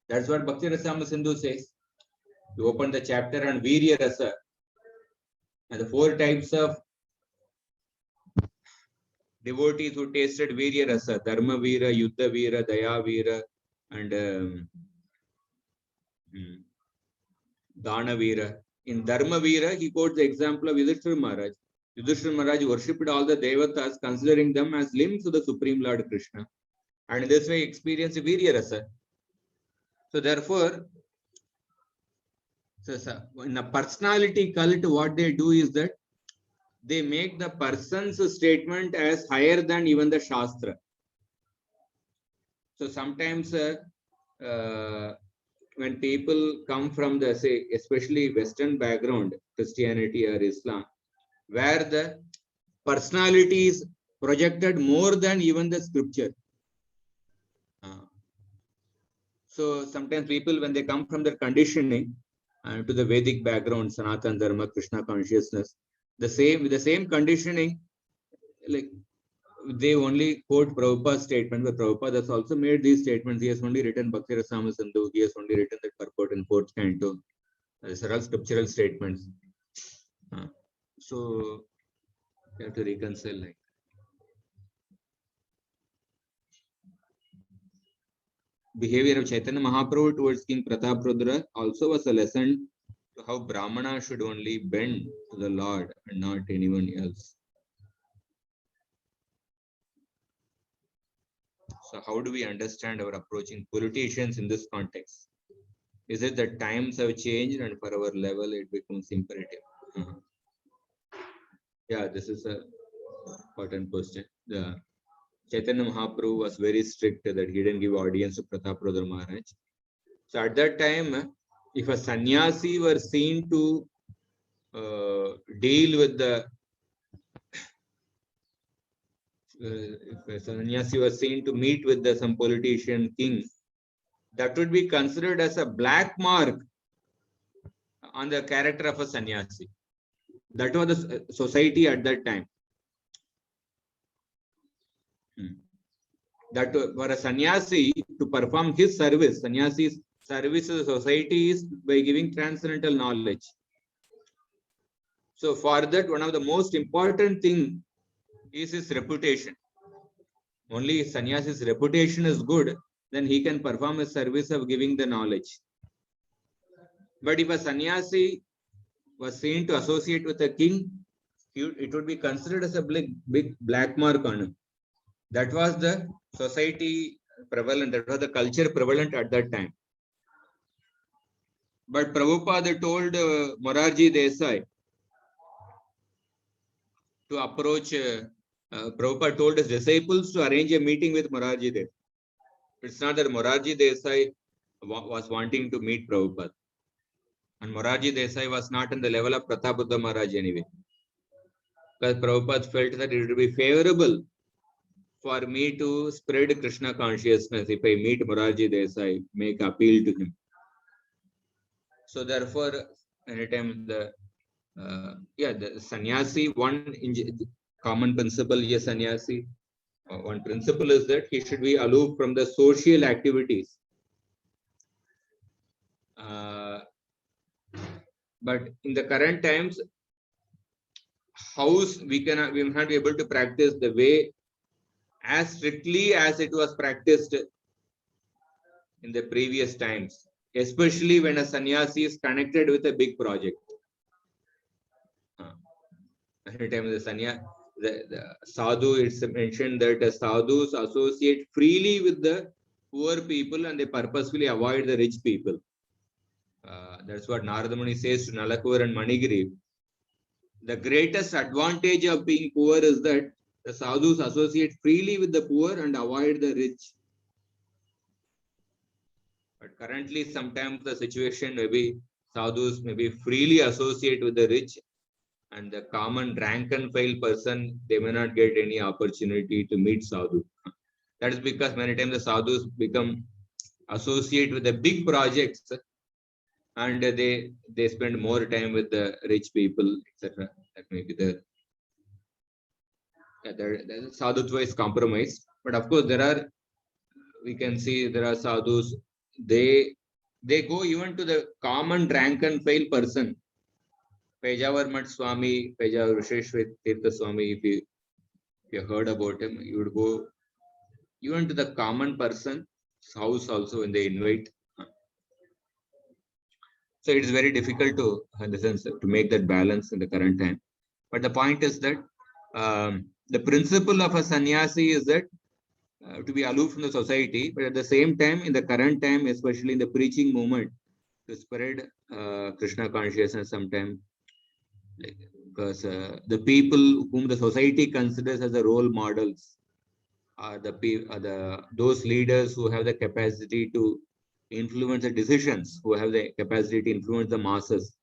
That's what Bhakti Rasamrita Sindhu says. You open the chapter on Virya Rasa, and the 4 types of devotees who tasted Virya Rasa: Dharma Veera, Yuddha Veera, Daya Veera, and Dana Veera. In Dharma Veera, he quotes the example of Yudhishthira Maharaj. Yudhishthira Maharaj worshipped all the Devatas, considering them as limbs of the Supreme Lord Krishna, and in this way experienced Virya Rasa. So therefore, in a personality cult, what they do is that they make the person's statement as higher than even the Shastra. So sometimes when people come from the, say, especially Western background, Christianity or Islam, where the personality is projected more than even the scripture. So sometimes people, when they come from their conditioning to the Vedic background, Sanatana Dharma, Krishna consciousness, with the same conditioning, like they only quote Prabhupada's statement, but Prabhupada has also made these statements. He has only written Bhakti Rasamrita Sindhu, he has only written the purport in 4th canto. These are all scriptural statements. So you have to reconcile like. Behavior of Chaitanya Mahaprabhu towards King Prataprudra also was a lesson to how Brahmana should only bend to the Lord and not anyone else. So how do we understand our approaching politicians in this context? Is it that times have changed and for our level it becomes imperative? Yeah, this is a important question. The Chaitanya Mahaprabhu was very strict that he didn't give audience to Prataprudra Maharaj. So at that time, if a sannyasi were seen to deal with the if a sannyasi was seen to meet with some politician king, that would be considered as a black mark on the character of a sannyasi. That was the society at that time. That for a sannyasi to perform his service, sannyasi's service to the society is by giving transcendental knowledge. So for that, one of the most important thing is his reputation. Only if sannyasi's reputation is good, then he can perform his service of giving the knowledge. But if a sannyasi was seen to associate with a king, it would be considered as a big black mark on him. That was the society prevalent, that was the culture prevalent at that time. But Prabhupada told Morarji Desai to approach, Prabhupada told his disciples to arrange a meeting with Morarji Desai. It's not that Morarji Desai was wanting to meet Prabhupada. And Morarji Desai was not on the level of Prataprudra Maharaj anyway. Because Prabhupada felt that it would be favorable for me to spread Krishna consciousness if I meet Morarji Desai, make appeal to him. So therefore, anytime the sannyasi, one common principle is sannyasi. One principle is that he should be aloof from the social activities. But in the current times, we will not be able to practice the way as strictly as it was practiced in the previous times, especially when a sannyasi is connected with a big project. Every time the sadhu, it's mentioned that the sadhus associate freely with the poor people and they purposefully avoid the rich people. That's what Narada Muni says to Nalakur and Manigiri. The greatest advantage of being poor is that the sadhus associate freely with the poor and avoid the rich. But currently, sometimes the situation maybe sadhus maybe freely associate with the rich, and the common rank and file person, they may not get any opportunity to meet sadhu. That is because many times the sadhus become associate with the big projects, and they spend more time with the rich people, etc. That may be the sadhutva is compromised. But of course, we can see there are sadhus, they they go even to the common rank and file person. Pejavar Mat Swami, Pejavar Visheshwar Tirtha Swami, if you heard about him, you would go even to the common person's house also when they invite. So it is very difficult to, in the sense, to make that balance in the current time. But the point is that the principle of a sannyasi is that to be aloof from the society, but at the same time, in the current time, especially in the preaching movement, to spread Krishna consciousness sometime, like, because the people whom the society considers as the role models are those leaders who have the capacity to influence the decisions, who have the capacity to influence the masses.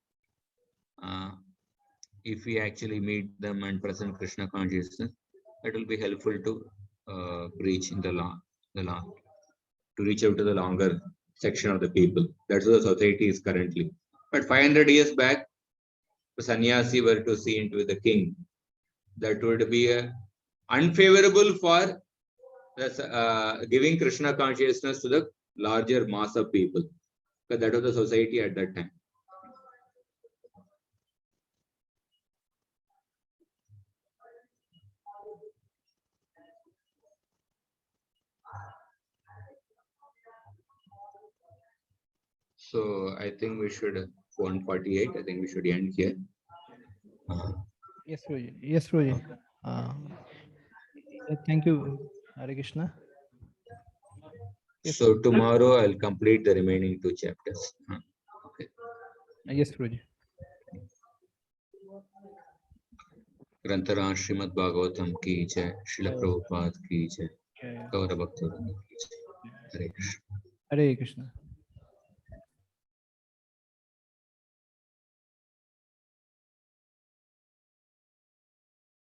If we actually meet them and present Krishna consciousness, that will be helpful to preach in the law, to reach out to the longer section of the people. That's what the society is currently. But 500 years back, the sannyasi were to see into the king, that would be unfavorable for giving Krishna consciousness to the larger mass of people, because that was the society at that time. So I think we should 148. I think we should end here.
Yes, Guruji. Yes, Guruji. Thank you, Hare Krishna. Yes,
So tomorrow I'll complete the remaining 2 chapters. Okay.
yes, Guruji.
ग्रंथराज Shrimad Bhagavatam की जय, श्रील प्रभुपाद की जय, गौर भक्त की जय। हरे Krishna.
Hare Krishna.